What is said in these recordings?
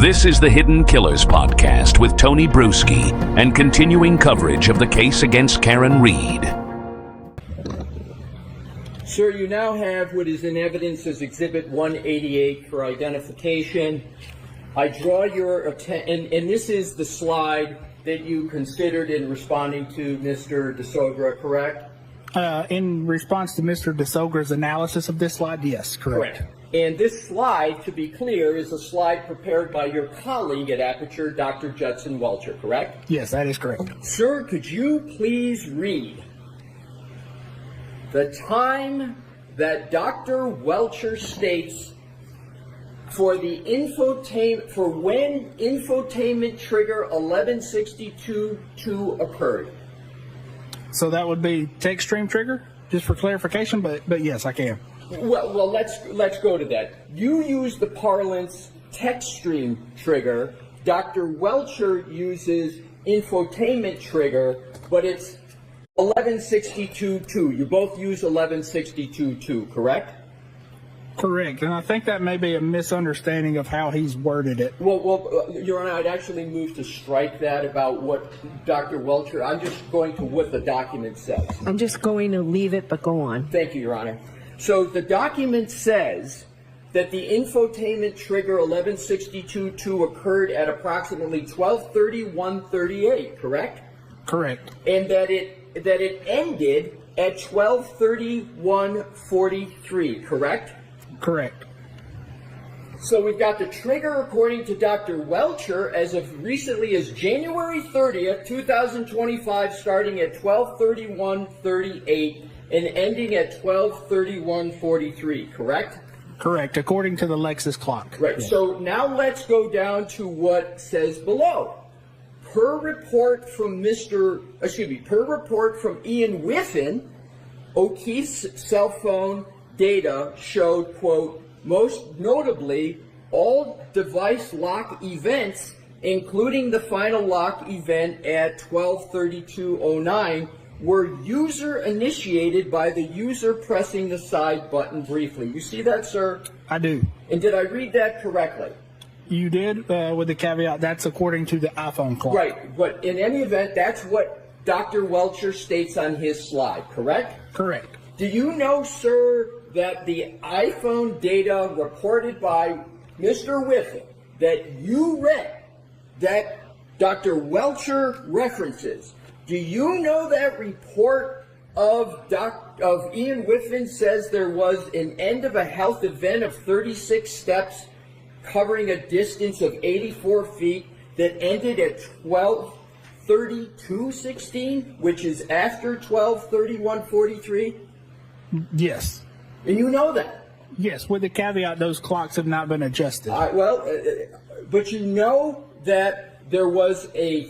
This is the Hidden Killers podcast with Tony Bruschi and continuing coverage of the case against Karen Read. Sir, you now have what is in evidence as Exhibit 188 for identification. I draw your attention, and this is the slide that you considered in responding to Mr. DeSogra, correct? In response to Mr. DeSogra's analysis of this slide, yes, correct. And this slide, to be clear, is a slide prepared by your colleague at Aperture, Dr. Judson Welcher, correct? Yes, that is correct. Sir, could you please read the time that Dr. Welcher states for the when infotainment trigger 1162.2 occurred? So that would be text stream trigger, just for clarification, but yes, I can. Well, let's go to that. You use the parlance text stream trigger. Dr. Welcher uses infotainment trigger, but it's 1162.2. You both use 1162.2, correct? Correct, and I think that may be a misunderstanding of how he's worded it. Well, Your Honor, I'd actually move to strike that about what Dr. Welcher. I'm just going to what the document says. I'm just going to leave it, but go on. Thank you, Your Honor. So the document says that the infotainment trigger 1162.2 occurred at approximately 12:31:38, correct? Correct. And that it ended at 12:31:43, correct? Correct. So we've got the trigger, according to Dr. Welcher, as of recently as January 30th, 2025, starting at 12:31:38 and ending at 12:31:43, correct? Correct, according to the Lexus clock. Right. Yes. So now let's go down to what says below. Per report from Ian Whiffen, O'Keefe's cell phone data showed, quote, most notably, all device lock events, including the final lock event at 12:32:09, were user initiated by the user pressing the side button briefly. You see that, sir? I do. And did I read that correctly? You did, with the caveat, that's according to the iPhone clock. Right, but in any event, that's what Dr. Welcher states on his slide, correct? Correct. Do you know, sir, that the iPhone data reported by Mr. Whiffen that you read, that Dr. Welcher references, do you know that report of Ian Whiffen says there was an end of a health event of 36 steps covering a distance of 84 feet that ended at 12:32:16, which is after 12:31:43? Yes. And you know that? Yes, with the caveat those clocks have not been adjusted. But you know that there was a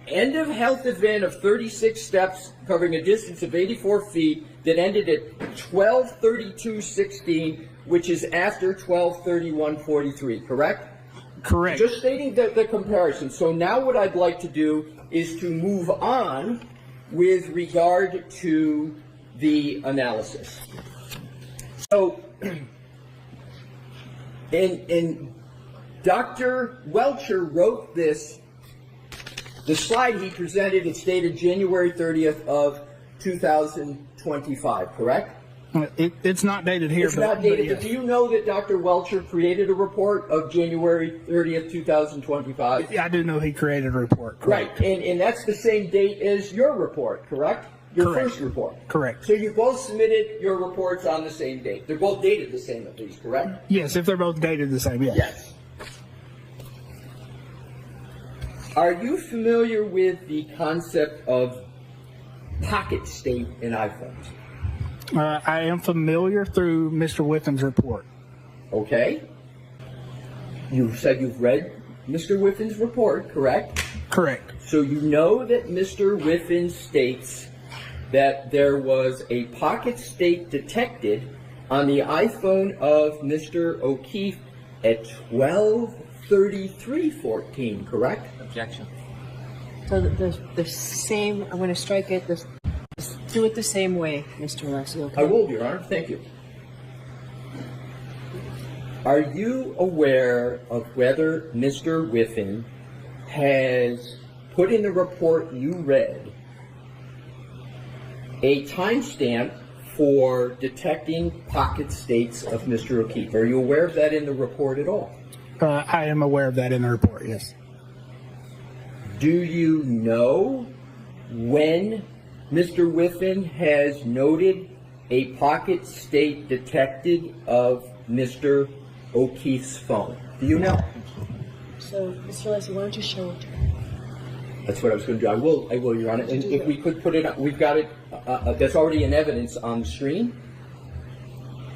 end of health event of 36 steps covering a distance of 84 feet that ended at 12:32:16, which is after 12:31:43, correct? Correct. Just stating the comparison. So now what I'd like to do is to move on with regard to the analysis. So, and Dr. Welcher wrote this, the slide he presented, it's dated January 30th of 2025, correct? It's not dated here. It's not dated, but but do you know that Dr. Welcher created a report of January 30th, 2025? I do know he created a report. Correct. Right, and that's the same date as your report, correct? Your Correct. first report. Correct. So you both submitted your reports on the same date. They're both dated the same, at least, correct? Yes, if they're both dated the same, yes. Yes. Are you familiar with the concept of pocket state in iPhones? I am familiar through Mr. Whiffen's report. Okay. You said you've read Mr. Whiffen's report, correct? Correct. So you know that Mr. Whiffen states that there was a pocket state detected on the iPhone of Mr. O'Keefe at 12:33:14, correct? Objection. So the same, I'm going to strike it, do it the same way, Mr. Alexi, okay? I will, Your Honor. Thank you. Are you aware of whether Mr. Whiffen has put in the report you read a timestamp for detecting pocket states of Mr. O'Keefe? Are you aware of that in the report at all? I am aware of that in the report, yes. Do you know when Mr. Whiffen has noted a pocket state detected of Mr. O'Keefe's phone? Do you know? So, Mr. Leslie, why don't you show it to me? That's what I was going to do. I will, Your Honor. And if we could put it, we've got it. That's already in evidence on the screen.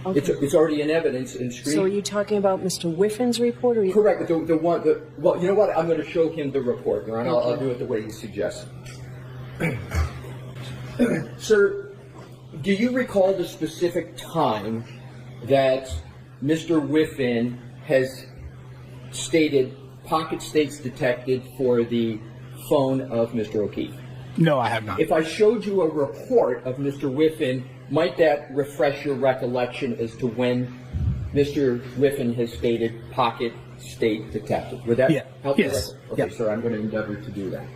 Okay. It's already in evidence in screen. So, are you talking about Mr. Whiffen's report, or Correct. The one. Well, you know what? I'm going to show him the report, Your Honor. I'll do it the way you suggest. Sir, do you recall the specific time that Mr. Whiffen has stated pocket states detected for the phone of Mr. O'Keefe? No, I have not. If I showed you a report of Mr. Whiffen, might that refresh your recollection as to when Mr. Whiffen has stated pocket state detected? Would that help? Yes. Okay, sir, I'm going to endeavor to do that.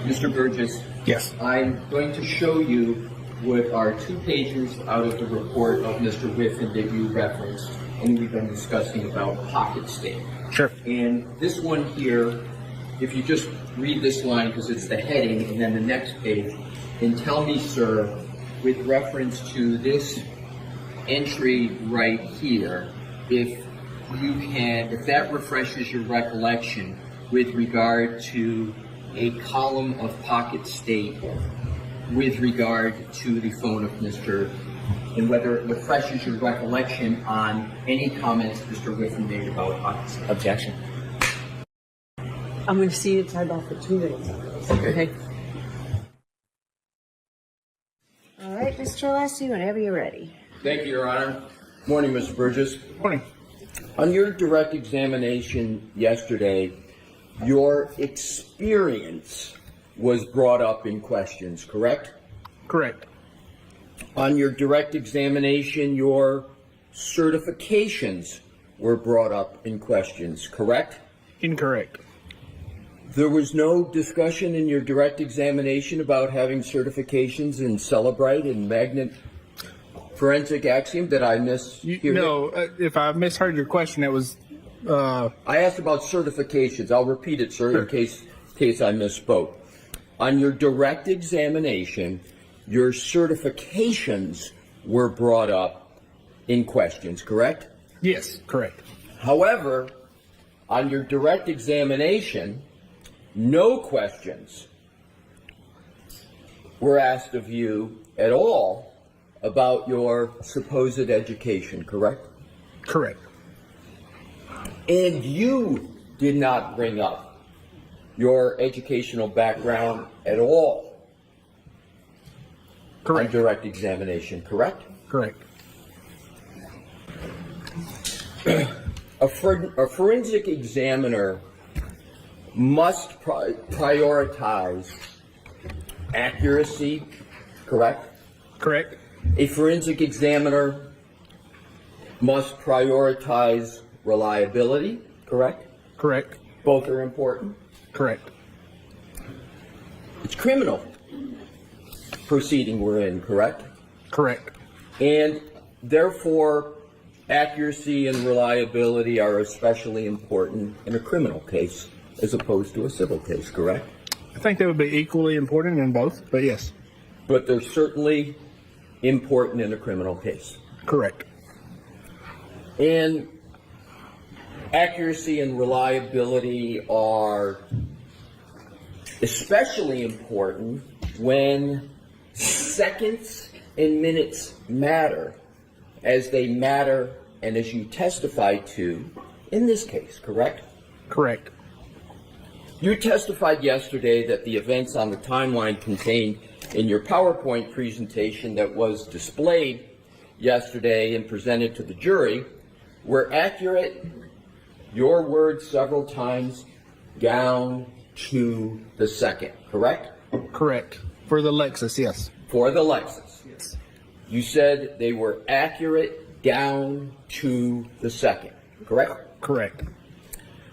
Mr. Burgess. Yes. I'm going to show you what are 2 pages out of the report of Mr. Whiffen that you referenced, and we've been discussing about pocket state. Sure. And this one here, if you just read this line because it's the heading, and then the next page, and tell me, sir, with reference to this entry right here, if that refreshes your recollection with regard to a column of pocket state with regard to the phone of Mr. and whether it refreshes your recollection on any comments Mr. Whiffen made about pocket state. Objection. I'm going to see it sidebar for 2 minutes. Okay. All right, Mr. Leslie, whenever you're ready. Thank you, Your Honor. Morning, Mr. Burgess. Morning. On your direct examination yesterday, your experience was brought up in questions, correct? Correct. On your direct examination, your certifications were brought up in questions, correct? Incorrect. There was no discussion in your direct examination about having certifications in Celebrite and Magnet Forensic Axiom. Did I mishear? No, if I misheard your question, it was... I asked about certifications. I'll repeat it, sir, in case I misspoke. On your direct examination, your certifications were brought up in questions, correct? Yes, correct. However, on your direct examination, no questions were asked of you at all about your supposed education, correct? Correct. And you did not bring up your educational background at all Correct. on direct examination, correct? Correct. A forensic examiner must prioritize accuracy, correct? Correct. A forensic examiner must prioritize reliability, correct? Correct. Both are important. Correct. It's criminal proceeding we're in, correct? Correct. And therefore, accuracy and reliability are especially important in a criminal case as opposed to a civil case, correct? I think they would be equally important in both, but yes. But they're certainly important in a criminal case. Correct. And accuracy and reliability are especially important when seconds and minutes matter, as they matter and as you testified to in this case, correct? Correct. You testified yesterday that the events on the timeline contained in your PowerPoint presentation that was displayed yesterday and presented to the jury were accurate, your words several times, down to the second, correct? Correct. For the Lexus, yes. For the Lexus. Yes. You said they were accurate down to the second, correct? Correct.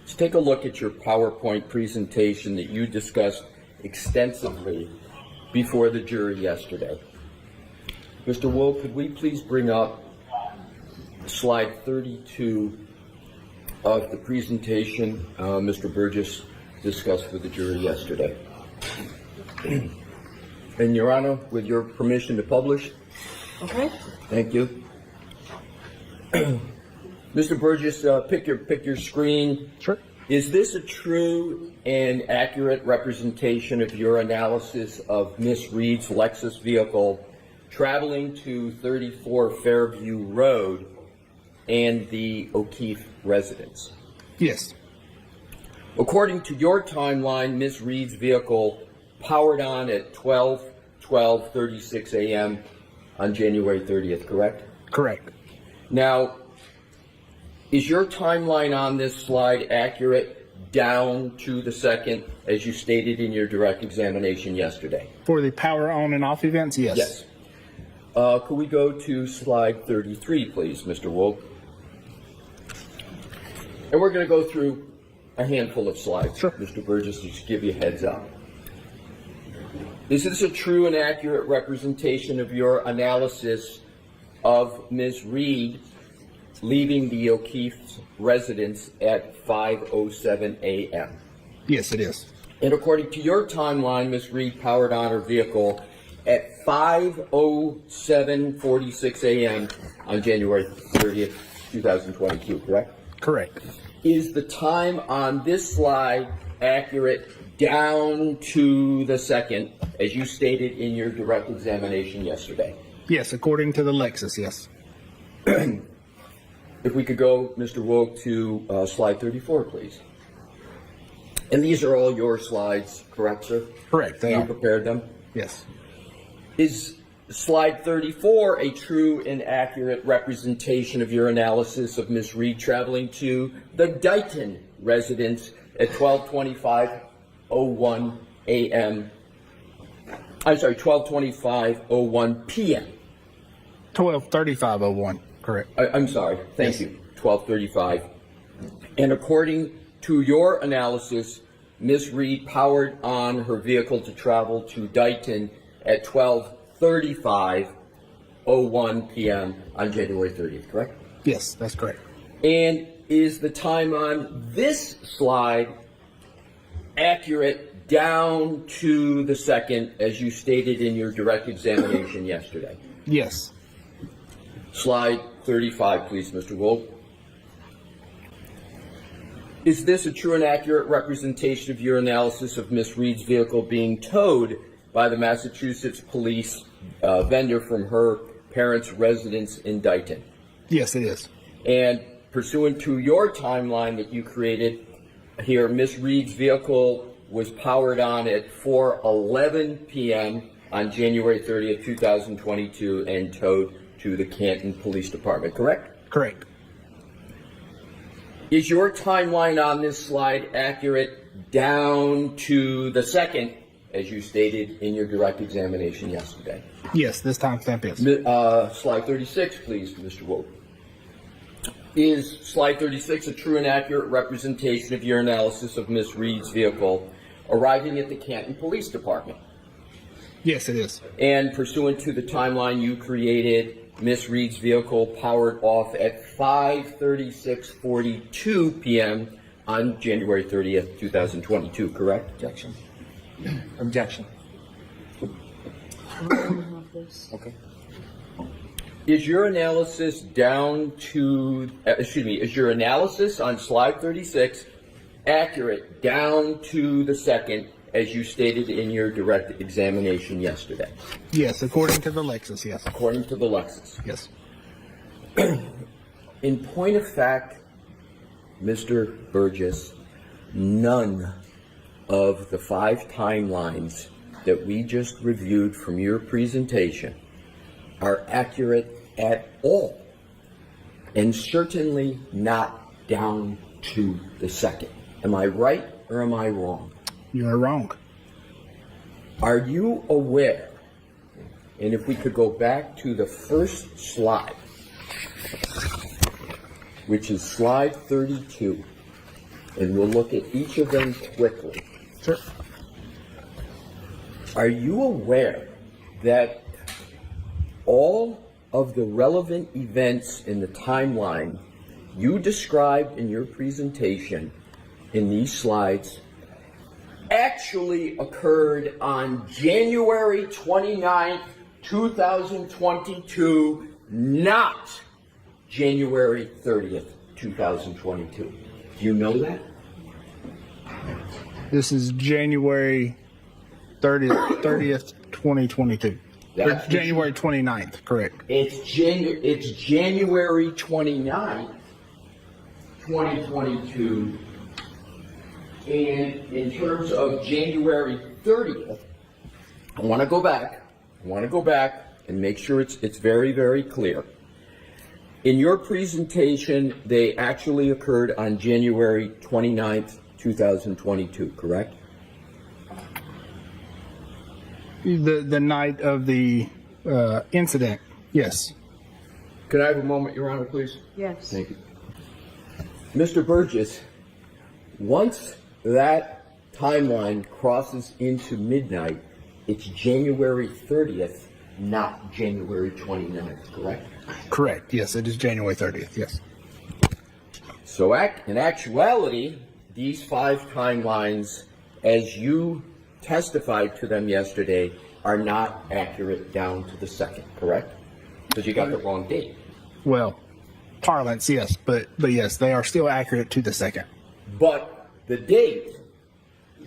Let's take a look at your PowerPoint presentation that you discussed extensively before the jury yesterday. Mr. Wool, could we please bring up slide 32 of the presentation Mr. Burgess discussed with the jury yesterday? And Your Honor, with your permission to publish. Okay. Thank you. Mr. Burgess, pick your screen. Sure. Is this a true and accurate representation of your analysis of Miss Read's Lexus vehicle traveling to 34 Fairview Road and the O'Keefe residence? Yes. According to your timeline, Miss Read's vehicle powered on at 12:36 a.m. on January 30th, correct? Correct. Now, is your timeline on this slide accurate down to the second, as you stated in your direct examination yesterday? For the power on and off events, yes. Yes. Could we go to slide 33, please, Mr. Wool? And we're going to go through a handful of slides, Sure. Mr. Burgess, just to give you a heads up. Is this a true and accurate representation of your analysis of Ms. Read leaving the O'Keefe's residence at 5:07 a.m.? Yes, it is. And according to your timeline, Ms. Read powered on her vehicle at 5:07:46 a.m. on January 30th, 2022, correct? Correct. Is the time on this slide accurate down to the second, as you stated in your direct examination yesterday? Yes, according to the Lexus, yes. If we could go, Mr. Wool, to slide 34, please. And these are all your slides, correct, sir? Correct, they You are. prepared them? Yes. Is slide 34 a true and accurate representation of your analysis of Ms. Read traveling to the Dighton residence at 12:25:01 a.m.? I'm sorry, 12:25:01 p.m. 12:35:01. Correct. I'm sorry. Thank Yes. you. 12:35. And according to your analysis, Ms. Read powered on her vehicle to travel to Dighton at 12:35:01 p.m. on January 30th, correct? Yes, that's correct. And is the time on this slide accurate down to the second, as you stated in your direct examination yesterday? Yes. Slide 35, please, Mr. Wool. Is this a true and accurate representation of your analysis of Miss Read's vehicle being towed by the Massachusetts police vendor from her parents' residence in Dighton? Yes, it is. And pursuant to your timeline that you created here, Miss Read's vehicle was powered on at 4:11 p.m. on January 30th, 2022, and towed to the Canton Police Department, correct? Correct. Is your timeline on this slide accurate down to the second, as you stated in your direct examination yesterday? Yes, this timestamp is. Slide 36, please, Mr. Wool. Is slide 36 a true and accurate representation of your analysis of Miss Read's vehicle arriving at the Canton Police Department? Yes, it is. And pursuant to the timeline you created, Miss Read's vehicle powered off at 5:36:42 p.m. on January 30th, 2022, correct? Objection. Objection. Okay. Is your analysis down to, is your analysis on slide 36 accurate down to the second, as you stated in your direct examination yesterday? Yes, according to the Lexus, yes. According to the Lexus. Yes. In point of fact, Mr. Burgess, none of the 5 timelines that we just reviewed from your presentation are accurate at all, and certainly not down to the second. Am I right or am I wrong? You are wrong. Are you aware, and if we could go back to the first slide, which is slide 32. And we'll look at each of them quickly. Sure. Are you aware that all of the relevant events in the timeline you described in your presentation in these slides actually occurred on January 29th, 2022, not January 30th, 2022? Do you know that? This is January 30th 2022. That's January 29th, correct. It's January 29th, 2022. And in terms of January 30th, I want to go back and make sure it's very, very clear. In your presentation, they actually occurred on January 29th, 2022, correct? The night of the incident, yes. Can I have a moment, Your Honor, please? Yes. Thank you. Mr. Burgess, once that timeline crosses into midnight, it's January 30th, not January 29th, correct? Correct, yes, it is January 30th, yes. So in actuality, these 5 timelines, as you testified to them yesterday, are not accurate down to the second, correct? Because you got the wrong date. Well, parlance, yes, but yes, they are still accurate to the second. But the date,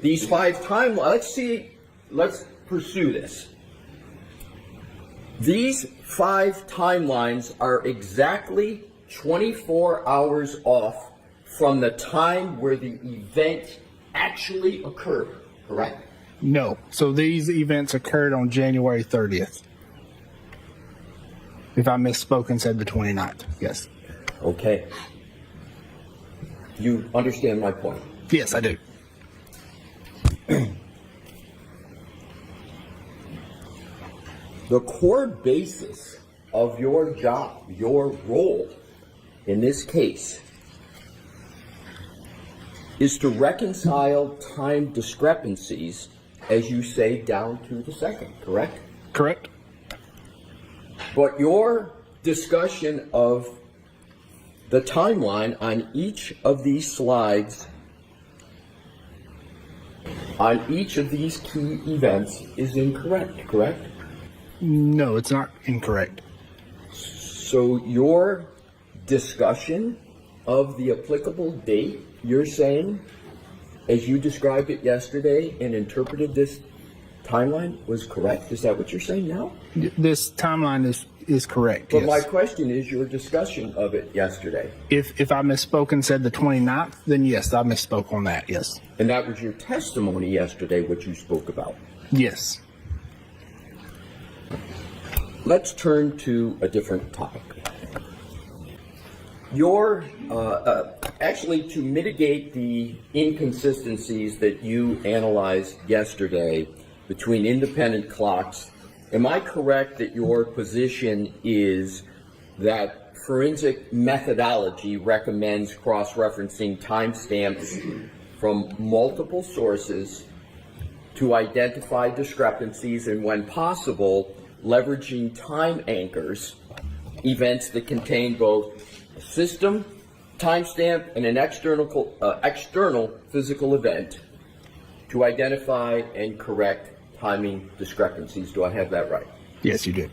these 5 timelines, let's pursue this. These 5 timelines are exactly 24 hours off from the time where the event actually occurred, correct? No, so these events occurred on January 30th. If I misspoke and said the 29th, yes. Okay. You understand my point? Yes, I do. The core basis of your job, your role in this case, is to reconcile time discrepancies, as you say, down to the second, correct? Correct. But your discussion of the timeline on each of these slides, on each of these key events, is incorrect, correct? No, it's not incorrect. So your discussion of the applicable date, you're saying, as you described it yesterday and interpreted this timeline, was correct? Is that what you're saying now? This timeline is correct, But yes. my question is your discussion of it yesterday. If I misspoke and said the 29th, then yes, I misspoke on that, yes. And that was your testimony yesterday, what you spoke about. Yes. Let's turn to a different topic. Actually, to mitigate the inconsistencies that you analyzed yesterday between independent clocks, am I correct that your position is that forensic methodology recommends cross-referencing timestamps from multiple sources to identify discrepancies, and when possible, leveraging time anchors, events that contain both a system timestamp and an external physical event to identify and correct timing discrepancies? Do I have that right? Yes, you did.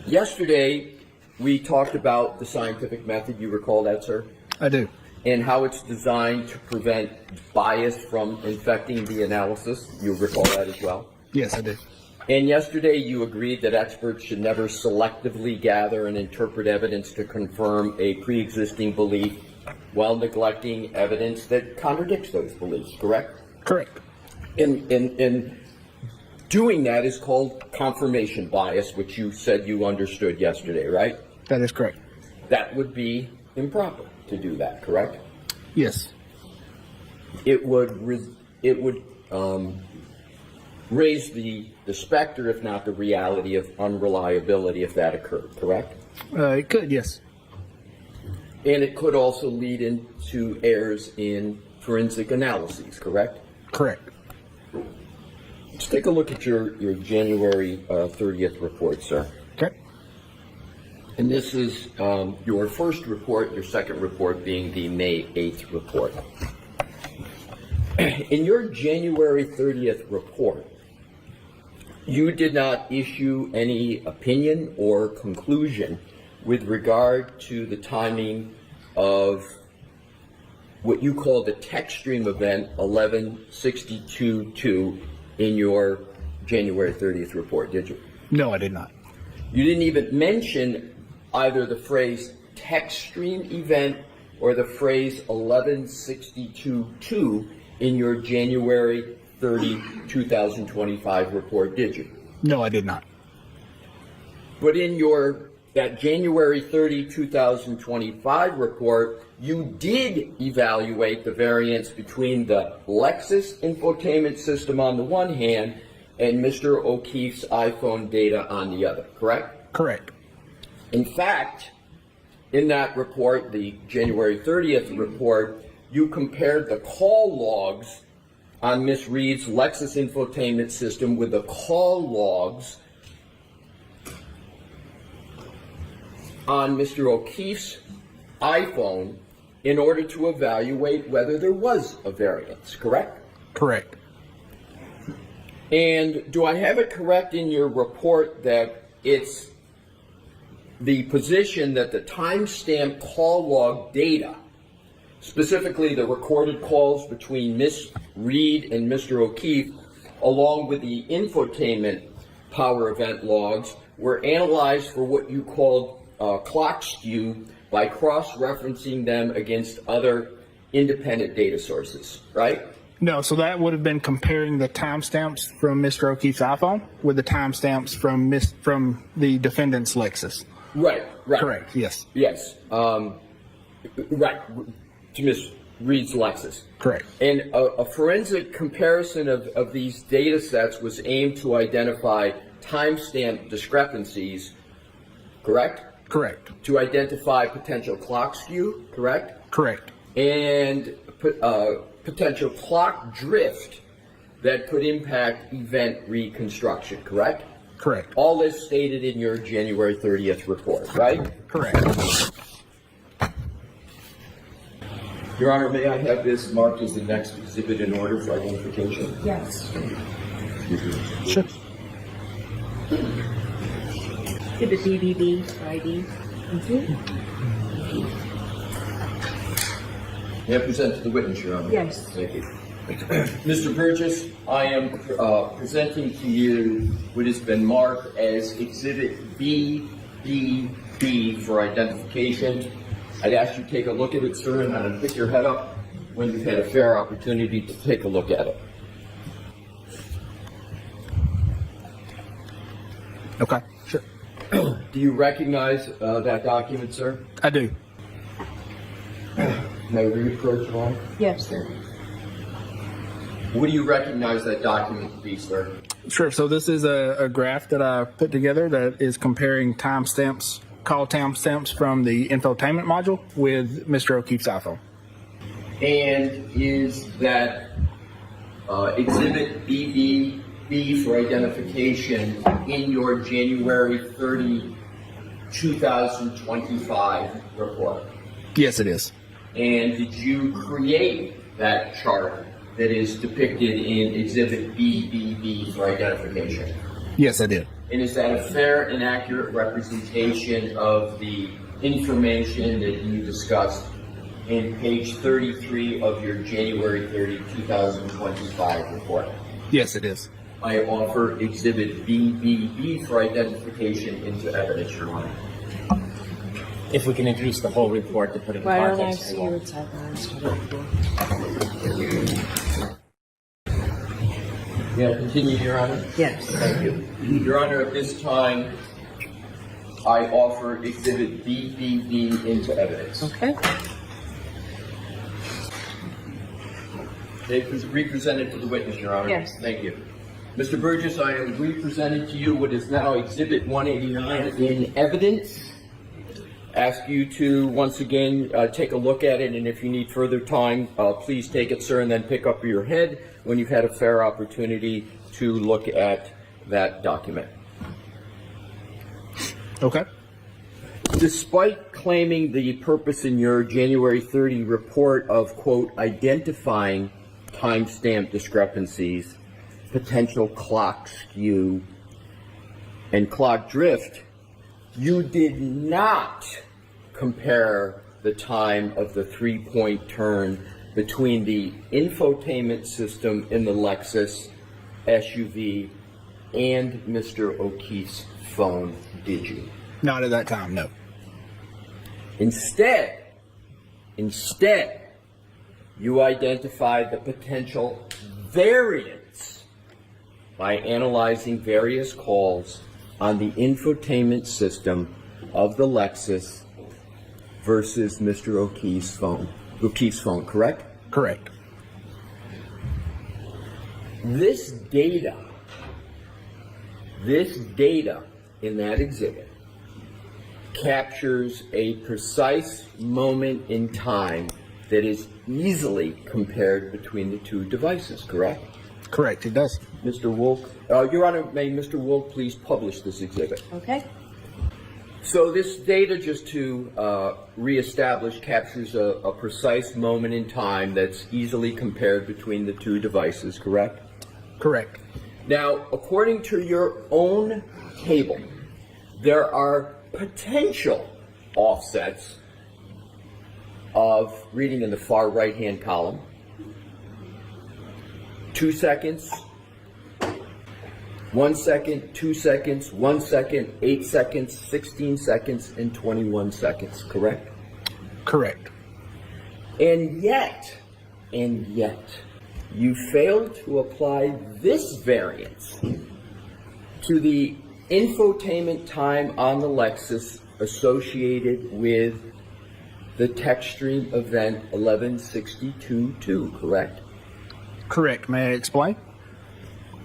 Yesterday, we talked about the scientific method. You recall that, sir? I do. And how it's designed to prevent bias from infecting the analysis. You recall that as well? Yes, I did. And yesterday you agreed that experts should never selectively gather and interpret evidence to confirm a pre-existing belief while neglecting evidence that contradicts those beliefs, correct? Correct. And doing that is called confirmation bias, which you said you understood yesterday, right? That is correct. That would be improper to do that, correct? raise the specter, if not the reality, of unreliability if that occurred, correct? It could, yes. And it could also lead into errors in forensic analyses, correct? Correct. Let's take a look at your January 30th report, sir. Okay. And this is your first report, your second report being the May 8th report. In your January 30th report, you did not issue any opinion or conclusion with regard to the timing of what you call the text stream event 1162.2 in your January 30th report, did you? No, I did not. You didn't even mention either the phrase text stream event or the phrase 1162.2 in your January 30, 2025 report, did you? No, I did not. But in that January 30, 2025 report, you did evaluate the variance between the Lexus infotainment system on the one hand and Mr. O'Keefe's iPhone data on the other, correct? Correct. In fact, in that report, the January 30th report, you compared the call logs on Ms. Read's Lexus infotainment system with the call logs on Mr. O'Keefe's iPhone in order to evaluate whether there was a variance, correct? Correct. And do I have it correct in your report that it's the position that the timestamp call log data, specifically the recorded calls between Ms. Read and Mr. O'Keefe, along with the infotainment power event logs, were analyzed for what you called clock skew by cross-referencing them against other independent data sources, right? No, so that would have been comparing the timestamps from Mr. O'Keefe's iPhone with the timestamps from the defendant's Lexus. Right. Correct, yes. Yes. Right. To Ms. Read's Lexus. Correct. And a forensic comparison of these data sets was aimed to identify timestamp discrepancies, correct? Correct. To identify potential clock skew, correct? Correct. And potential clock drift that could impact event reconstruction, correct? Correct. All this stated in your January 30th report, right? Correct. Your Honor, may I have this marked as the next exhibit in order for identification? Yes. Sure. Exhibit BBB ID. May I present to the witness, Your Honor? Yes. Thank you. Mr. Burgess, I am presenting to you what has been marked as Exhibit BBB for identification. I'd ask you to take a look at it, sir, and then pick your head up when you've had a fair opportunity to take a look at it. Okay, sure. Do you recognize that document, sir? I do. May I reapproach, Your Honor? Yes. What do you recognize that document to be, sir? Sure. So this is a graph that I put together that is comparing timestamps, call timestamps from the infotainment module with Mr. O'Keefe's iPhone. And is that Exhibit BBB for identification in your January 30, 2025 report? Yes, it is. And did you create that chart that is depicted in Exhibit BBB for identification? Yes, I did. And is that a fair and accurate representation of the information that you discussed in page 33 of your January 30, 2025 report? Yes, it is. I offer Exhibit BBB for identification into evidence, Your Honor. If we can introduce the whole report to put it in Why don't I context. see what's happening? May I continue, Your Honor? Yes. Thank you. Your Honor, at this time, I offer Exhibit BBB into evidence. Okay. They represented to the witness, Your Honor. Yes. Thank you. Mr. Burgess, I am representing to you what is now Exhibit 189 in evidence. Ask you to once again take a look at it, and if you need further time, please take it, sir, and then pick up your head when you've had a fair opportunity to look at that document. Okay. Despite claiming the purpose in your January 30 report of, quote, identifying timestamp discrepancies, potential clock skew, and clock drift, you did not compare the time of the 3-point turn between the infotainment system in the Lexus SUV and Mr. O'Keefe's phone, did you? Not at that time, no. Instead, you identified the potential variance by analyzing various calls on the infotainment system of the Lexus versus Mr. O'Keefe's phone, correct? Correct. This data in that exhibit captures a precise moment in time that is easily compared between the two devices, correct? Correct, it does. Mr. Wolk, Your Honor, may Mr. Wolk please publish this exhibit? Okay. So this data, just to reestablish, captures a precise moment in time that's easily compared between the two devices, correct? Correct. Now, according to your own table, there are potential offsets of, reading in the far right-hand column, 2 seconds, 1 second, 2 seconds, 1 second, 8 seconds, 16 seconds, and 21 seconds, correct? Correct. And yet, you failed to apply this variance to the infotainment time on the Lexus associated with the text stream event 1162.2, correct? Correct. May I explain?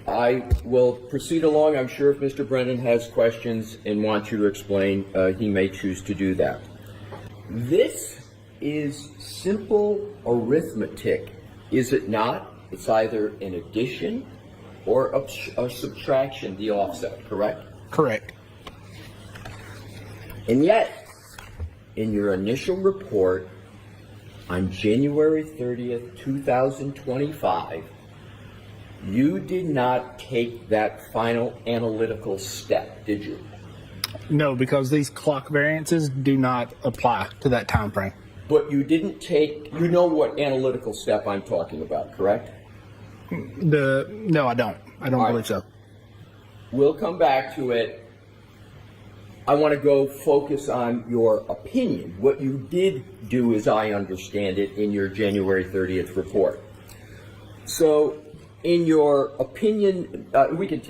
I will proceed along. I'm sure if Mr. Brennan has questions and wants you to explain, he may choose to do that. This is simple arithmetic, is it not? It's either an addition or a subtraction, the offset, correct? Correct. And yet, in your initial report on January 30th, 2025, you did not take that final analytical step, did you? No, because these clock variances do not apply to that time frame. But you didn't take, you know what analytical step I'm talking about, correct? No, I don't. I don't believe so. We'll come back to it. I want to go focus on your opinion. What you did do, as I understand it, in your January 30th report. So, in your opinion, we can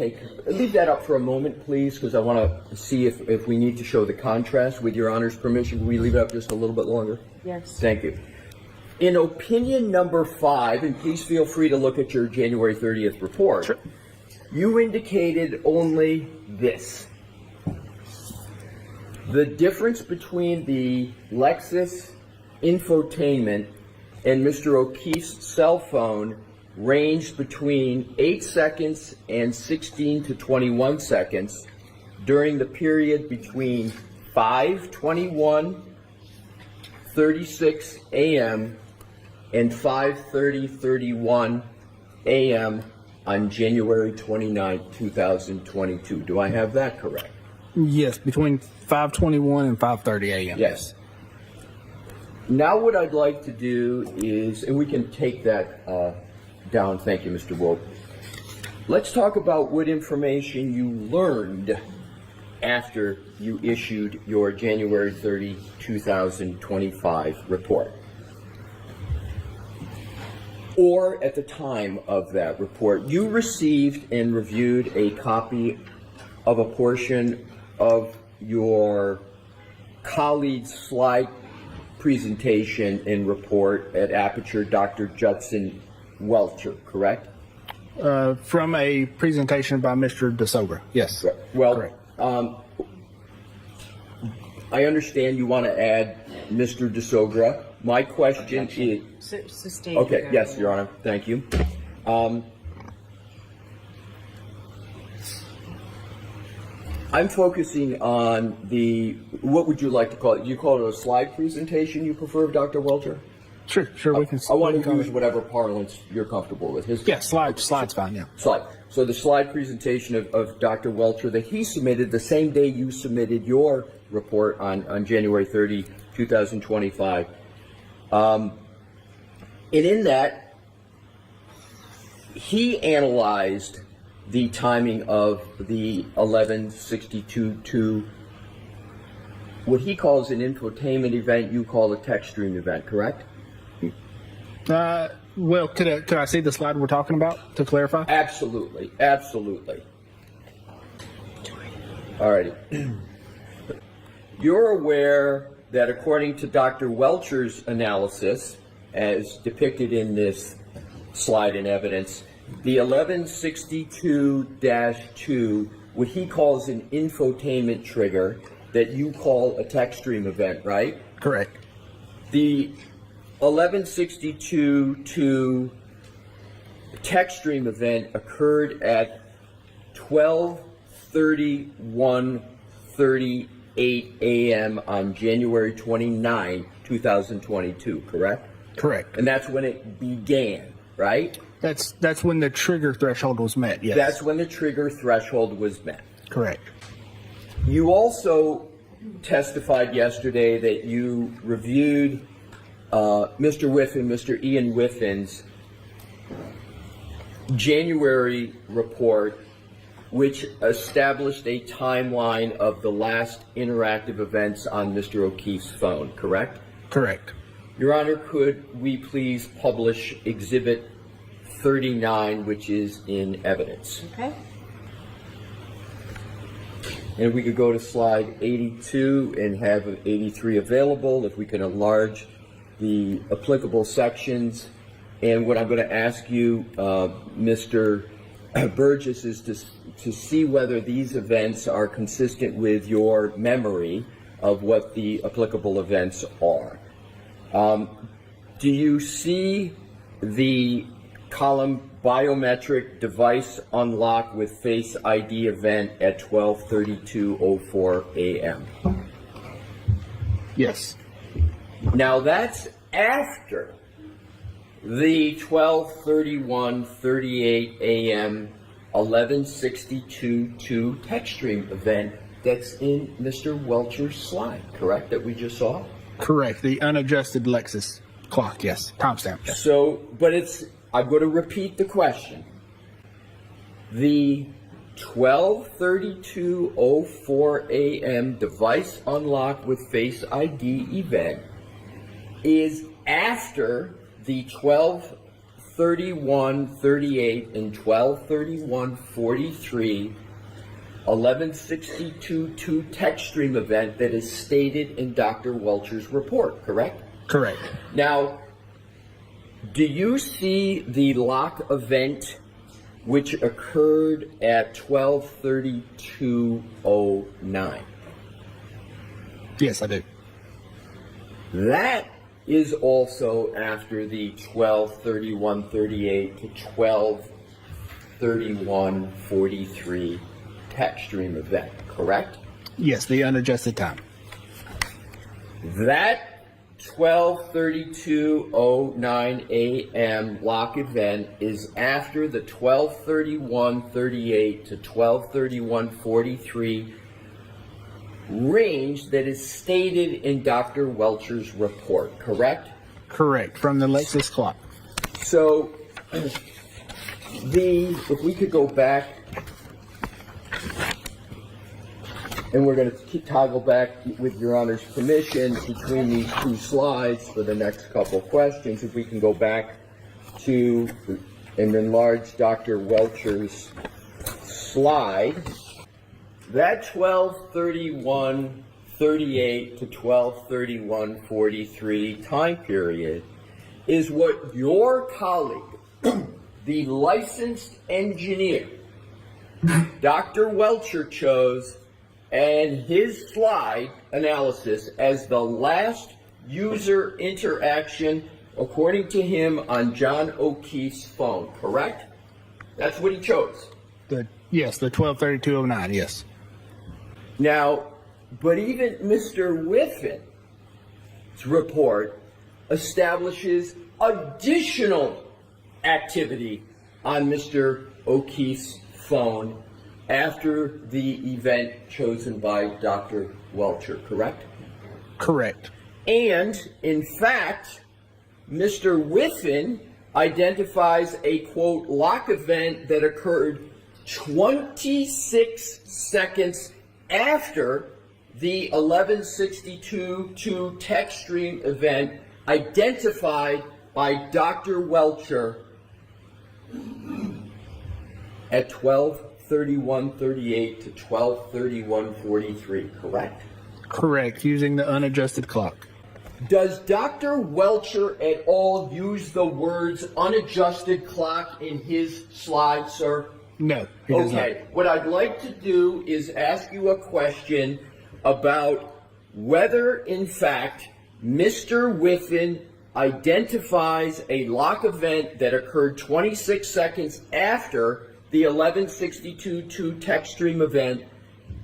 leave that up for a moment, please, because I want to see if we need to show the contrast. With your Honor's permission, can we leave it up just a little bit longer? Yes. Thank you. In opinion number 5, and please feel free to look at your January 30th report, Sure. You indicated only this. The difference between the Lexus infotainment and Mr. O'Keefe's cell phone ranged between 8 seconds and 16 to 21 seconds during the period between 5:21:36 a.m. and 5:30:31 a.m. on January 29, 2022. Do I have that correct? Yes, between 5:21 and 5:30 a.m. Yes. Now what I'd like to do is, and we can take that down, thank you, Mr. Wolf. Let's talk about what information you learned after you issued your January 30, 2025 report. Or at the time of that report, you received and reviewed a copy of a portion of your colleague's slide presentation and report at Aperture, Dr. Judson Welcher, correct? From a presentation by Mr. DeSogra. Yes. Well, Correct. I understand you want to add Mr. DeSogra. My question is... Sustained. Okay, yes, Your Honor. Thank you. I'm focusing on what would you like to call it? You call it a slide presentation you prefer, Dr. Welcher? Sure, we can. I want we to can use whatever parlance you're comfortable with. slide's fine, yeah. Slide. So the slide presentation of Dr. Welcher that he submitted the same day you submitted your report on January 30, 2025. And in that, he analyzed the timing of the 1162-2, what he calls an infotainment event, you call a text stream event, correct? Well, could I see the slide we're talking about to clarify? Absolutely. All righty. You're aware that according to Dr. Welcher's analysis, as depicted in this slide in evidence, the 1162-2, what he calls an infotainment trigger that you call a text stream event, right? Correct. The 1162-2 text stream event occurred at 12:31:38 a.m. on January 29, 2022, correct? Correct. And that's when it began, right? That's when the trigger threshold was met, yes. That's when the trigger threshold was met. Correct. You also testified yesterday that you reviewed Mr. Whiffen, Mr. Ian Whiffen's January report, which established a timeline of the last interactive events on Mr. O'Keefe's phone, correct? Correct. Your Honor, could we please publish Exhibit 39, which is in evidence? Okay. And we could go to slide 82 and have 83 available if we can enlarge the applicable sections. And what I'm going to ask you, Mr. Burgess, is to see whether these events are consistent with your memory of what the applicable events are. Do you see the column biometric device unlock with Face ID event at 12:32:04 a.m.? Yes. Now that's after the 12:31:38 a.m. 1162-2 text stream event that's in Mr. Welcher's slide, correct, that we just saw? Correct. The unadjusted Lexus clock, yes. Timestamp. Yes. So, but I'm going to repeat the question. The 12:32:04 a.m. device unlock with Face ID event is after the 12:31:38 and 12:31:43 1162-2 text stream event that is stated in Dr. Welcher's report, correct? Correct. Now, do you see the lock event which occurred at 12:32:09? Yes, I do. That is also after the 12:31:38 to 12:31:43 text stream event, correct? Yes, the unadjusted time. That 12:32:09 a.m. lock event is after the 12:31:38 to 12:31:43 range that is stated in Dr. Welcher's report, correct? Correct, from the Lexus clock. So, if we could go back, and we're going to toggle back, with Your Honor's permission, between these two slides for the next couple of questions. If we can go back to and enlarge Dr. Welcher's slide. That 12:31:38 to 12:31:43 time period is what your colleague, the licensed engineer, Dr. Welcher, chose and his slide analysis as the last user interaction, according to him, on John O'Keefe's phone, correct? That's what he chose. Yes, the 123209, yes. Now, but even Mr. Whiffen's report establishes additional activity on Mr. O'Keefe's phone after the event chosen by Dr. Welcher, correct? Correct. And, in fact, Mr. Whiffen identifies a, quote, lock event that occurred 26 seconds after the 1162-2 text stream event identified by Dr. Welcher at 12:31:38 to 12:31:43, correct? Correct, using the unadjusted clock. Does Dr. Welcher at all use the words unadjusted clock in his slide, sir? No, he does not. Okay, what I'd like to do is ask you a question about whether, in fact, Mr. Whiffen identifies a lock event that occurred 26 seconds after the 1162-2 text stream event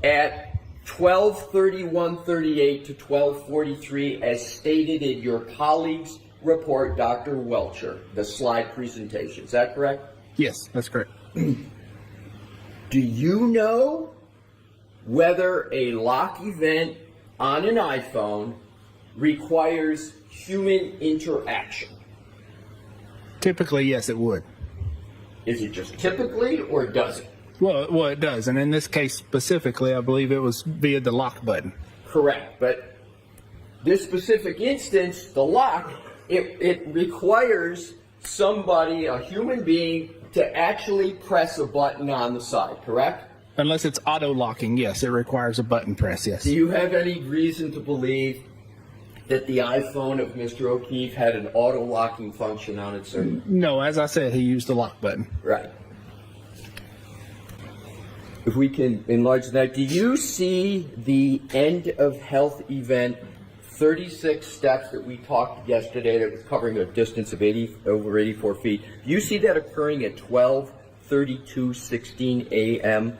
at 12:31:38 to 12:43, as stated in your colleague's report, Dr. Welcher, the slide presentation. Is that correct? Yes, that's correct. Do you know whether a lock event on an iPhone requires human interaction? Typically, yes, it would. Is it just typically, or does it? Well, it does, and in this case specifically, I believe it was via the lock button. Correct, but this specific instance, the lock, it requires somebody, a human being, to actually press a button on the side, correct? Unless it's auto-locking, yes, it requires a button press, yes. Do you have any reason to believe that the iPhone of Mr. O'Keefe had an auto-locking function on it, sir? No, as I said, he used the lock button. Right. If we can enlarge that, do you see the end of health event 36 steps that we talked yesterday that was covering a distance of over 84 feet? Do you see that occurring at 12:32:16 a.m.?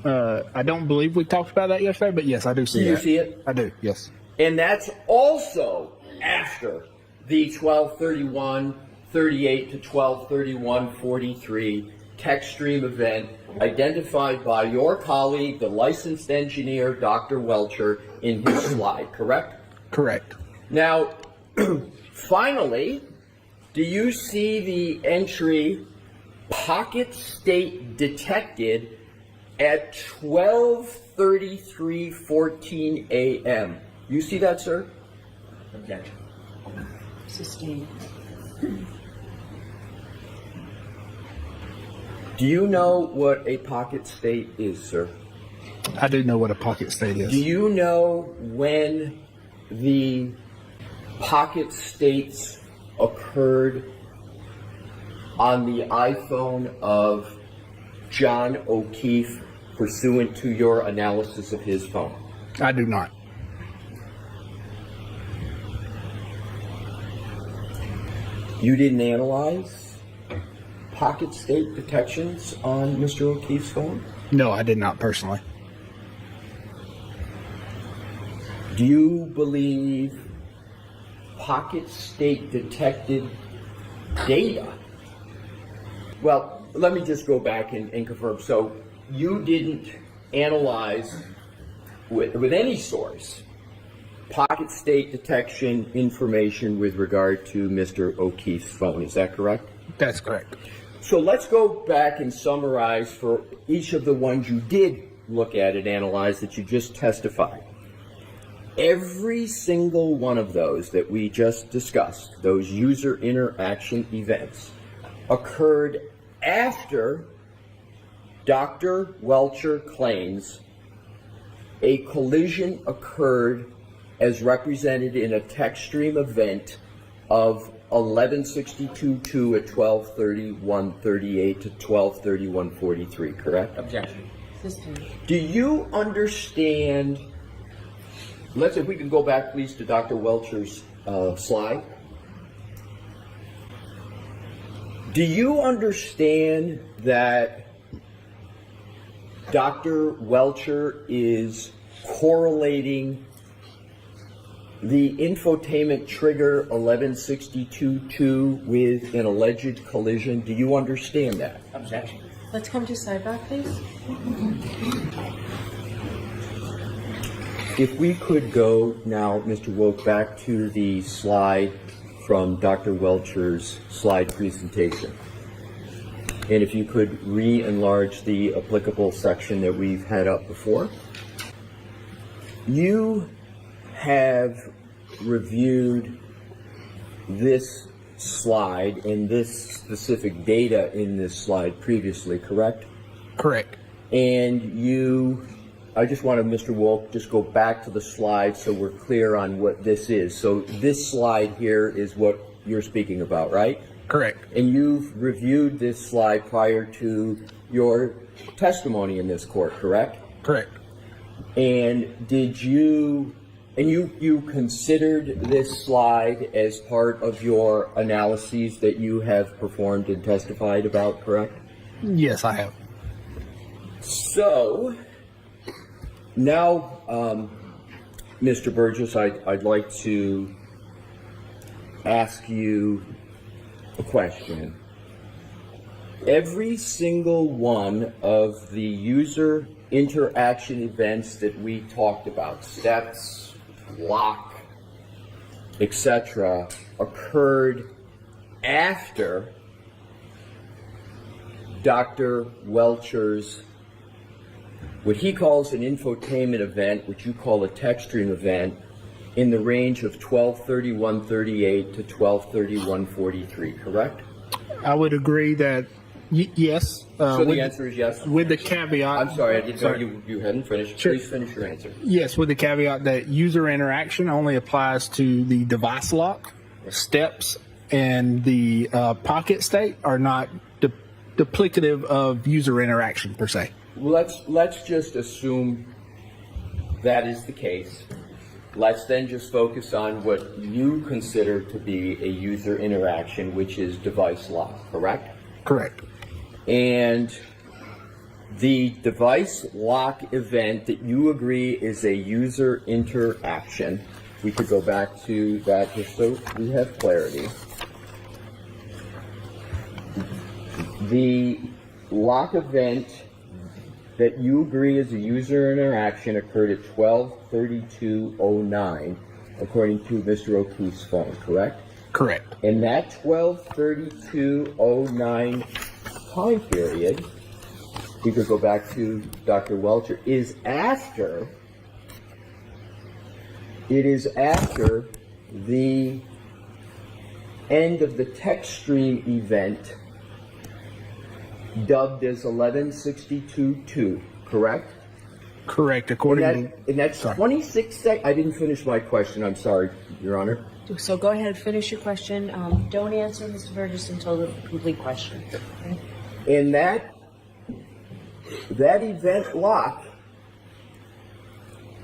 I don't believe we talked about that yesterday, but yes, I do see Do you that. see it? I do, yes. And that's also after the 12:31:38 to 12:31:43 text stream event identified by your colleague, the licensed engineer, Dr. Welcher, in his slide, correct? Correct. Now, finally, do you see the entry pocket state detected at 12:33:14 a.m.? You see that, sir? Objection. Sustained. Do you know what a pocket state is, sir? I do know what a pocket state is. Do you know when the pocket states occurred on the iPhone of John O'Keefe pursuant to your analysis of his phone? I do not. You didn't analyze pocket state detections on Mr. O'Keefe's phone? No, I did not personally. Do you believe pocket state detected data? Well, let me just go back and confirm. So you didn't analyze with any source pocket state detection information with regard to Mr. O'Keefe's phone. Is that correct? That's correct. So let's go back and summarize for each of the ones you did look at and analyze that you just testified. Every single one of those that we just discussed, those user interaction events, occurred after Dr. Welcher claims a collision occurred as represented in a text stream event of 1162.2 at 12:31:38 to 12:31:43, correct? Objection. System. Do you understand? Let's, if we can go back, please, to Dr. Welcher's slide. Do you understand that Dr. Welcher is correlating the infotainment trigger 1162.2 with an alleged collision? Do you understand that? Objection. Let's come to sidebar, please. If we could go now, Mr. Woke, back to the slide from Dr. Welcher's slide presentation. And if you could re-enlarge the applicable section that we've had up before. You have reviewed this slide and this specific data in this slide previously, correct? Correct. And I just want to, Mr. Wolk, just go back to the slide so we're clear on what this is. So this slide here is what you're speaking about, right? Correct. And you've reviewed this slide prior to your testimony in this court, correct? Correct. And you considered this slide as part of your analyses that you have performed and testified about, correct? Yes, I have. So now, Mr. Burgess, I'd like to ask you a question. Every single one of the user interaction events that we talked about, steps, lock, etc., occurred after Dr. Welcher's what he calls an infotainment event, which you call a tech stream event, in the range of 12:31:38 to 12:31:43, correct? I would agree that yes. So the answer is yes? With the caveat. I'm sorry, I didn't know you hadn't finished. Sure. Please finish your answer. Yes, with the caveat that user interaction only applies to the device lock, steps, and the pocket state are not duplicative of user interaction per se. Let's just assume that is the case. Let's then just focus on what you consider to be a user interaction, which is device lock, correct? Correct. And the device lock event that you agree is a user interaction, we could go back to that just so we have clarity. The lock event that you agree is a user interaction occurred at 12:32:09, according to Mr. O'Keefe's phone, correct? Correct. In that 12:32:09 time period, we could go back to Dr. Welcher, is after the end of the text stream event dubbed as 1162.2, correct? Correct. According And that's 26 seconds. I didn't finish my question. I'm sorry, Your Honor. So go ahead, finish your question. Don't answer, Mr. Burgess, until the complete question. Okay? And that event lock,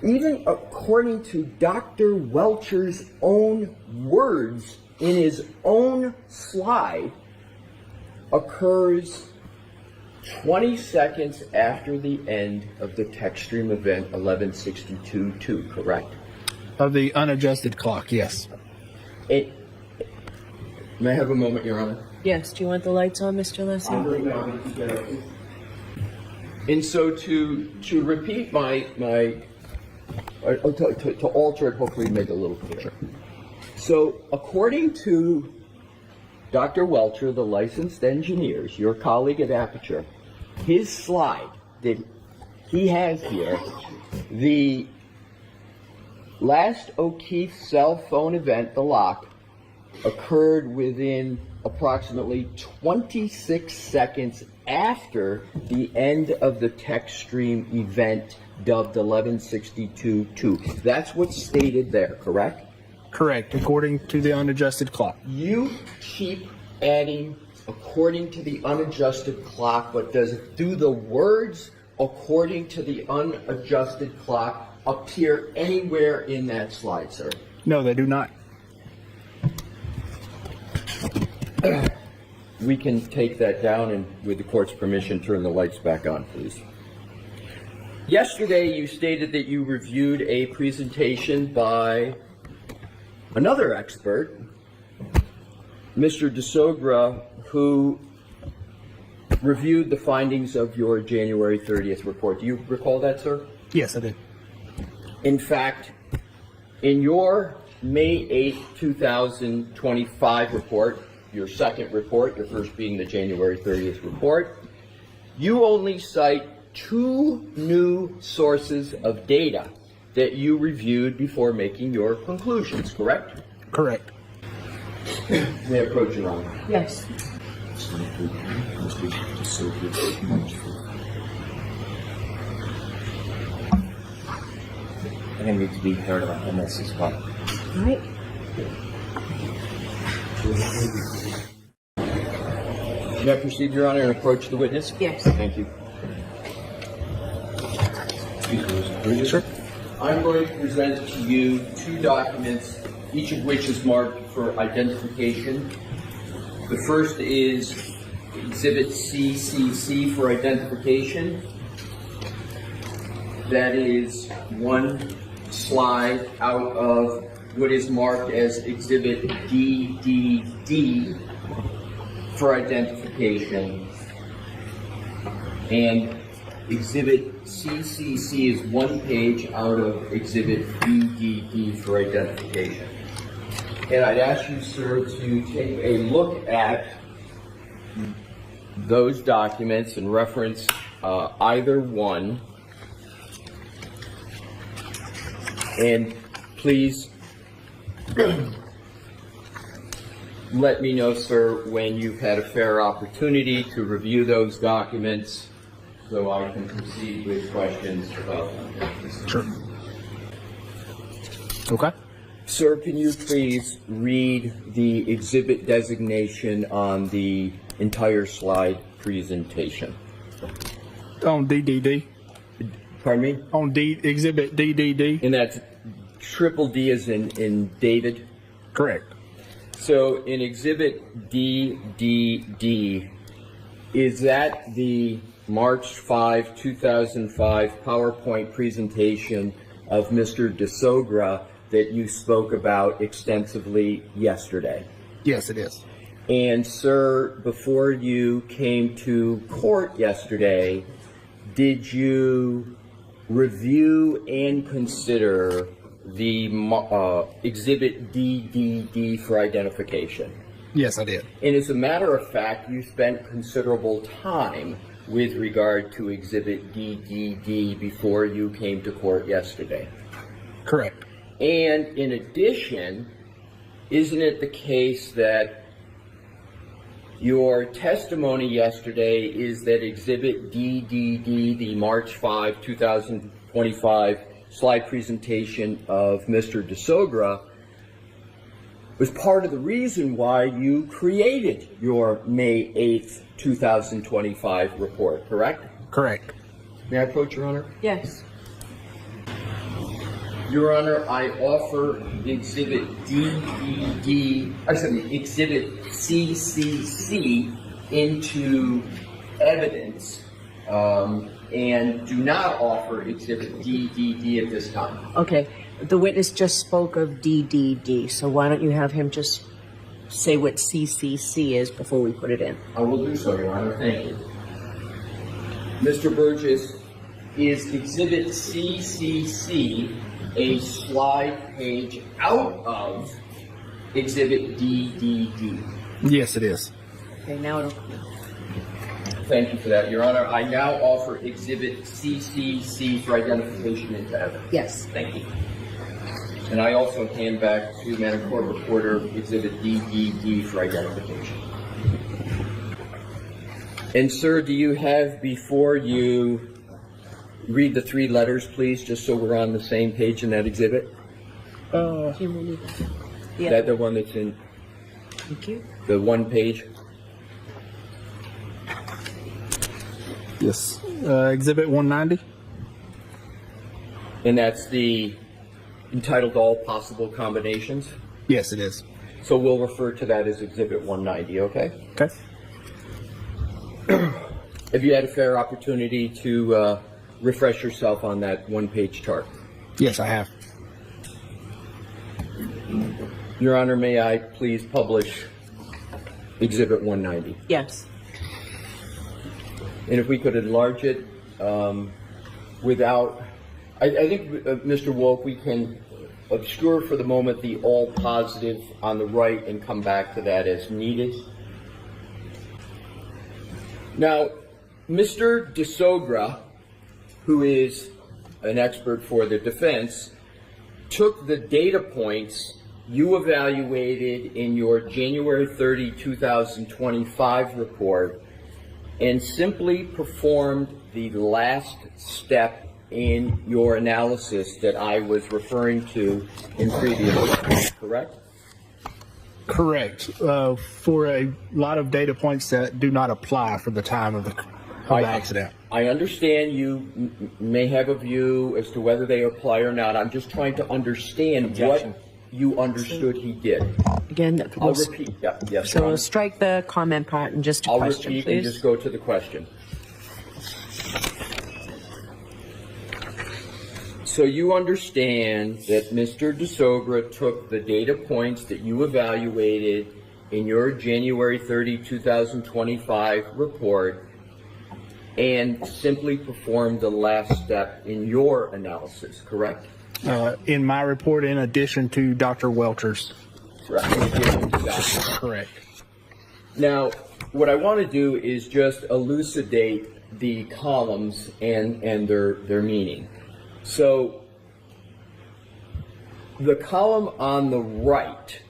even according to Dr. Welcher's own words in his own slide, occurs 20 seconds after the end of the text stream event 1162.2, correct? of the unadjusted clock, yes. May I have a moment, Your Honor? Yes. Do you want the lights on, Mr. Leslie? And so to repeat to alter it, hopefully make it a little clearer. So according to Dr. Welcher, the licensed engineers, your colleague at Aperture, his slide that he has here, the last O'Keefe cell phone event, the lock, occurred within approximately 26 seconds after the end of the text stream event dubbed 1162.2. That's what's stated there, correct? Correct, according to the unadjusted clock. You keep adding according to the unadjusted clock, but do the words according to the unadjusted clock appear anywhere in that slide, sir? No, they do not. We can take that down and, with the court's permission, turn the lights back on, please. Yesterday, you stated that you reviewed a presentation by another expert, Mr. DeSogra, who reviewed the findings of your January 30th report. Do you recall that, sir? Yes, I did. In fact, in your May 8, 2025 report, your second report, your first being the January 30th report, you only cite 2 new sources of data that you reviewed before making your conclusions, correct? Correct. May I approach Your Honor? Yes. I think it needs to be heard in this as well. All right. May I proceed, Your Honor, and approach the witness? Yes. Thank you. Sure. I'm going to present to you 2 documents, each of which is marked for identification. The first is Exhibit CCC for identification. That is one slide out of what is marked as Exhibit DDD for identification. And Exhibit CCC is one page out of Exhibit DDD for identification. And I'd ask you, sir, to take a look at those documents and reference either one. And please let me know, sir, when you've had a fair opportunity to review those documents so I can proceed with questions about them. Sure. Okay. Sir, can you please read the exhibit designation on the entire slide presentation? On DDD. Pardon me? On Exhibit DDD. And that's triple D as in David? Correct. So in Exhibit DDD, is that the March 5, 2005 PowerPoint presentation of Mr. DeSogra that you spoke about extensively yesterday? Yes, it is. And sir, before you came to court yesterday, did you review and consider the Exhibit DDD for identification? Yes, I did. And as a matter of fact, you spent considerable time with regard to Exhibit DDD before you came to court yesterday. Correct. And in addition, isn't it the case that your testimony yesterday is that Exhibit DDD, the March 5, 2025 slide presentation of Mr. DeSogra, was part of the reason why you created your May 8th, 2025 report, correct? Correct. May I approach, Your Honor? Yes. Your Honor, I offer Exhibit Exhibit CCC into evidence and do not offer Exhibit DDD at this time. Okay. The witness just spoke of DDD, so why don't you have him just say what CCC is before we put it in? I will do so, Your Honor. Thank you. Mr. Burgess, is Exhibit CCC a slide page out of Exhibit DDD? Yes, it is. Okay, now it'll... Thank you for that, Your Honor. I now offer Exhibit CCC for identification into evidence. Yes. Thank you. And I also hand back to Madam Court Reporter Exhibit DDD for identification. And sir, do you have before you read the 3 letters, please, just so we're on the same page in that exhibit? Jim, we need that. Is that the one that's in Thank you. the one page? Yes. Exhibit 190. And that's the entitled All Possible Combinations? Yes, it is. So we'll refer to that as Exhibit 190, okay? Okay. Have you had a fair opportunity to refresh yourself on that one-page chart? Yes, I have. Your Honor, may I please publish Exhibit 190? Yes. And if we could enlarge it without, I think, Mr. Wolk, we can obscure for the moment the all positive on the right and come back to that as needed. Now, Mr. DeSogra, who is an expert for the defense, took the data points you evaluated in your January 30, 2025 report and simply performed the last step in your analysis that I was referring to in previous, correct? Correct. For a lot of data points that do not apply for the time of the accident. I understand you may have a view as to whether they apply or not. I'm just trying to understand what you understood he did. Again, I'll repeat. Yeah, yes. so we'll strike the comment part and just a I'll question, repeat please. and just go to the question. So you understand that Mr. DeSogra took the data points that you evaluated in your January 30, 2025 report and simply performed the last step in your analysis, correct? In my report, in addition to Dr. Welcher's. Correct. In addition to that. Correct. Now, what I want to do is just elucidate the columns and their meaning. So, the column on the right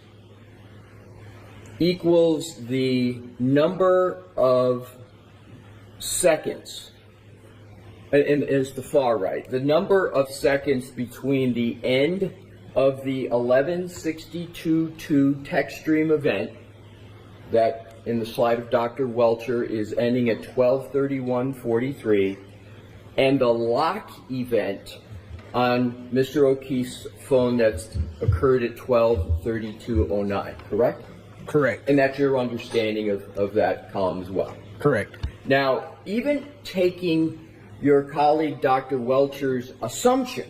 equals the number of seconds, and is the far right, the number of seconds between the end of the 11:62:2 text stream event that in the slide of Dr. Welcher is ending at 12:31:43 and the lock event on Mr. O'Keefe's phone that's occurred at 12:32:09, correct? Correct. And that's your understanding of that column as well. Correct. Now, even taking your colleague Dr. Welcher's assumption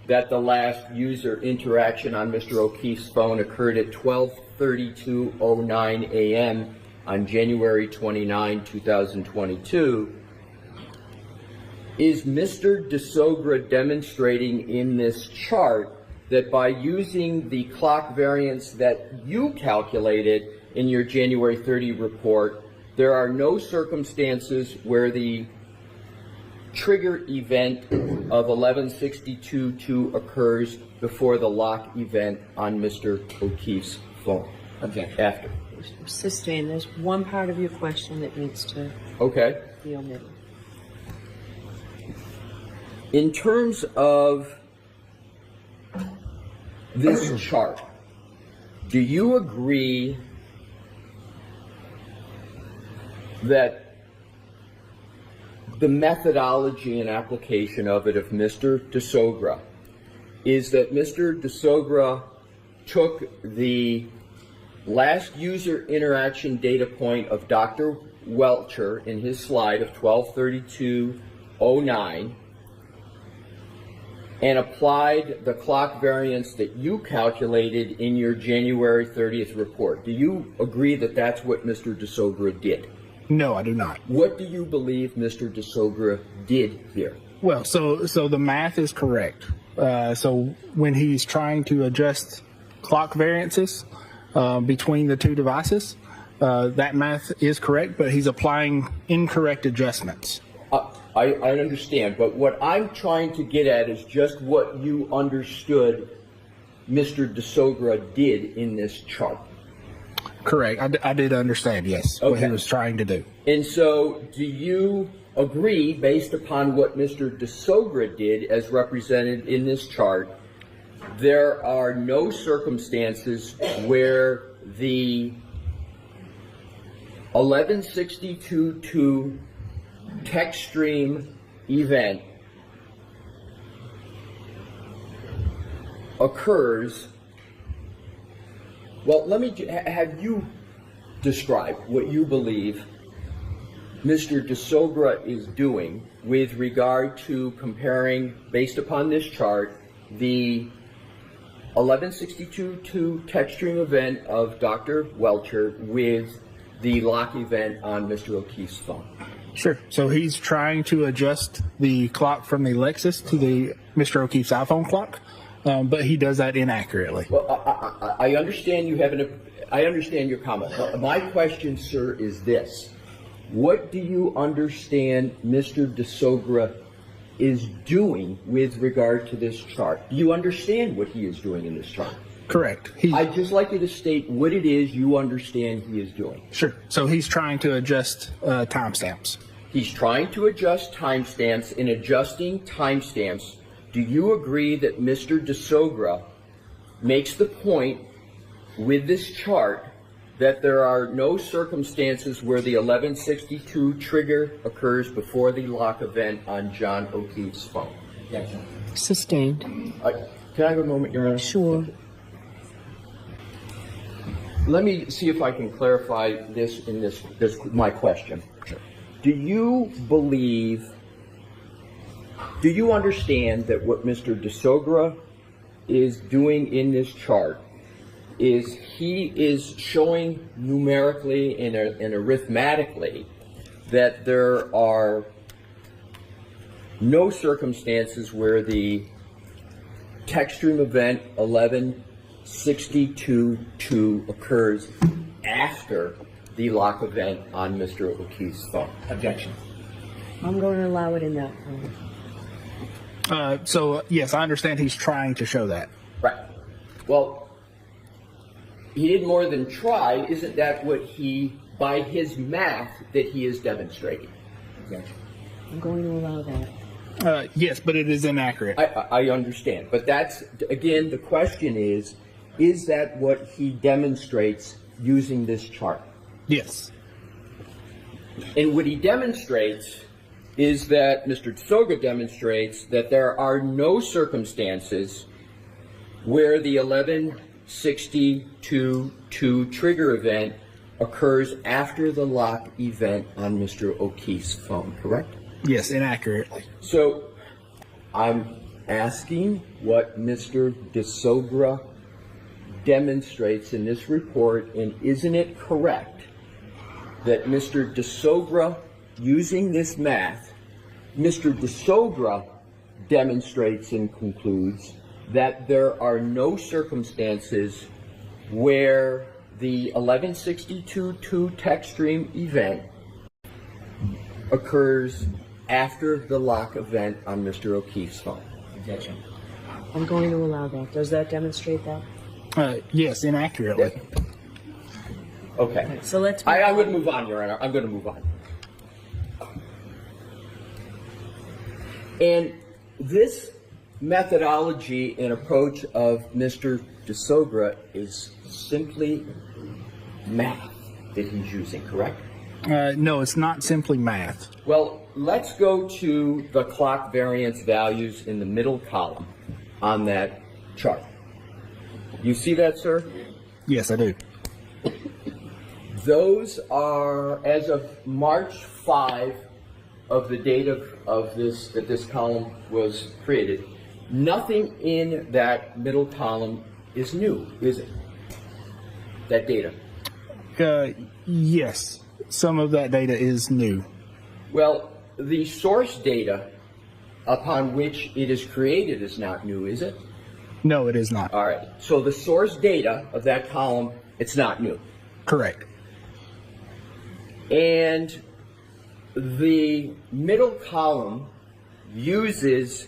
that the last user interaction on Mr. O'Keefe's phone occurred at 12:32:09 a.m. on January 29, 2022, is Mr. DeSogra demonstrating in this chart that by using the clock variance that you calculated in your January 30 report, there are no circumstances where the trigger event of 11:62:2 occurs before the lock event on Mr. O'Keefe's phone? Okay. After. Sustain, there's one part of your question that needs to Okay. be omitted. In terms of this chart, do you agree that the methodology and application of it of Mr. DeSogra is that Mr. DeSogra took the last user interaction data point of Dr. Welcher in his slide of 12:32:09 and applied the clock variance that you calculated in your January 30th report? Do you agree that that's what Mr. DeSogra did? No, I do not. What do you believe Mr. DeSogra did here? Well, so the math is correct. So when he's trying to adjust clock variances between the two devices, that math is correct, but he's applying incorrect adjustments. I understand, but what I'm trying to get at is just what you understood Mr. DeSogra did in this chart. Correct. I did understand, yes, what he Okay. was trying to do. And so, do you agree, based upon what Mr. DeSogra did as represented in this chart, there are no circumstances where the 1162.2 text stream event occurs. Well, let me have you describe what you believe Mr. DeSogra is doing with regard to comparing, based upon this chart, the 1162.2 text stream event of Dr. Welcher with the lock event on Mr. O'Keefe's phone. Sure. So he's trying to adjust the clock from the Lexus to the Mr. O'Keefe's iPhone clock, but he does that inaccurately. Well, I understand you have I understand your comment. My question, sir, is this. What do you understand Mr. DeSogra is doing with regard to this chart? Do you understand what he is doing in this chart? Correct. I'd just like you to state what it is you understand he is doing. Sure. So he's trying to adjust timestamps. He's trying to adjust timestamps. In adjusting timestamps, do you agree that Mr. DeSogra makes the point with this chart that there are no circumstances where the 1162 trigger occurs before the lock event on John O'Keefe's phone? Yes. Sustained. Can I have a moment, Your Honor? Sure. Let me see if I can clarify this in this my question. Do you understand that what Mr. DeSogra is doing in this chart is he is showing numerically and arithmetically that there are no circumstances where the text stream event 1162.2 occurs after the lock event on Mr. O'Keefe's phone? Objection. I'm going to allow it in that form. So, yes, I understand he's trying to show that. Right. Well, he did more than try. Isn't that what he, by his math, that he is demonstrating? Objection. I'm going to allow that. Yes, but it is inaccurate. I understand. But that's, again, the question is that what he demonstrates using this chart? Yes. And what he demonstrates is that Mr. DeSogra demonstrates that there are no circumstances where the 1162.2 trigger event occurs after the lock event on Mr. O'Keefe's phone, correct? Yes, inaccurately. So I'm asking what Mr. DeSogra demonstrates in this report, and isn't it correct that Mr. DeSogra, using this math, Mr. DeSogra demonstrates and concludes that there are no circumstances where the 1162.2 text stream event occurs after the lock event on Mr. O'Keefe's phone? Objection. I'm going to allow that. Does that demonstrate that? Yes, inaccurately. Okay. So let's. I'm going to move on, Your Honor. I'm going to move on. And this methodology and approach of Mr. DeSogra is simply math that he's using, correct? No, it's not simply math. Well, let's go to the clock variance values in the middle column on that chart. You see that, sir? Yes, I do. Those are, as of March 5 of the date of this, that this column was created, nothing in that middle column is new, is it? That data? Yes, some of that data is new. Well, the source data upon which it is created is not new, is it? No, it is not. All right. So the source data of that column, it's not new. Correct. And the middle column uses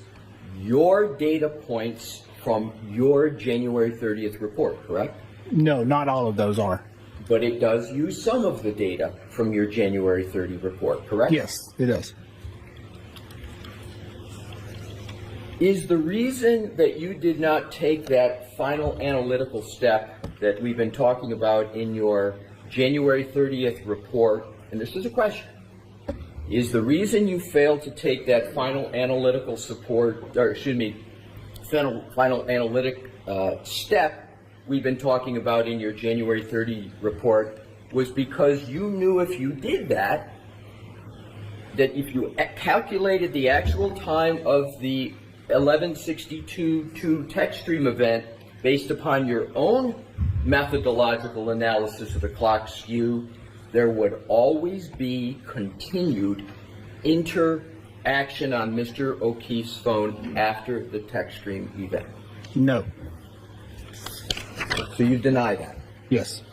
your data points from your January 30th report, correct? No, not all of those are. But it does use some of the data from your January 30 report, correct? Yes, it does. Is the reason that you did not take that final analytical step that we've been talking about in your January 30th report, and this is a question, is the reason you failed to take that final analytical final analytic step we've been talking about in your January 30 report was because you knew if you did that if you calculated the actual time of the 1162-2 text stream event based upon your own methodological analysis of the clock skew, there would always be continued interaction on Mr. O'Keefe's phone after the text stream event? No. So you deny that? Yes.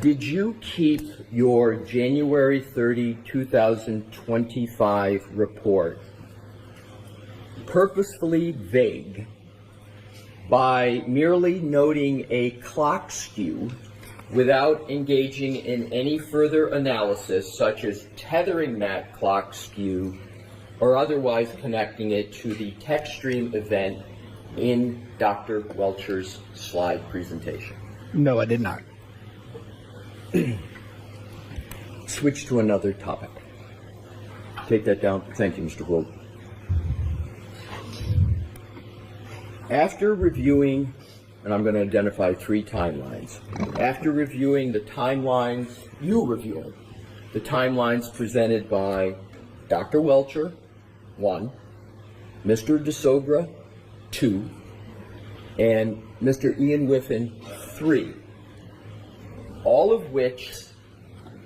Did you keep your January 30, 2025 report purposefully vague by merely noting a clock skew without engaging in any further analysis, such as tethering that clock skew or otherwise connecting it to the text stream event in Dr. Welcher's slide presentation? No, I did not. Switch to another topic. Take that down. Thank you, Mr. Gold. After reviewing, and I'm going to identify 3 timelines. After reviewing the timelines, the timelines presented by Dr. Welcher, 1, Mr. DeSogra, 2, and Mr. Ian Whiffen, 3, all of which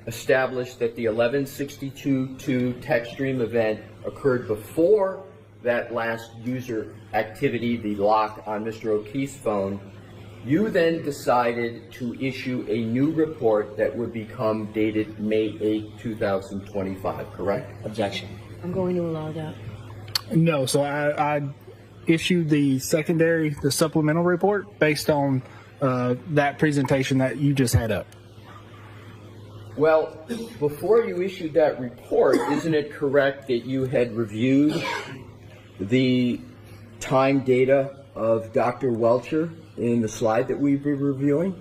established that the 1162-2 text stream event occurred before that last user activity, the lock on Mr. O'Keefe's phone. You then decided to issue a new report that would become dated May 8, 2025, correct? Objection. I'm going to allow that. No, so I issued the supplemental report based on that presentation that you just had up. Well, before you issued that report, isn't it correct that you had reviewed the time data of Dr. Welcher in the slide that we were reviewing?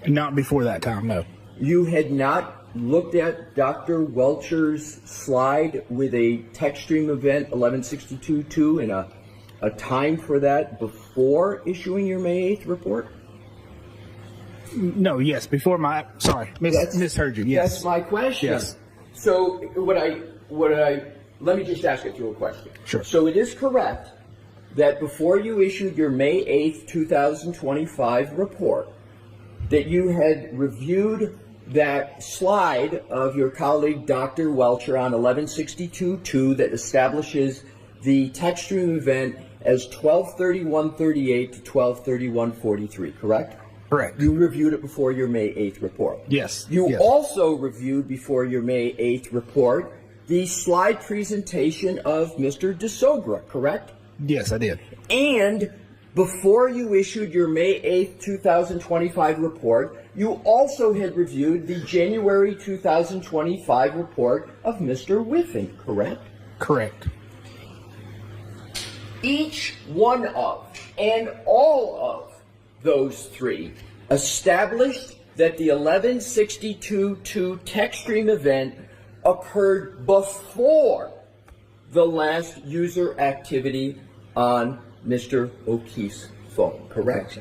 Not before that time, no. You had not looked at Dr. Welcher's slide with a text stream event 1162-2 and a time for that before issuing your May 8th report? No, yes, before my, sorry, misheard you, yes. That's my question. Yes. So let me just ask you a question. Sure. So it is correct that before you issued your May 8th, 2025 report, that you had reviewed that slide of your colleague Dr. Welcher on 1162-2 that establishes the text stream event as 12:31:38 to 12:31:43, correct? Correct. You reviewed it before your May 8th report. Yes. You yes. also reviewed before your May 8th report the slide presentation of Mr. DeSogra, correct? Yes, I did. And before you issued your May 8th, 2025 report, you also had reviewed the January 2025 report of Mr. Whiffen, correct? Correct. Each one of and all of those 3 established that the 1162-2 text stream event occurred before the last user activity on Mr. O'Keefe's phone, correct?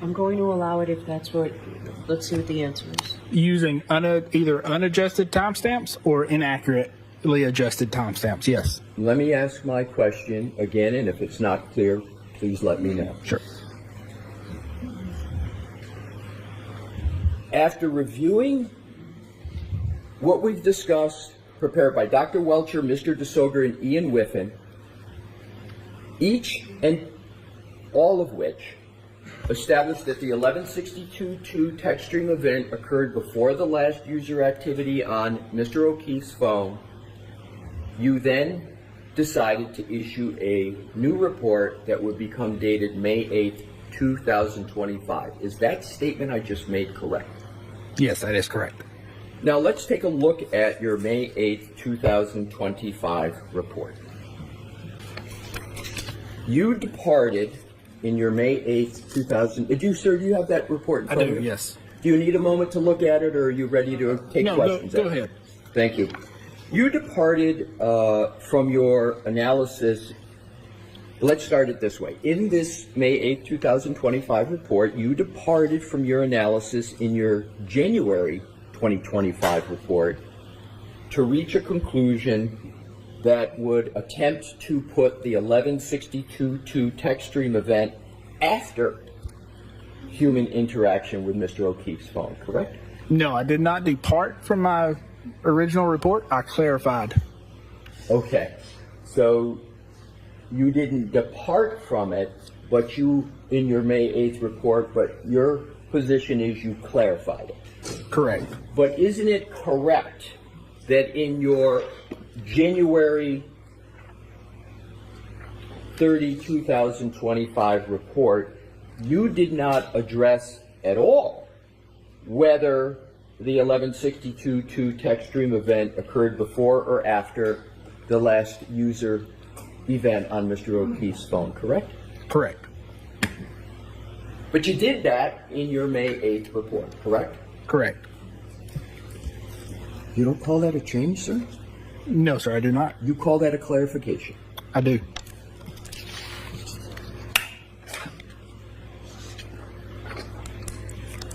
I'm going to allow it if that's what, let's see what the answer is. Using either unadjusted timestamps or inaccurately adjusted timestamps, yes. Let me ask my question again, and if it's not clear, please let me know. Sure. After reviewing what we've discussed, prepared by Dr. Welcher, Mr. DeSogra, and Ian Whiffen, each and all of which established that the 1162-2 text stream event occurred before the last user activity on Mr. O'Keefe's phone, you then decided to issue a new report that would become dated May 8th, 2025. Is that statement I just made correct? Yes, that is correct. Now let's take a look at your May 8th, 2025 report. You departed in your May 8th, 2000. Do you have that report in front of you? Yes. Do you need a moment to look at it, or are you ready to take questions? No, go ahead. Thank you. You departed from your analysis. Let's start it this way. In this May 8th, 2025 report, you departed from your analysis in your January 2025 report to reach a conclusion that would attempt to put the 1162.2 text stream event after human interaction with Mr. O'Keefe's phone, correct? No, I did not depart from my original report. I clarified. Okay. So you didn't depart from it, but you, in your May 8th report, but your position is you clarified it. Correct. But isn't it correct that in your January 30, 2025 report, you did not address at all whether the 1162.2 text stream event occurred before or after the last user event on Mr. O'Keefe's phone, correct? Correct. But you did that in your May 8th report, correct? Correct. You don't call that a change, sir? No, sir, I do not. You call that a clarification. I do.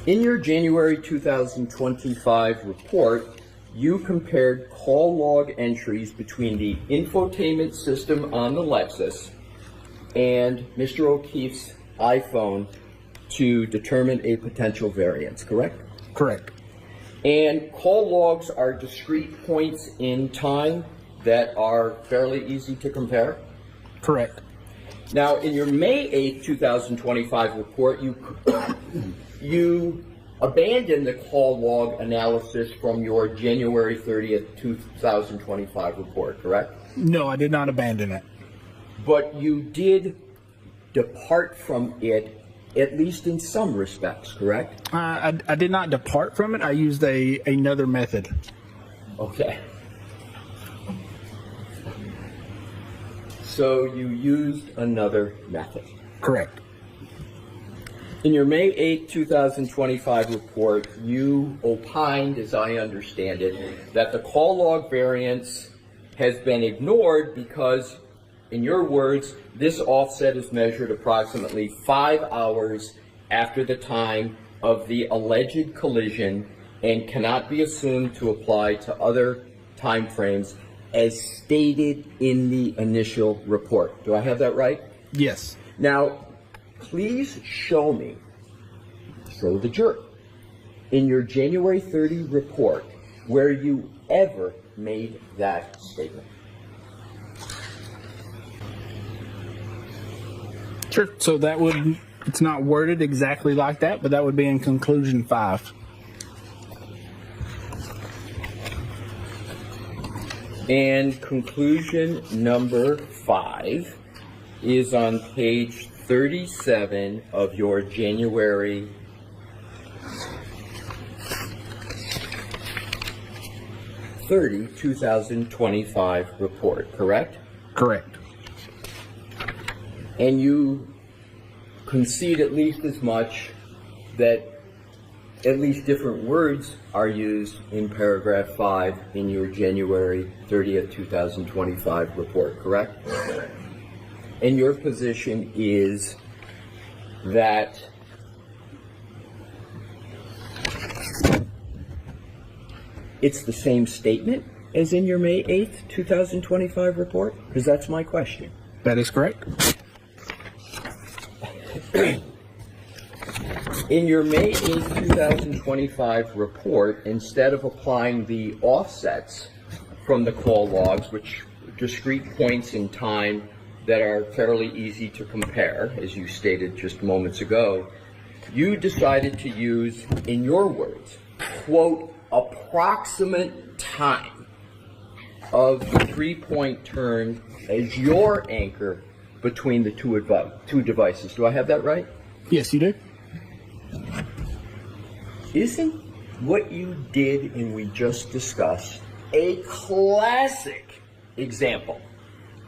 In your January 2025 report, you compared call log entries between the infotainment system on the Lexus and Mr. O'Keefe's iPhone to determine a potential variance, correct? Correct. And call logs are discrete points in time that are fairly easy to compare? Correct. Now, in your May 8th, 2025 report, you abandoned the call log analysis from your January 30th, 2025 report, correct? No, I did not abandon it. But you did depart from it, at least in some respects, correct? I did not depart from it. I used another method. Okay. So you used another method. Correct. In your May 8, 2025 report, you opined, as I understand it, that the call log variance has been ignored because, in your words, this offset is measured approximately 5 hours after the time of the alleged collision and cannot be assumed to apply to other time frames as stated in the initial report. Do I have that right? Yes. Now, please show me, show the jury, in your January 30 report where you ever made that statement. Sure. So that would, it's not worded exactly like that, but that would be in conclusion 5. And conclusion number 5 is on page 37 of your January 30, 2025 report, correct? Correct. And you concede at least as much that at least different words are used in paragraph 5 in your January 30th, 2025 report, correct? And your position is that it's the same statement as in your May 8th, 2025 report? Because that's my question. That is correct. In your May 8, 2025 report, instead of applying the offsets from the call logs, which are discrete points in time that are fairly easy to compare, as you stated just moments ago, you decided to use, in your words, quote, approximate time of the 3-point turn as your anchor between the two devices. Do I have that right? Yes, you do. Isn't what you did and we just discussed, a classic example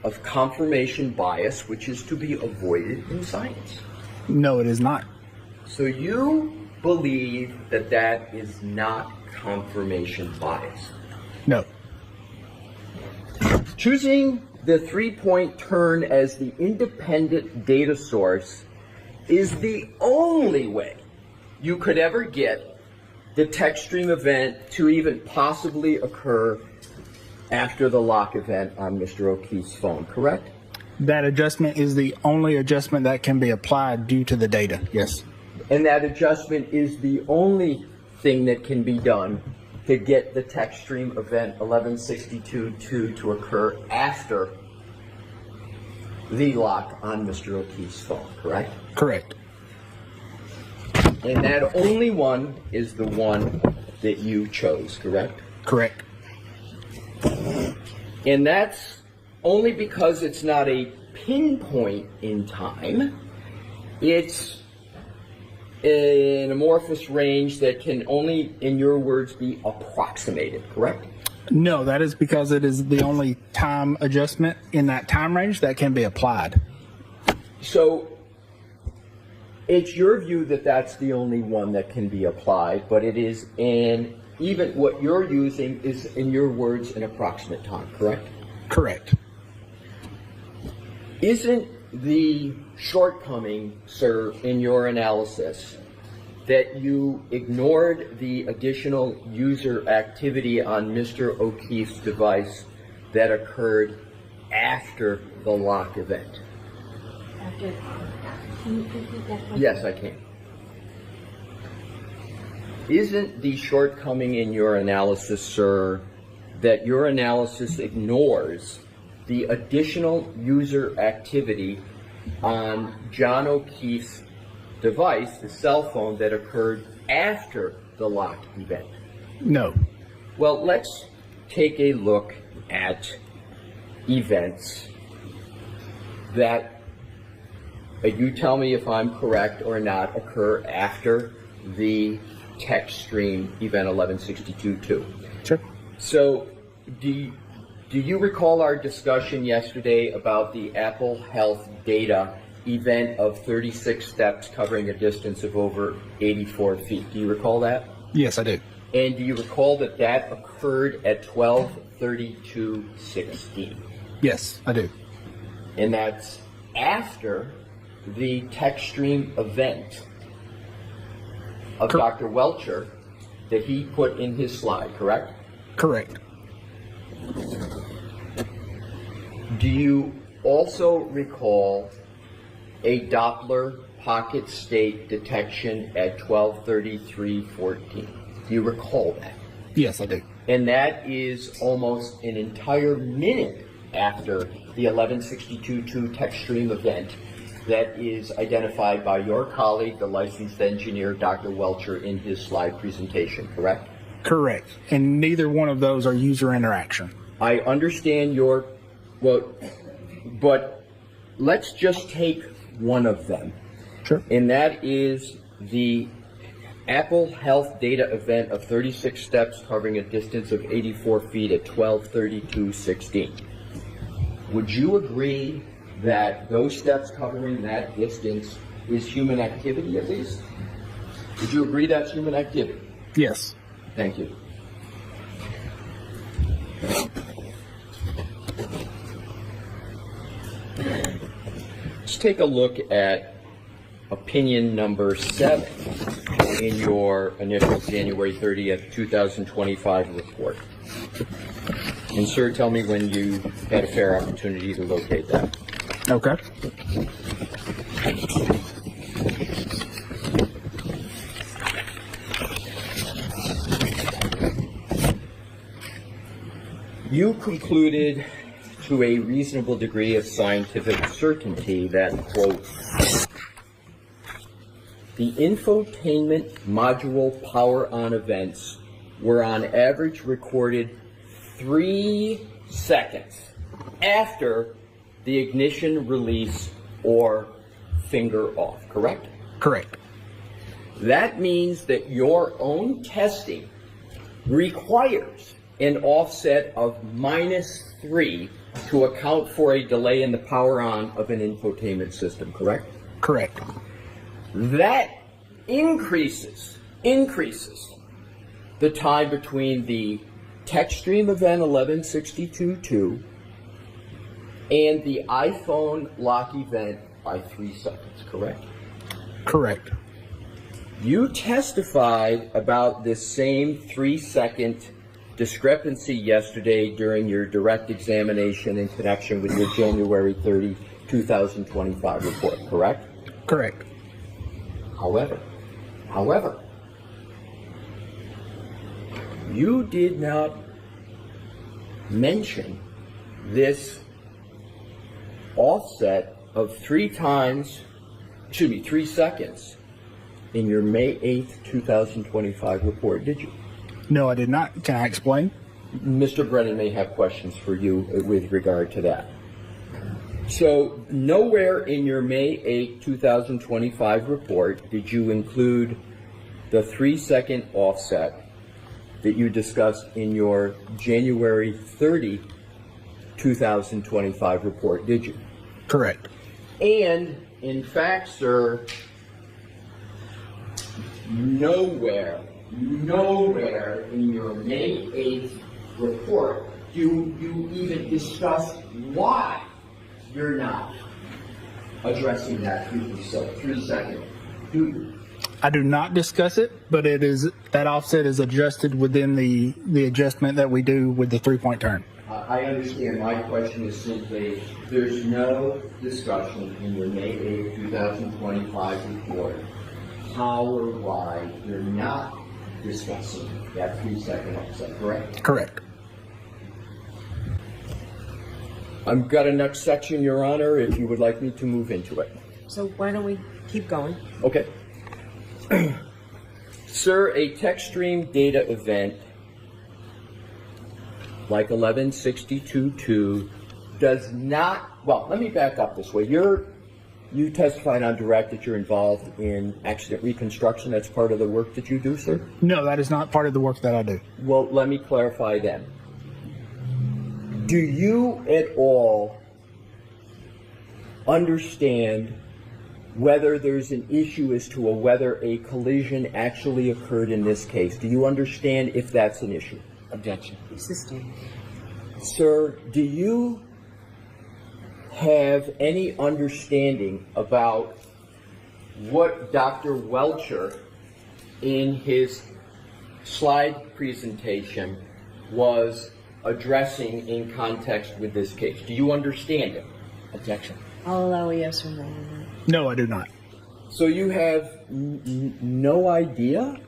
of confirmation bias, which is to be avoided in science. No, it is not. So you believe that that is not confirmation bias. No. Choosing the three-point turn as the independent data source is the only way you could ever get the text stream event to even possibly occur after the lock event on Mr. O'Keefe's phone, correct? That adjustment is the only adjustment that can be applied due to the data, yes. And that adjustment is the only thing that can be done to get the text stream event 1162.2 to occur after the lock on Mr. O'Keefe's phone, correct? Correct. And that only one is the one that you chose, correct? Correct. And that's only because it's not a pinpoint in time. It's an amorphous range that can only, in your words, be approximated, correct? No, that is because it is the only time adjustment in that time range that can be applied. So it's your view that that's the only one that can be applied, but it is even what you're using is, in your words, an approximate time, correct? Correct. Isn't the shortcoming, sir, in your analysis that you ignored the additional user activity on Mr. O'Keefe's device that occurred after the lock event? Can you repeat that question? Yes, I can. Isn't the shortcoming in your analysis, sir, that your analysis ignores the additional user activity on John O'Keefe's device, the cell phone, that occurred after the lock event? No. Well, let's take a look at events that, you tell me if I'm correct or not, occur after the text stream event 1162.2. Sure. So, do you recall our discussion yesterday about the Apple Health data event of 36 steps covering a distance of over 84 feet? Do you recall that? Yes, I do. And do you recall that that occurred at 12:32:16? Yes, I do. And that's after the text stream event of Dr. Welcher that he put in his slide, correct? Correct. Do you also recall a Doppler pocket state detection at 12:33:14? Do you recall that? Yes, I do. And that is almost an entire minute after the 1162.2 text stream event that is identified by your colleague, the licensed engineer, Dr. Welcher, in his slide presentation, correct? Correct. And neither one of those are user interaction. I understand but let's just take one of them. Sure. And that is the Apple Health data event of 36 steps covering a distance of 84 feet at 12:32:16. Would you agree that those steps covering that distance is human activity, at least? Would you agree that's human activity? Yes. Thank you. Let's take a look at opinion number 7 in your initial January 30th, 2025 report. And sir, tell me when you had a fair opportunity to locate that. Okay. You concluded to a reasonable degree of scientific certainty that, quote, the infotainment module power on events were on average recorded 3 seconds after the ignition release or finger off, correct? Correct. That means that your own testing requires an offset of -3 to account for a delay in the power on of an infotainment system, correct? Correct. That increases the time between the text stream event 1162.2 and the iPhone lock event by 3 seconds, correct? Correct. You testified about this same 3-second discrepancy yesterday during your direct examination in connection with your January 30, 2025 report, correct? Correct. However, you did not mention this offset of 3 seconds in your May 8th, 2025 report, did you? No, I did not. Can I explain? Mr. Brennan may have questions for you with regard to that. So, nowhere in your May 8, 2025 report did you include the 3-second offset that you discussed in your January 30, 2025 report, did you? Correct. And, in fact, sir, nowhere in your May 8th report do you even discuss why you're not addressing that 3-second, do you? I do not discuss it, but it is that offset is adjusted within the adjustment that we do with the 3-point turn. I understand. My question is simply, there's no discussion in your May 8th, 2025 report how or why you're not discussing that 3-second offset, correct? Correct. I've got a next section, Your Honor, if you would like me to move into it. So why don't we keep going? Okay. Sir, a text stream data event like 1162.2 does not, well, let me back up this way. You testified on direct that you're involved in accident reconstruction. That's part of the work that you do, sir? No, that is not part of the work that I do. Well, let me clarify then. Do you at all understand whether there's an issue as to whether a collision actually occurred in this case? Do you understand if that's an issue? Objection. Sustained. Sir, do you have any understanding about what Dr. Welcher in his slide presentation was addressing in context with this case? Do you understand it? Objection. I'll allow a yes or no on that. No, I do not. So you have no idea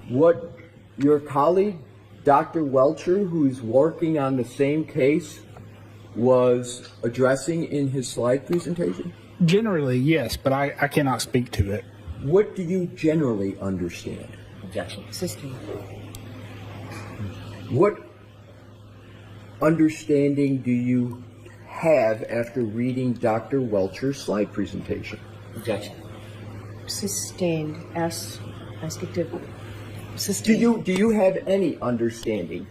what your colleague, Dr. Welcher, who's working on the same case, was addressing in his slide presentation? Generally, yes, but I cannot speak to it. What do you generally understand? Objection. Sustained. What understanding do you have after reading Dr. Welcher's slide presentation? Objection. Sustained. Ask it to sustained. Do you have any understanding?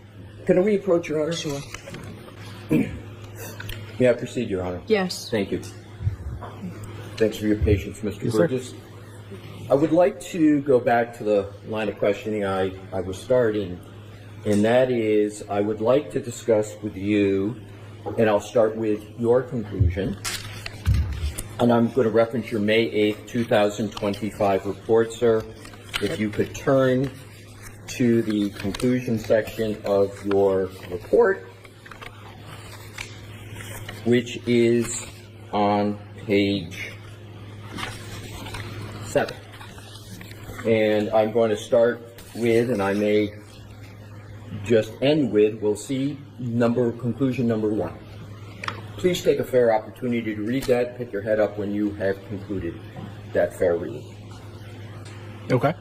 Can we approach, Your Honor? Sure. May I proceed, Your Honor? Yes. Thank you. Thanks for your patience, Mr. Yes, Burgess. I would like to go back to the line of questioning I was starting, and that is, I would like to discuss with you, and I'll start with your conclusion, and I'm going to reference your May 8th, 2025 report, sir. If you could turn to the conclusion section of your report, which is on page 7. And I'm going to start with, and I may just end with, we'll see conclusion number 1. Please take a fair opportunity to read that. Pick your head up when you have concluded that fair reading. Okay.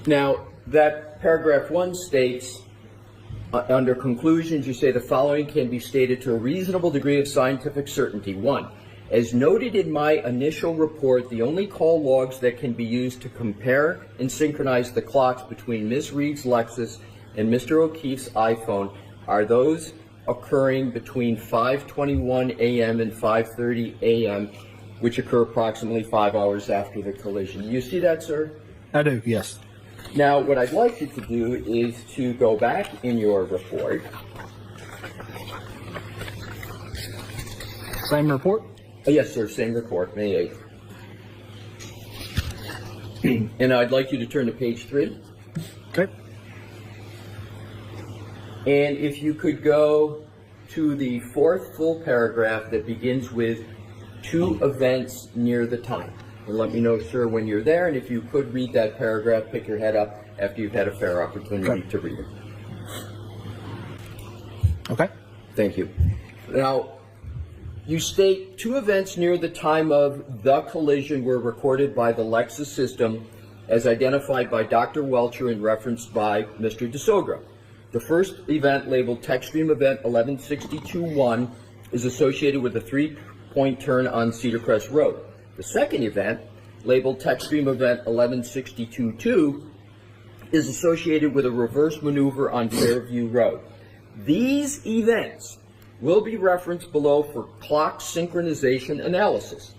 Now, that paragraph 1 states, under conclusions, you say the following can be stated to a reasonable degree of scientific certainty. 1, As noted in my initial report, the only call logs that can be used to compare and synchronize the clocks between Ms. Reed's Lexus and Mr. O'Keefe's iPhone are those occurring between 5:21 a.m. and 5:30 a.m., which occur approximately 5 hours after the collision. You see that, sir? I do, yes. Now, what I'd like you to do is to go back in your report. Same report? Yes, sir, same report, May 8th. And I'd like you to turn to page 3. Okay. And if you could go to the 4th full paragraph that begins with 2 events near the time. And let me know, sir, when you're there, and if you could read that paragraph, pick your head up after you've had a fair opportunity to read it. Okay. Thank you. Now, you state 2 events near the time of the collision were recorded by the Lexus system as identified by Dr. Welcher and referenced by Mr. DeSogra. The first event, labeled TechStream Event 1162-1, is associated with a 3-point turn on Cedar Crest Road. The second event, labeled TechStream Event 1162-2, is associated with a reverse maneuver on Fairview Road. These events will be referenced below for clock synchronization analysis.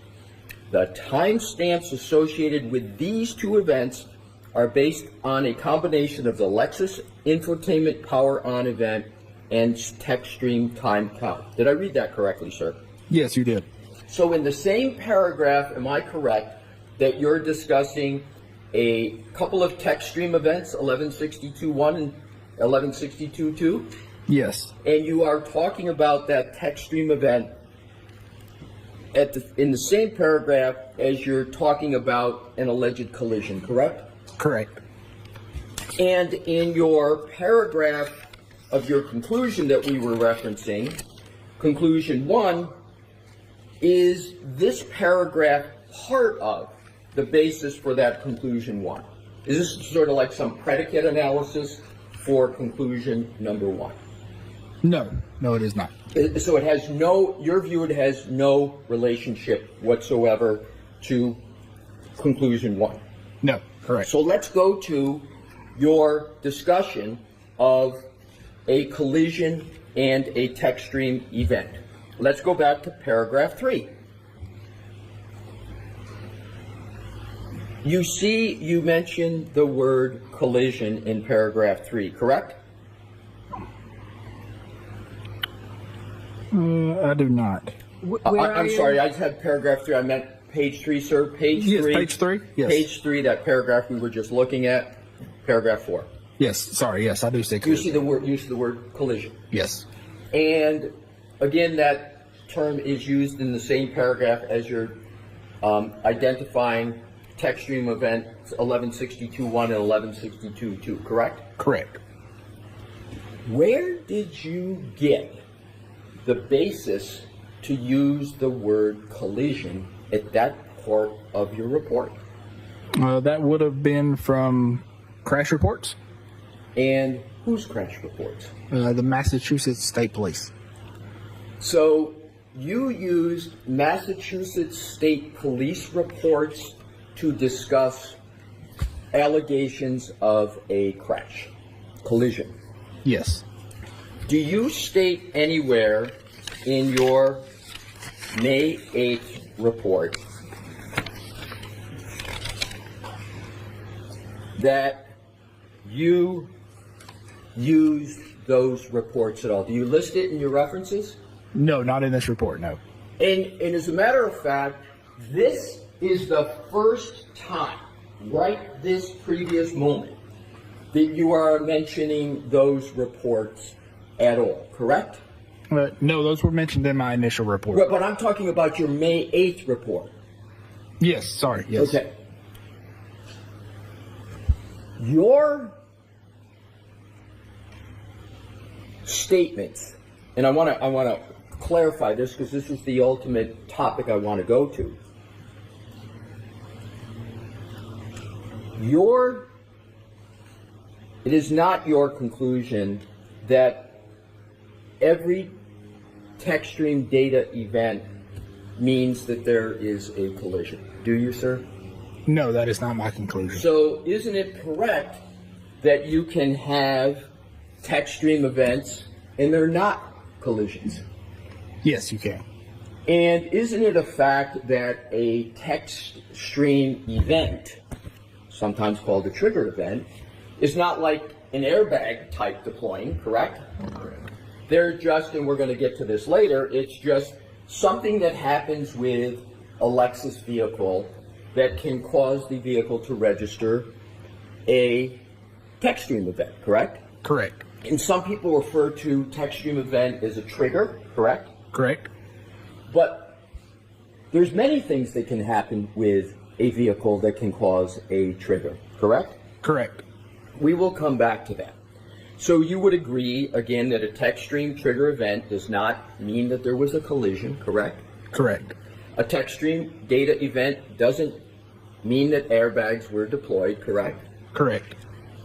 The timestamps associated with these 2 events are based on a combination of the Lexus infotainment power on event and TechStream time count. Did I read that correctly, sir? Yes, you did. So in the same paragraph, am I correct that you're discussing a couple of TechStream events, 1162-1 and 1162-2? Yes. And you are talking about that TechStream event in the same paragraph as you're talking about an alleged collision, correct? Correct. And in your paragraph of your conclusion that we were referencing, conclusion 1, is this paragraph part of the basis for that conclusion 1? Is this sort of like some predicate analysis for conclusion number 1? No, it is not. So it has no, your view, it has no relationship whatsoever to conclusion 1. No, correct. So let's go to your discussion of a collision and a TechStream event. Let's go back to paragraph 3. You see, you mentioned the word collision in paragraph 3, correct? I do not. I'm sorry, I had paragraph 3. I meant page 3, sir. Page 3. Yes, page 3. Yes. Page 3, that paragraph we were just looking at. Paragraph 4. Yes, sorry. Yes, I do say You collision. see the word, use of the word collision. Yes. And again, that term is used in the same paragraph as you're identifying TechStream events 1162-1 and 1162-2, correct? Correct. Where did you get the basis to use the word collision at that part of your report? That would have been from crash reports. And whose crash reports? The Massachusetts State Police. So you used Massachusetts State Police reports to discuss allegations of a crash, collision. Yes. Do you state anywhere in your May 8th report that you used those reports at all? Do you list it in your references? No, not in this report, no. And as a matter of fact, this is the first time, right this previous moment, that you are mentioning those reports at all, correct? No, those were mentioned in my initial report. But I'm talking about your May 8th report. Yes, sorry, yes. Okay. Your statements, and I want to clarify this because this is the ultimate topic I want to go to. It is not your conclusion that every TechStream data event means that there is a collision. Do you, sir? No, that is not my conclusion. So isn't it correct that you can have text stream events and they're not collisions? Yes, you can. And isn't it a fact that a text stream event, sometimes called a trigger event, is not like an airbag type deploying, correct? They're just, and we're going to get to this later, it's just something that happens with a Lexus vehicle that can cause the vehicle to register a text stream event, correct? Correct. And some people refer to text stream event as a trigger, correct? Correct. But there's many things that can happen with a vehicle that can cause a trigger, correct? Correct. We will come back to that. So you would agree, again, that a text stream trigger event does not mean that there was a collision, correct? Correct. A text stream data event doesn't mean that airbags were deployed, correct? Correct.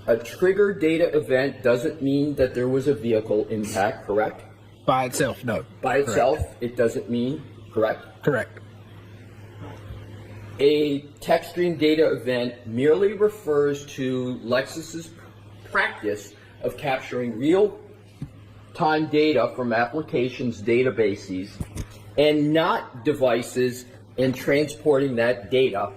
A trigger data event doesn't mean that there was a vehicle impact, correct? By itself, no. By itself, it doesn't mean, correct? Correct. A text stream data event merely refers to Lexus's practice of capturing real-time data from applications databases and not devices and transporting that data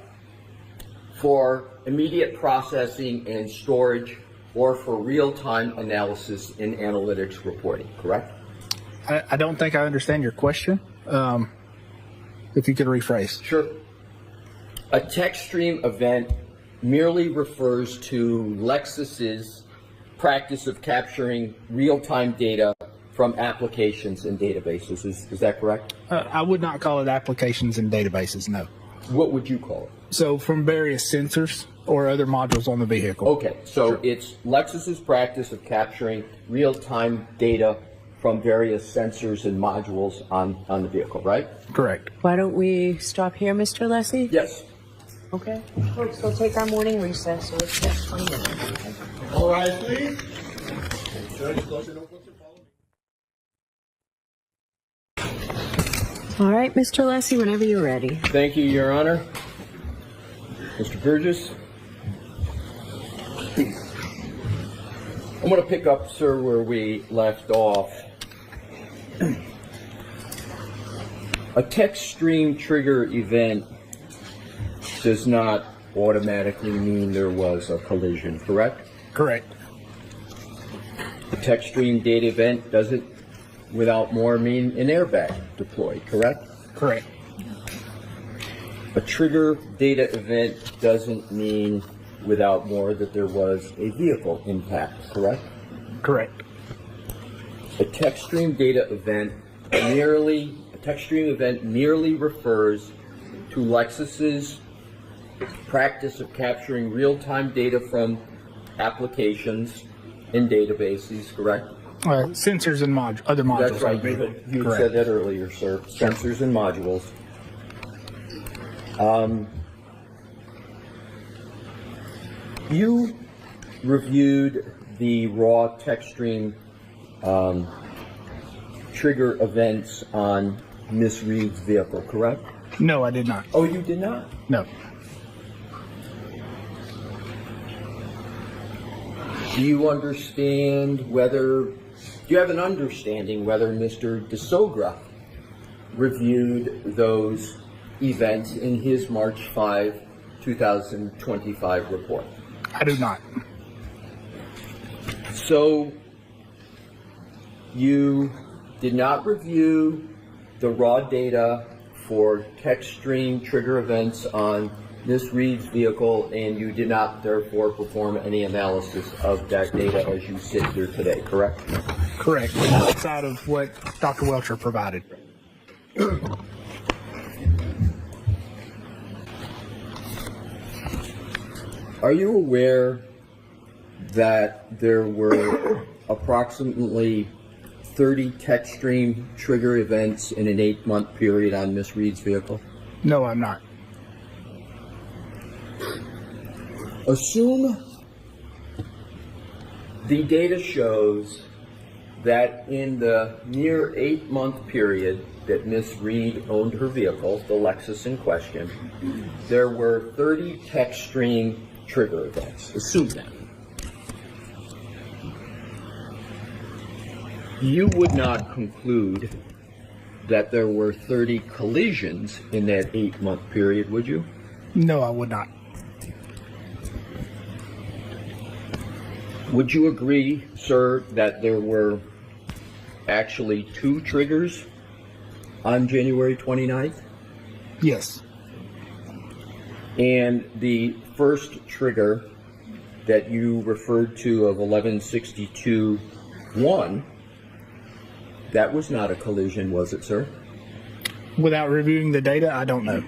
for immediate processing and storage or for real-time analysis and analytics reporting, correct? I don't think I understand your question. If you could rephrase. Sure. A text stream event merely refers to Lexus's practice of capturing real-time data from applications and databases. Is that correct? I would not call it applications and databases, no. What would you call it? So from various sensors or other modules on the vehicle. Okay, so it's Lexus's practice of capturing real-time data from various sensors and modules on the vehicle, right? Correct. Why don't we stop here, Mr. Leslie? Yes. Okay. Folks, we'll take our morning recess, so it's just 20 minutes. All right, please. All right, Mr. Leslie, whenever you're ready. Thank you, Your Honor. Mr. Burgess. I'm going to pick up, sir, where we left off. A text stream trigger event does not automatically mean there was a collision, correct? Correct. A text stream data event doesn't, without more, mean an airbag deployed, correct? Correct. A trigger data event doesn't mean, without more, that there was a vehicle impact, correct? Correct. A text stream data event merely refers to Lexus's practice of capturing real-time data from applications and databases, correct? Sensors and other modules. That's right. You Correct. said that earlier, sir. Sensors and modules. You reviewed the raw text stream trigger events on Miss Reed's vehicle, correct? No, I did not. Oh, you did not? No. Do you understand whether, do you have an understanding whether Mr. DeSogra reviewed those events in his March 5, 2025 report? I do not. So you did not review the raw data for text stream trigger events on Ms. Reed's vehicle, and you did not therefore perform any analysis of that data as you sit here today, correct? Correct. Outside of what Dr. Welcher provided. Are you aware that there were approximately 30 text stream trigger events in an 8-month period on Ms. Reed's vehicle? No, I'm not. Assume the data shows that in the near 8-month period that Ms. Read owned her vehicle, the Lexus in question, there were 30 text string trigger events. Assume that. You would not conclude that there were 30 collisions in that 8-month period, would you? No, I would not. Would you agree, sir, that there were actually 2 triggers on January 29th? Yes. And the first trigger that you referred to of 1162-1, that was not a collision, was it, sir? Without reviewing the data, I don't know.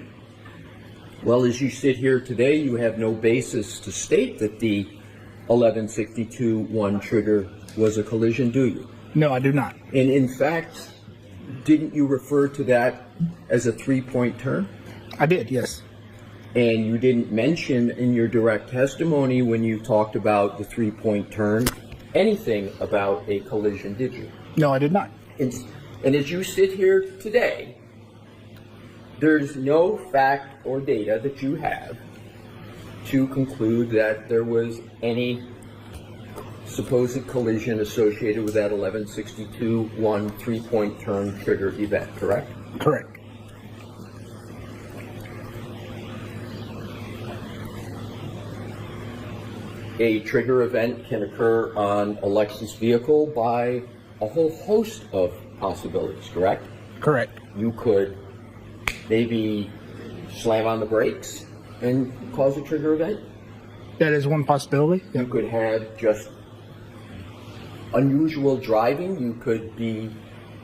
Well, as you sit here today, you have no basis to state that the 1162-1 trigger was a collision, do you? No, I do not. And in fact, didn't you refer to that as a 3-point turn? I did, yes. And you didn't mention in your direct testimony when you talked about the 3-point turn anything about a collision, did you? No, I did not. And as you sit here today, there's no fact or data that you have to conclude that there was any supposed collision associated with that 1162-1 3-point turn trigger event, correct? Correct. A trigger event can occur on a Lexus vehicle by a whole host of possibilities, correct? Correct. You could maybe slam on the brakes and cause a trigger event. That is one possibility. You could have just unusual driving. You could be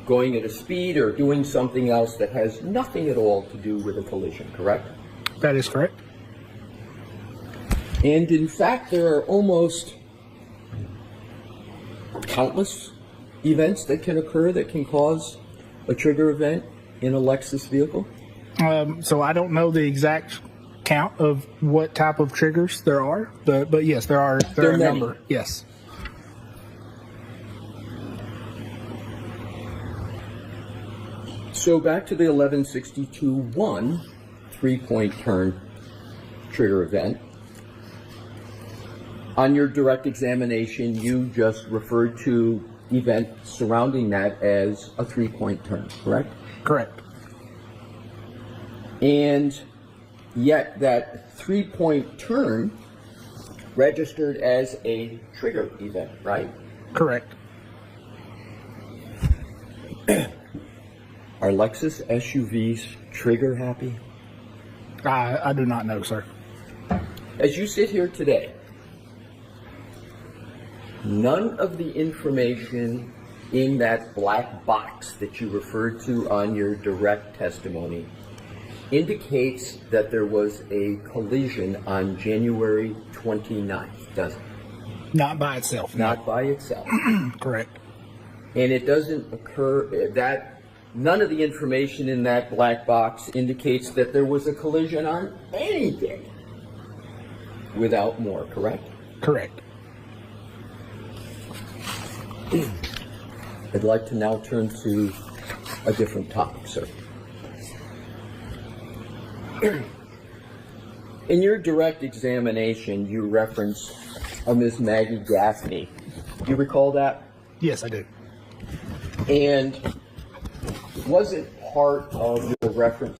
going at a speed or doing something else that has nothing at all to do with a collision, correct? That is correct. And in fact, there are almost countless events that can occur that can cause a trigger event in a Lexus vehicle. So I don't know the exact count of what type of triggers there are, but yes, there are a many. number. Yes. So back to the 1162-1 3-point turn trigger event. On your direct examination, you just referred to events surrounding that as a 3-point turn, correct? Correct. And yet that 3-point turn registered as a trigger event, right? Correct. Are Lexus SUVs trigger happy? I do not know, sir. As you sit here today, none of the information in that black box that you referred to on your direct testimony indicates that there was a collision on January 29th, does it? Not by itself. Not by itself. Correct. And it doesn't occur that none of the information in that black box indicates that there was a collision on any day without more, correct? Correct. I'd like to now turn to a different topic, sir. In your direct examination, you reference a Ms. Maggie Gaffney. Do you recall that? Yes, I do. And was it part of your reference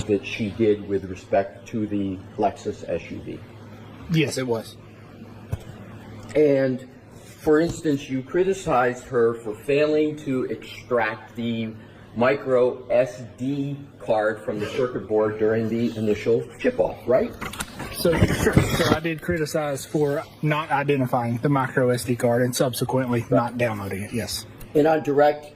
that she did with respect to the Lexus SUV? Yes, it was. And, for instance, you criticized her for failing to extract the micro SD card from the circuit board during the initial chip-off, right? So I did criticize for not identifying the micro SD card and subsequently not downloading it, yes. And on direct,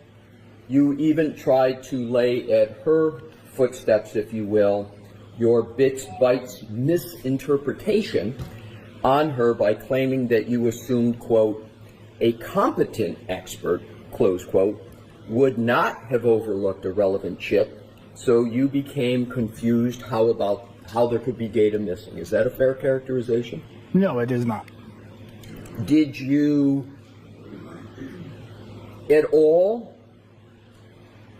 you even tried to lay at her footsteps, if you will, your bits, bytes misinterpretation on her by claiming that you assumed, quote, a competent expert, close quote, would not have overlooked a relevant chip, so you became confused how there could be data missing. Is that a fair characterization? No, it is not. Did you at all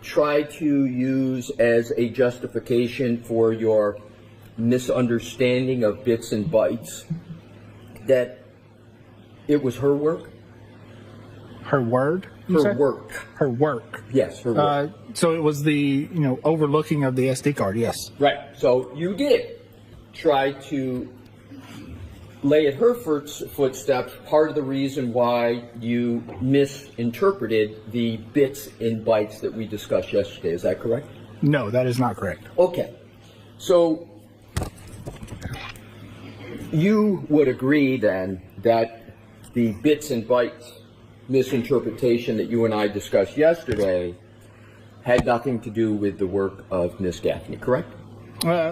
try to use as a justification for your misunderstanding of bits and bytes that it was her work? Her word? Her work. Her work. Yes, her work. So it was the overlooking of the SD card. Yes. Right. So you did try to lay at her footsteps part of the reason why you misinterpreted the bits and bytes that we discussed yesterday. Is that correct? No, that is not correct. Okay. So you would agree then that the bits and bytes misinterpretation that you and I discussed yesterday had nothing to do with the work of Miss Gaffney, correct?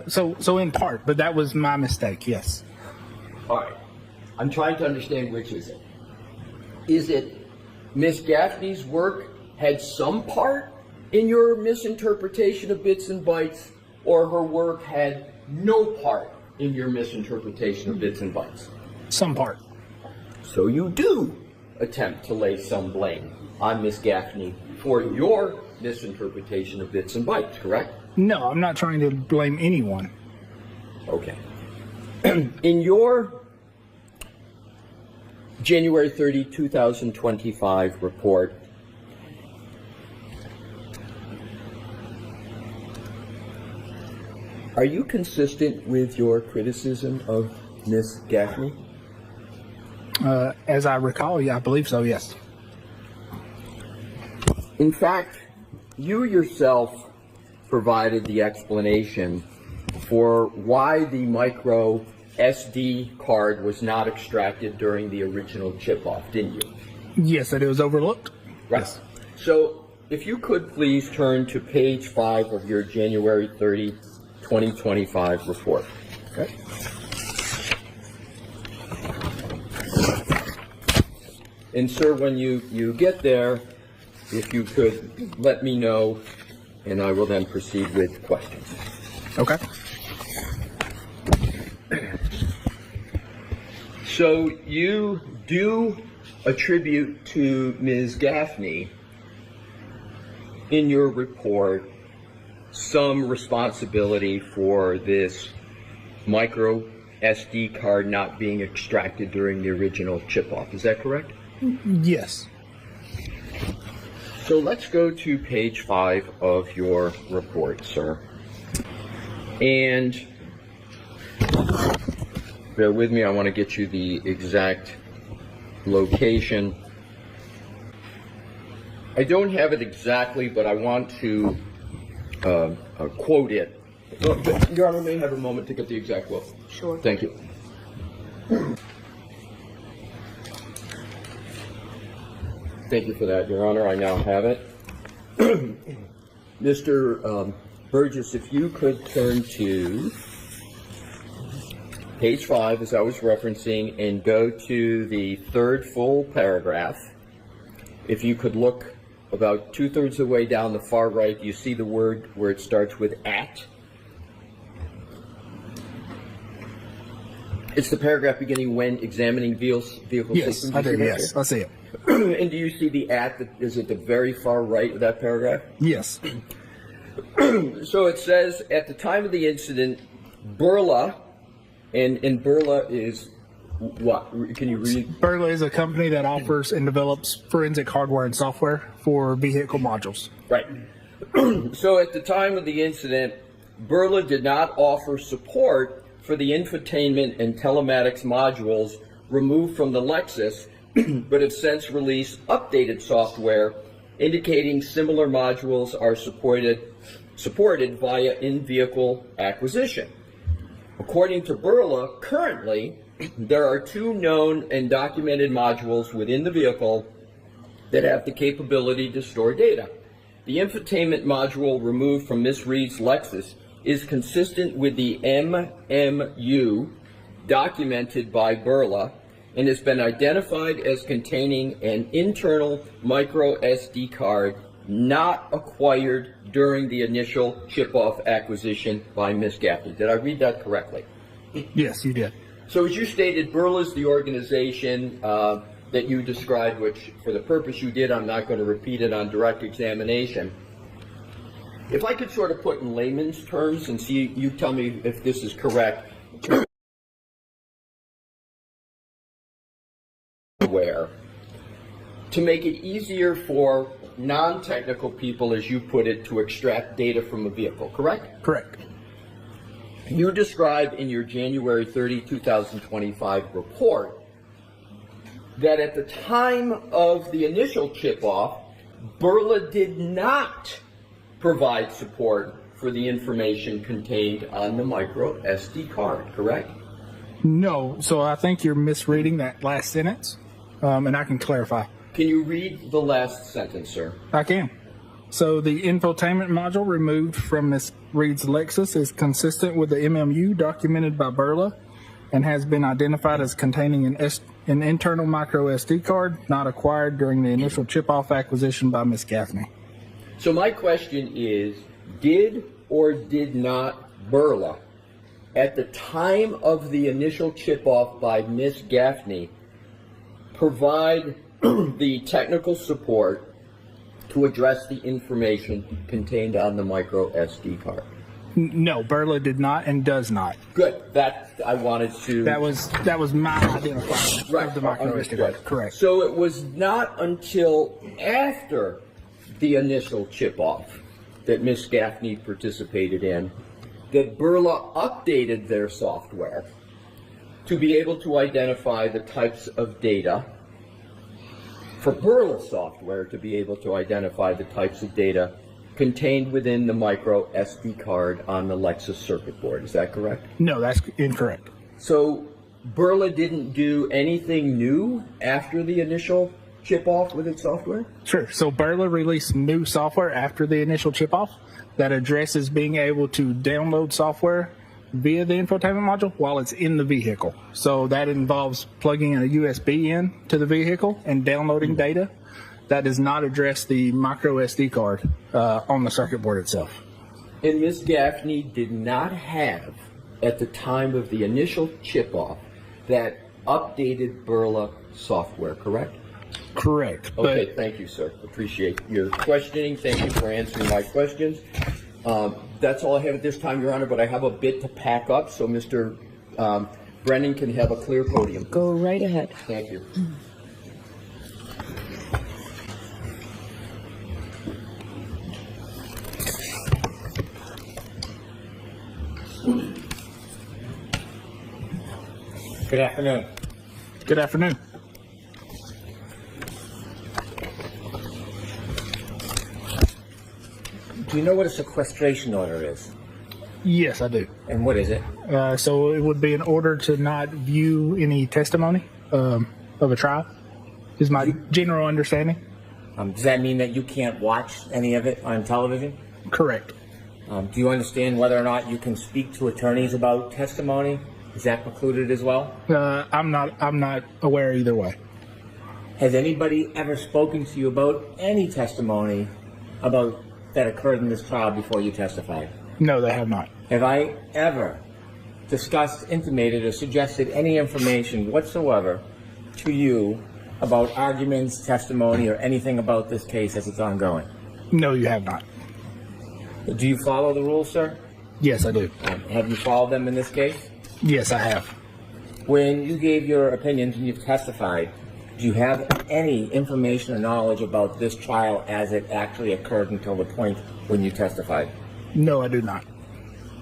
So in part, but that was my mistake. Yes. All right. I'm trying to understand which is it. Is it Miss Gaffney's work had some part in your misinterpretation of bits and bytes, or her work had no part in your misinterpretation of bits and bytes? Some part. So you do attempt to lay some blame on Miss Gaffney for your misinterpretation of bits and bytes, correct? No, I'm not trying to blame anyone. Okay. In your January 30, 2025 report, are you consistent with your criticism of Miss Gaffney? As I recall, yeah, I believe so, yes. In fact, you yourself provided the explanation for why the micro SD card was not extracted during the original chip-off, didn't you? Yes, that it was overlooked. Right. Yes. So if you could please turn to page 5 of your January 30, 2025 report. Okay. And sir, when you get there, if you could let me know, and I will then proceed with questions. Okay. So you do attribute to Ms. Gaffney in your report some responsibility for this micro SD card not being extracted during the original chip-off. Is that correct? Yes. So let's go to page 5 of your report, sir. And bear with me, I want to get you the exact location. I don't have it exactly, but I want to quote it. Your Honor, may I have a moment to get the exact quote? Sure. Thank you. Thank you for that, Your Honor. I now have it. Mr. Burgess, if you could turn to page 5, as I was referencing, and go to the third full paragraph. If you could look about 2/3 of the way down the far right, you see the word where it starts with "at." It's the paragraph beginning when examining vehicle Yes, systems. I do. Yes, I see it. And do you see the "at" that is at the very far right of that paragraph? Yes. So it says, at the time of the incident, Burla, and Burla is what? Can you read? Burla is a company that offers and develops forensic hardware and software for vehicle modules. Right. So at the time of the incident, Burla did not offer support for the infotainment and telematics modules removed from the Lexus, but have since released updated software indicating similar modules are supported via in-vehicle acquisition. According to Burla, currently, there are 2 known and documented modules within the vehicle that have the capability to store data. The infotainment module removed from Ms. Read's Lexus is consistent with the MMU documented by Burla and has been identified as containing an internal micro SD card not acquired during the initial chip-off acquisition by Ms. Gaffney. Did I read that correctly? Yes, you did. So as you stated, Burla is the organization that you described, which for the purpose you did, I'm not going to repeat it on direct examination. If I could sort of put in layman's terms and see, you tell me if this is correct. Where to make it easier for non-technical people, as you put it, to extract data from a vehicle, correct? Correct. You described in your January 30, 2025 report that at the time of the initial chip-off, Burla did not provide support for the information contained on the micro SD card, correct? No, so I think you're misreading that last sentence, and I can clarify. Can you read the last sentence, sir? I can. So the infotainment module removed from Ms. Read's Lexus is consistent with the MMU documented by Burla and has been identified as containing an internal micro SD card not acquired during the initial chip-off acquisition by Ms. Gaffney. So my question is, did or did not Burla, at the time of the initial chip-off by Ms. Gaffney, provide the technical support to address the information contained on the micro SD card? No, Burla did not and does not. Good. That I wanted to. That was my identifier of the micro SD card. Correct. So it was not until after the initial chip-off that Ms. Gaffney participated in that Burla updated their software to be able to identify the types of data, for Burla software to be able to identify the types of data contained within the micro SD card on the Lexus circuit board. Is that correct? No, that's incorrect. So Burla didn't do anything new after the initial chip-off with its software? Sure. So Burla released new software after the initial chip-off that addresses being able to download software via the infotainment module while it's in the vehicle. So that involves plugging a USB in to the vehicle and downloading data. That does not address the micro SD card on the circuit board itself. And Ms. Gaffney did not have, at the time of the initial chip-off, that updated Burla software, correct? Correct. Okay, thank you, sir. Appreciate your questioning. Thank you for answering my questions. That's all I have at this time, Your Honor, but I have a bit to pack up, so Mr. Brennan can have a clear podium. Go right ahead. Thank you. Good afternoon. Good afternoon. Do you know what a sequestration order is? Yes, I do. And what is it? So it would be an order to not view any testimony of a trial, is my general understanding. Does that mean that you can't watch any of it on television? Correct. Do you understand whether or not you can speak to attorneys about testimony? Is that precluded as well? I'm not aware either way. Has anybody ever spoken to you about any testimony about that occurred in this trial before you testified? No, they have not. Have I ever discussed, intimated, or suggested any information whatsoever to you about arguments, testimony, or anything about this case as it's ongoing? No, you have not. Do you follow the rules, sir? Yes, I do. Have you followed them in this case? Yes, I have. When you gave your opinions and you've testified, do you have any information or knowledge about this trial as it actually occurred until the point when you testified? No, I do not.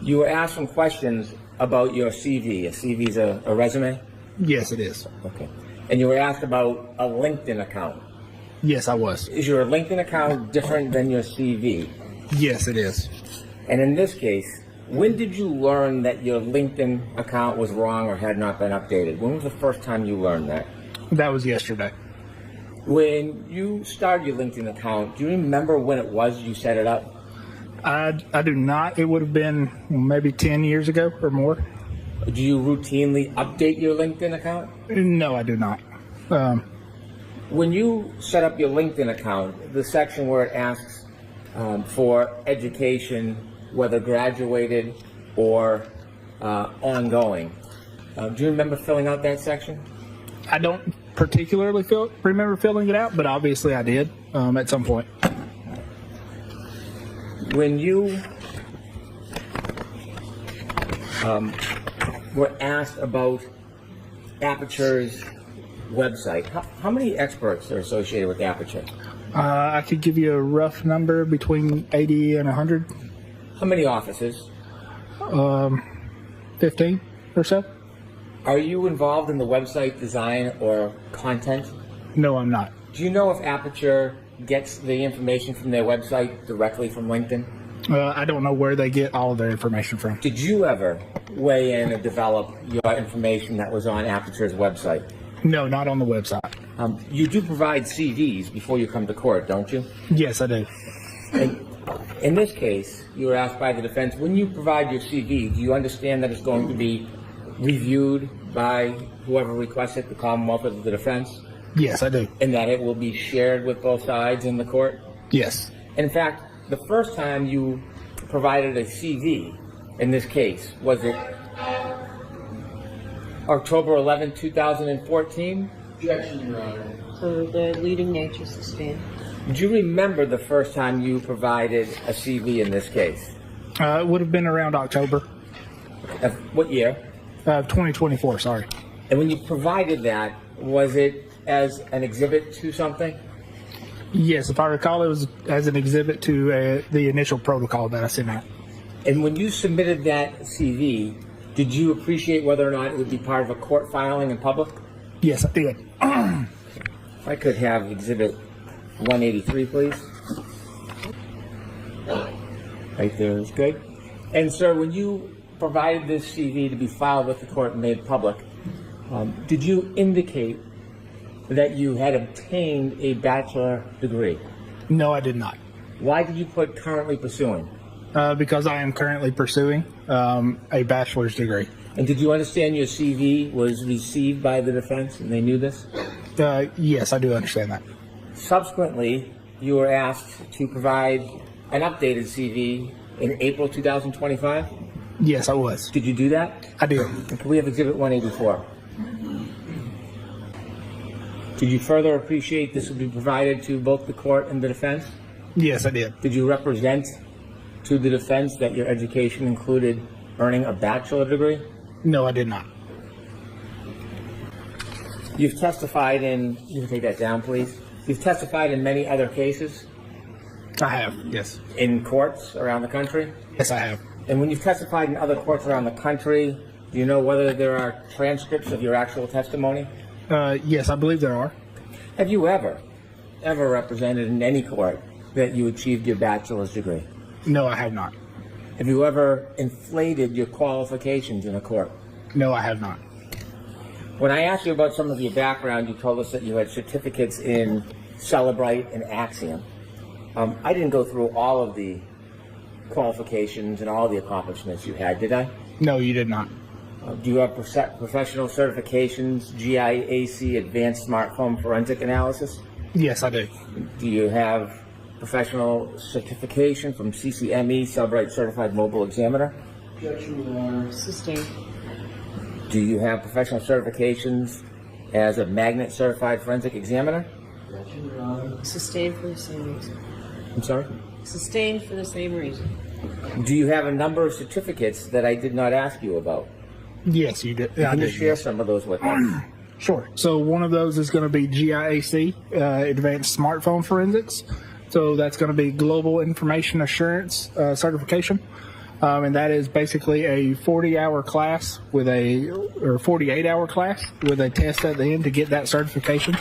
You were asked some questions about your CV. A CV is a resume? Yes, it is. Okay. And you were asked about a LinkedIn account. Yes, I was. Is your LinkedIn account different than your CV? Yes, it is. And in this case, when did you learn that your LinkedIn account was wrong or had not been updated? When was the first time you learned that? That was yesterday. When you started your LinkedIn account, do you remember when it was you set it up? I do not. It would have been maybe 10 years ago or more. Do you routinely update your LinkedIn account? No, I do not. When you set up your LinkedIn account, the section where it asks for education, whether graduated or ongoing, Do you remember filling out that section? I don't particularly remember filling it out, but obviously I did at some point. When you were asked about Aperture's website, how many experts are associated with Aperture? I could give you a rough number between 80 and 100. How many offices? 15 or so. Are you involved in the website design or content? No, I'm not. Do you know if Aperture gets the information from their website directly from LinkedIn? I don't know where they get all of their information from. Did you ever weigh in and develop your information that was on Aperture's website? No, not on the website. You do provide CVs before you come to court, don't you? Yes, I do. And in this case, you were asked by the defense, when you provide your CV, do you understand that it's going to be reviewed by whoever requests it, the Commonwealth or the defense? Yes, I do. And that it will be shared with both sides in the court? Yes. In fact, the first time you provided a CV in this case, was it October 11, 2014? Objection, Your Honor. So the leading nature sustained. Do you remember the first time you provided a CV in this case? It would have been around October Of what year? 2024, sorry. And when you provided that, was it as an exhibit to something? Yes, if I recall, it was as an exhibit to the initial protocol that I sent out. And when you submitted that CV, did you appreciate whether or not it would be part of a court filing in public? Yes, I did. If I could have exhibit 183, please. Right there is good. And sir, when you provided this CV to be filed with the court and made public, did you indicate that you had obtained a bachelor degree? No, I did not. Why did you put currently pursuing? Because I am currently pursuing a bachelor's degree. And did you understand your CV was received by the defense and they knew this? Yes, I do understand that. Subsequently, you were asked to provide an updated CV in April 2025? Yes, I was. Did you do that? I did. And can we have exhibit 184? Did you further appreciate this would be provided to both the court and the defense? Yes, I did. Did you represent to the defense that your education included earning a bachelor degree? No, I did not. You've testified in, you can take that down, please. You've testified in many other cases I have, yes. in courts around the country. Yes, I have. And when you've testified in other courts around the country, do you know whether there are transcripts of your actual testimony? Yes, I believe there are. Have you ever represented in any court that you achieved your bachelor's degree? No, I have not. Have you ever inflated your qualifications in a court? No, I have not. When I asked you about some of your background, you told us that you had certificates in Celebrite and Axiom. I didn't go through all of the qualifications and all the accomplishments you had, did I? No, you did not. Do you have professional certifications, GIAC, Advanced Smartphone Forensic Analysis? Yes, I do. Do you have professional certification from CCME, Celebrite Certified Mobile Examiner? Objection, Your Honor. Sustained. Do you have professional certifications as a Magnet Certified Forensic Examiner? Objection, Your Honor. Sustained for the same reason. I'm sorry? Sustained for the same reason. Do you have a number of certificates that I did not ask you about? Yes, you did. I Can you did. share some of those with us? Sure. So one of those is going to be GIAC, Advanced Smartphone Forensics. So that's going to be Global Information Assurance certification. And that is basically a 40-hour class or 48-hour class with a test at the end to get that certification.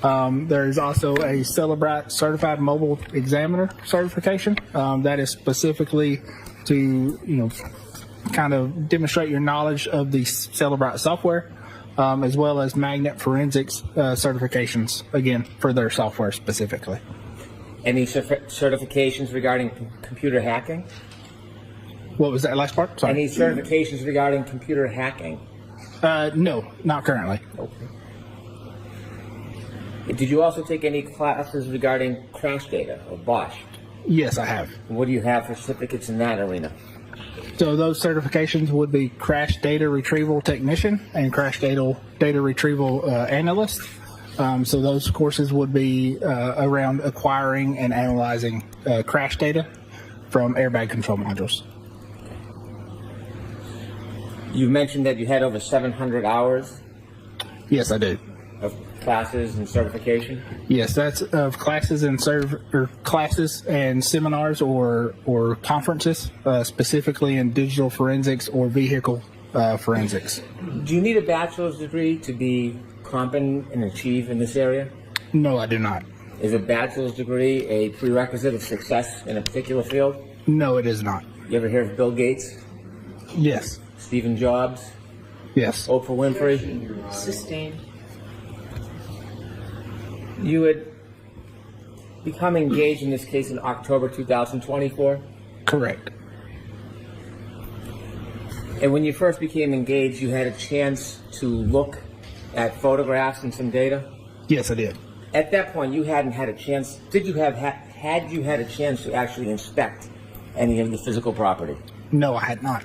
There is also a Celebrite Certified Mobile Examiner certification. That is specifically to, kind of demonstrate your knowledge of the Celebrite software, as well as Magnet Forensics certifications, again, for their software specifically. Any certifications regarding computer hacking? What was that last part? Sorry. Any certifications regarding computer hacking? No, not currently. Okay. Did you also take any classes regarding crash data or BOSH? Yes, I have. What do you have for certificates in that arena? So those certifications would be crash data retrieval technician and crash data retrieval analyst. So those courses would be around acquiring and analyzing crash data from airbag control modules. You mentioned that you had over 700 hours Yes, I do. of classes and certification. Yes, that's of classes and classes and seminars or conferences, specifically in digital forensics or vehicle forensics. Do you need a bachelor's degree to be competent and achieve in this area? No, I do not. Is a bachelor's degree a prerequisite of success in a particular field? No, it is not. You ever hear of Bill Gates, Yes. Stephen Jobs, Yes. Oprah Winfrey? Sustained. You had become engaged in this case in October 2024? Correct. And when you first became engaged, you had a chance to look at photographs and some data? Yes, I did. At that point, you hadn't had a chance. Did you have had you had a chance to actually inspect any of the physical property? No, I had not.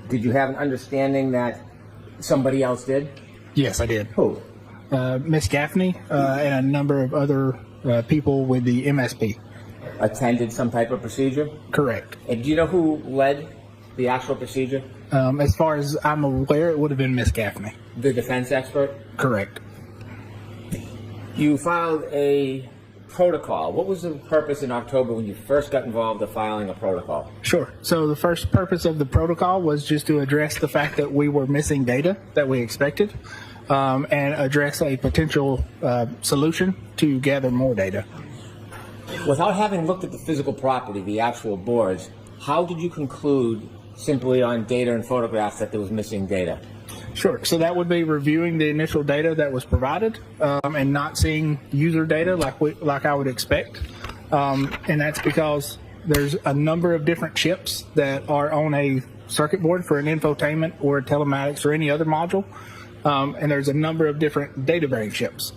Did you have an understanding that somebody else did? Yes, I did. Who? Miss Gaffney and a number of other people with the MSP. Attended some type of procedure? Correct. And do you know who led the actual procedure? As far as I'm aware, it would have been Miss Gaffney. The defense expert? Correct. You filed a protocol. What was the purpose in October when you first got involved in filing a protocol? Sure. So the first purpose of the protocol was just to address the fact that we were missing data that we expected, and address a potential solution to gather more data. Without having looked at the physical property, the actual boards, how did you conclude simply on data and photographs that there was missing data? Sure. So that would be reviewing the initial data that was provided and not seeing user data like I would expect. And that's because there's a number of different chips that are on a circuit board for an infotainment or a telematics or any other module. And there's a number of different data bearing chips.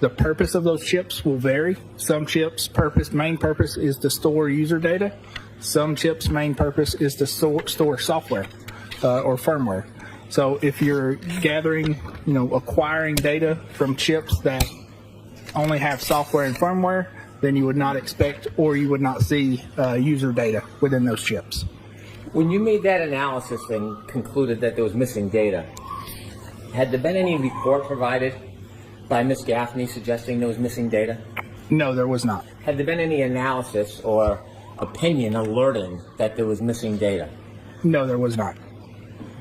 The purpose of those chips will vary. Some chips' main purpose is to store user data. Some chips' main purpose is to store software or firmware. So if you're gathering, acquiring data from chips that only have software and firmware, then you would not expect or you would not see user data within those chips. When you made that analysis and concluded that there was missing data, had there been any report provided by Ms. Gaffney suggesting there was missing data? No, there was not. Had there been any analysis or opinion alerting that there was missing data? No, there was not.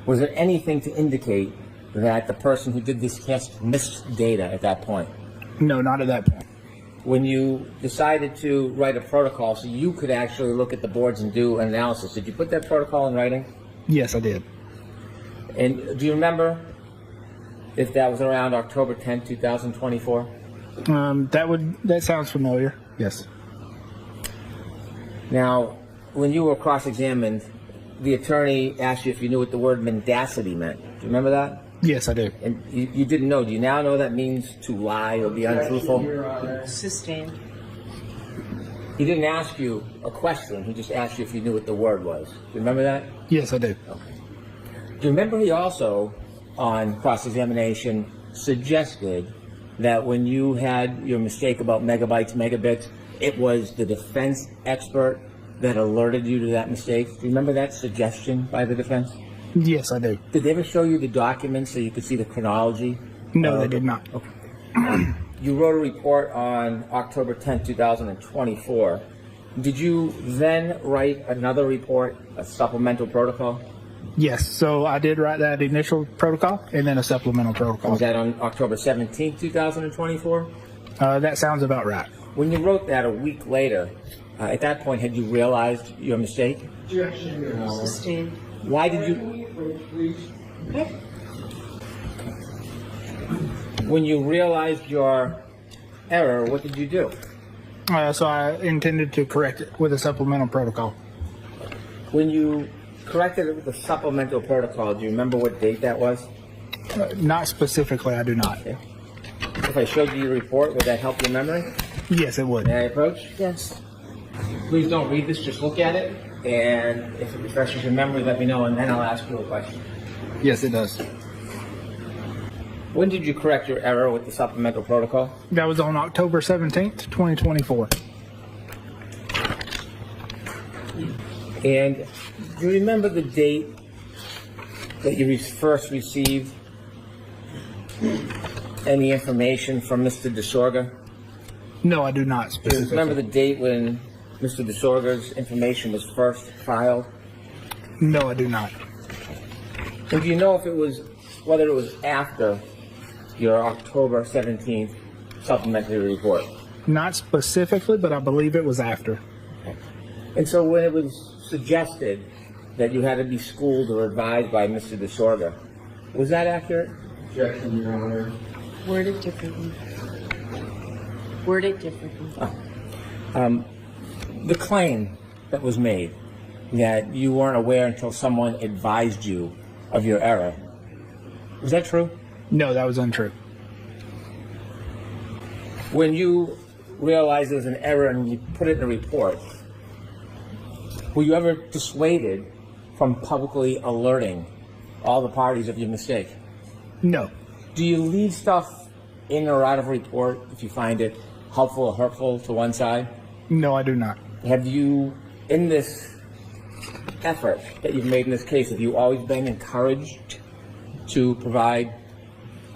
Was there anything to indicate that the person who did this test missed data at that point? No, not at that point. When you decided to write a protocol so you could actually look at the boards and do an analysis, did you put that protocol in writing? Yes, I did. And do you remember if that was around October 10, 2024? That sounds familiar. Yes. Now, when you were cross-examined, the attorney asked you if you knew what the word mendacity meant. Do you remember that? Yes, I do. And you didn't know. Do you now know that means to lie or be untruthful? Sustained. He didn't ask you a question. He just asked you if you knew what the word was. Do you remember that? Yes, I do. Okay. Do you remember he also, on cross-examination, suggested that when you had your mistake about megabytes, megabits, it was the defense expert that alerted you to that mistake? Do you remember that suggestion by the defense? Yes, I do. Did they ever show you the documents so you could see the chronology? No, they did not. Okay. You wrote a report on October 10, 2024. Did you then write another report, a supplemental protocol? Yes, so I did write that initial protocol and then a supplemental protocol. Was that on October 17, 2024? That sounds about right. When you wrote that a week later, at that point, had you realized your mistake? Sustained. Why did you... When you realized your error, what did you do? So I intended to correct it with a supplemental protocol. When you corrected it with a supplemental protocol, do you remember what date that was? Not specifically, I do not. Okay. If I showed you your report, would that help your memory? Yes, it would. May I approach? Yes. Please don't read this, just look at it. And if it refreshes your memory, let me know, and then I'll ask you a question. Yes, it does. When did you correct your error with the supplemental protocol? That was on October 17th, 2024. And do you remember the date that you first received any information from Mr. DeSorga? No, I do not Do you specifically. remember the date when Mr. DeSorga's information was first filed? No, I do not. And do you know if it was, whether it was after your October 17th supplementary report? Not specifically, but I believe it was after. And so when it was suggested that you had to be schooled or advised by Mr. DeSorga, was that accurate? Objection, Your Honor. Word it differently. Word it differently. The claim that was made that you weren't aware until someone advised you of your error, was that true? No, that was untrue. When you realized there was an error and you put it in a report, were you ever dissuaded from publicly alerting all the parties of your mistake? No. Do you leave stuff in or out of a report if you find it helpful or hurtful to one side? No, I do not. Have you, in this effort that you've made in this case, have you always been encouraged to provide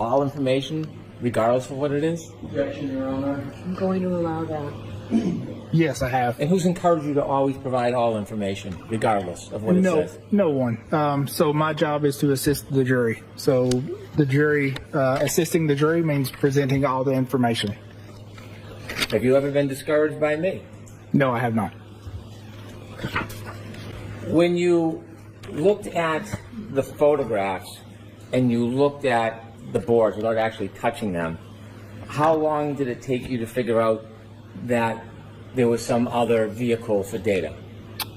all information, regardless of what it is? Objection, Your Honor. I'm going to allow that. Yes, I have. And who's encouraged you to always provide all information, regardless of what it No, says? no one. So my job is to assist the jury. So the jury, assisting the jury means presenting all the information. Have you ever been discouraged by me? No, I have not. When you looked at the photographs and you looked at the boards without actually touching them, how long did it take you to figure out that there was some other vehicle for data?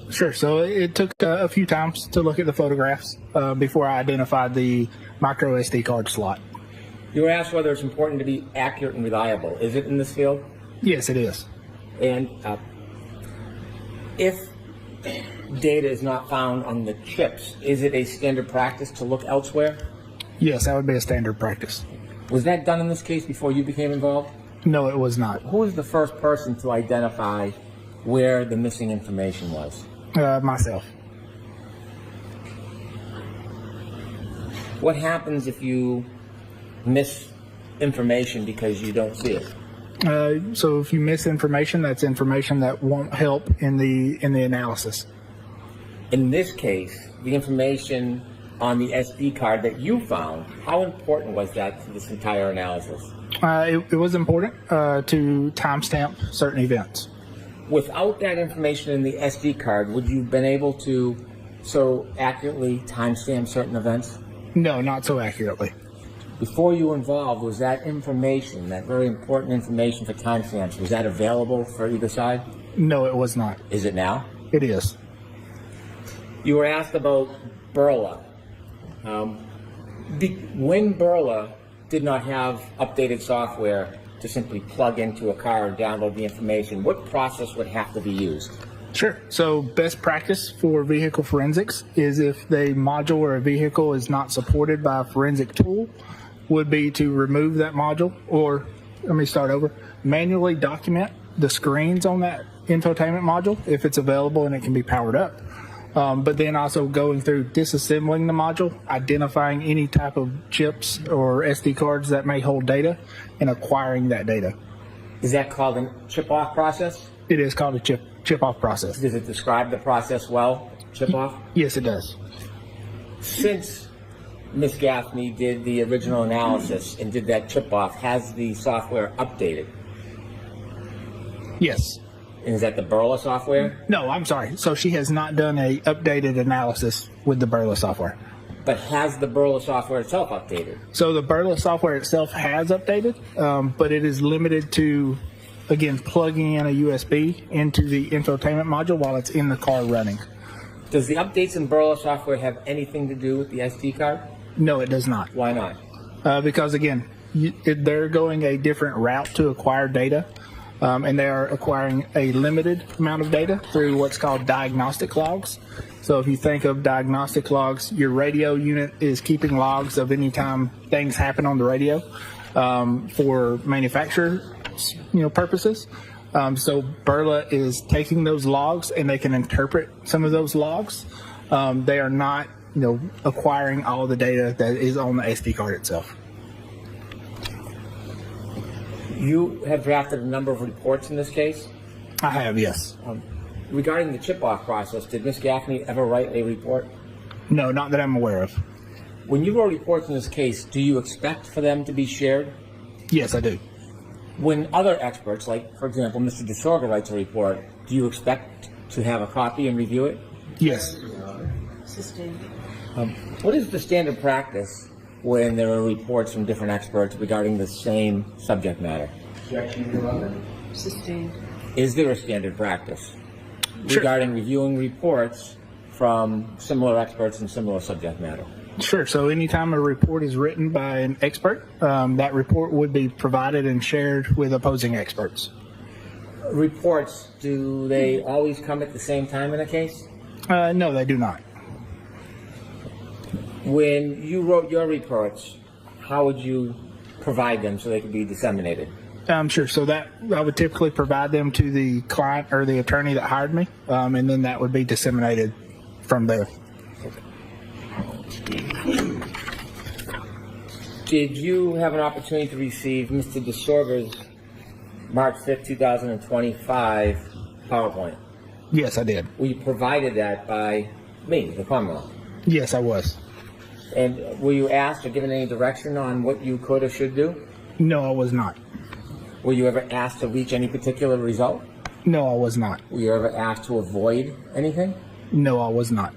Sure. So it took a few times to look at the photographs before I identified the micro SD card slot. You were asked whether it's important to be accurate and reliable. Is it in this field? Yes, it is. And if data is not found on the chips, is it a standard practice to look elsewhere? Yes, that would be a standard practice. Was that done in this case before you became involved? No, it was not. Who was the first person to identify where the missing information was? Myself. What happens if you miss information because you don't see it? So if you miss information, that's information that won't help in the analysis. In this case, the information on the SD card that you found, how important was that to this entire analysis? It was important to timestamp certain events. Without that information in the SD card, would you have been able to so accurately timestamp certain events? No, not so accurately. Before you were involved, was that information, that very important information for timestamps, was that available for either side? No, it was not. Is it now? It is. You were asked about Burla. When Burla did not have updated software to simply plug into a car and download the information, what process would have to be used? Sure. So best practice for vehicle forensics is if the module or a vehicle is not supported by a forensic tool, would be to remove that module, or let me start over, manually document the screens on that infotainment module if it's available and it can be powered up. But then also going through disassembling the module, identifying any type of chips or SD cards that may hold data, and acquiring that data. Is that called a chip-off process? It is called a chip-off process. Does it describe the process well, chip-off? Yes, it does. Since Ms. Gaffney did the original analysis and did that chip-off, has the software updated? Yes. And is that the Burla software? No, I'm sorry. So she has not done a updated analysis with the Burla software. But has the Burla software itself updated? So the Burla software itself has updated, but it is limited to, again, plugging in a USB into the infotainment module while it's in the car running. Does the updates in Burla software have anything to do with the SD card? No, it does not. Why not? Because, again, they're going a different route to acquire data. and they are acquiring a limited amount of data through what's called diagnostic logs. So if you think of diagnostic logs, your radio unit is keeping logs of any time things happen on the radio for manufacturer purposes. So Burla is taking those logs and they can interpret some of those logs. They are not acquiring all the data that is on the SD card itself. You have drafted a number of reports in this case. I have, yes. Regarding the chip-off process, did Ms. Gaffney ever write a report? No, not that I'm aware of. When you wrote reports in this case, do you expect for them to be shared? Yes, I do. When other experts, like, for example, Mr. DeSorga writes a report, do you expect to have a copy and review it? Yes. What is the standard practice when there are reports from different experts regarding the same subject matter? Sustained. Is there a standard practice Sure. regarding reviewing reports from similar experts in similar subject matter? Sure. So anytime a report is written by an expert, that report would be provided and shared with opposing experts. Reports, do they always come at the same time in a case? No, they do not. When you wrote your reports, how would you provide them so they could be disseminated? Sure. So that I would typically provide them to the client or the attorney that hired me, and then that would be disseminated from there. Did you have an opportunity to receive Mr. DeSorga's March 5th, 2025 PowerPoint? Yes, I did. Were you provided that by me, the Commonwealth? Yes, I was. And were you asked or given any direction on what you could or should do? No, I was not. Were you ever asked to reach any particular result? No, I was not. Were you ever asked to avoid anything? No, I was not.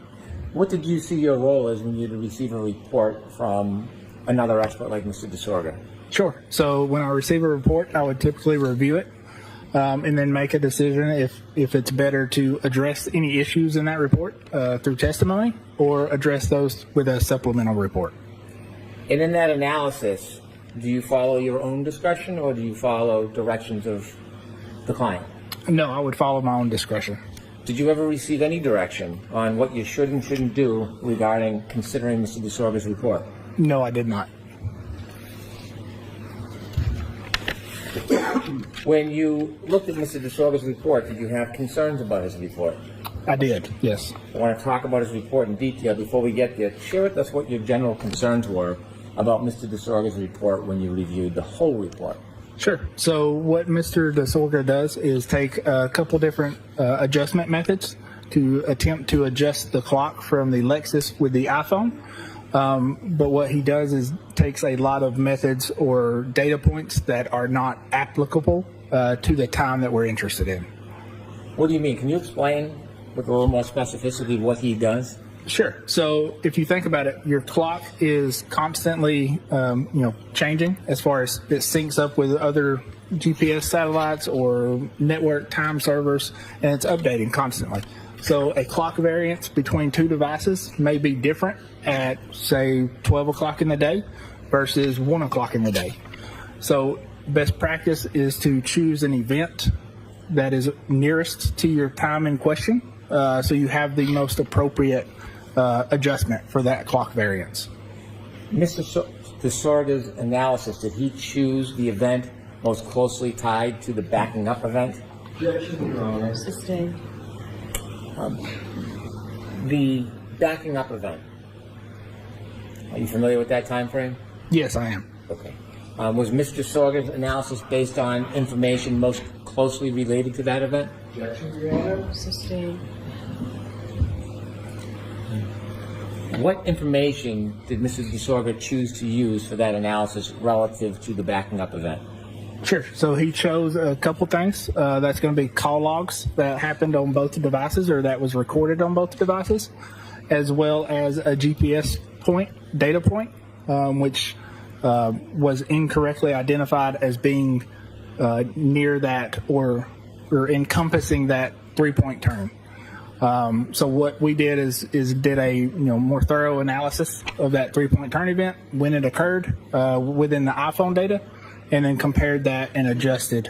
What did you see your role as when you receive a report from another expert like Mr. DeSorga? Sure. So when I receive a report, I would typically review it and then make a decision if it's better to address any issues in that report through testimony or address those with a supplemental report. And in that analysis, do you follow your own discretion or do you follow directions of the client? No, I would follow my own discretion. Did you ever receive any direction on what you should and shouldn't do regarding considering Mr. DeSorga's report? No, I did not. When you looked at Mr. DeSorga's report, did you have concerns about his report? I did, yes. I want to talk about his report in detail. Before we get there, share with us what your general concerns were about Mr. DeSorga's report when you reviewed the whole report. Sure. So what Mr. DeSorga does is take a couple different adjustment methods to attempt to adjust the clock from the Lexus with the iPhone. But what he does is takes a lot of methods or data points that are not applicable to the time that we're interested in. What do you mean? Can you explain with a little more specificity what he does? Sure. So if you think about it, your clock is constantly, changing as far as it syncs up with other GPS satellites or network time servers, and it's updating constantly. So a clock variance between two devices may be different at, say, 12 o'clock in the day versus 1 o'clock in the day. So best practice is to choose an event that is nearest to your time in question, so you have the most appropriate adjustment for that clock variance. Mr. DeSorga's analysis, did he choose the event most closely tied to the backing up event? Sustained. The backing up event, are you familiar with that time frame? Yes, I am. Okay. Was Mr. DeSorga's analysis based on information most closely related to that event? Sustained. What information did Mr. DeSorga choose to use for that analysis relative to the backing up event? Sure. So he chose a couple things. That's going to be call logs that happened on both devices or that was recorded on both devices, as well as a GPS data point, which was incorrectly identified as being near that or encompassing that 3-point turn. So what we did is did a more thorough analysis of that 3-point turn event when it occurred within the iPhone data, and then compared that and adjusted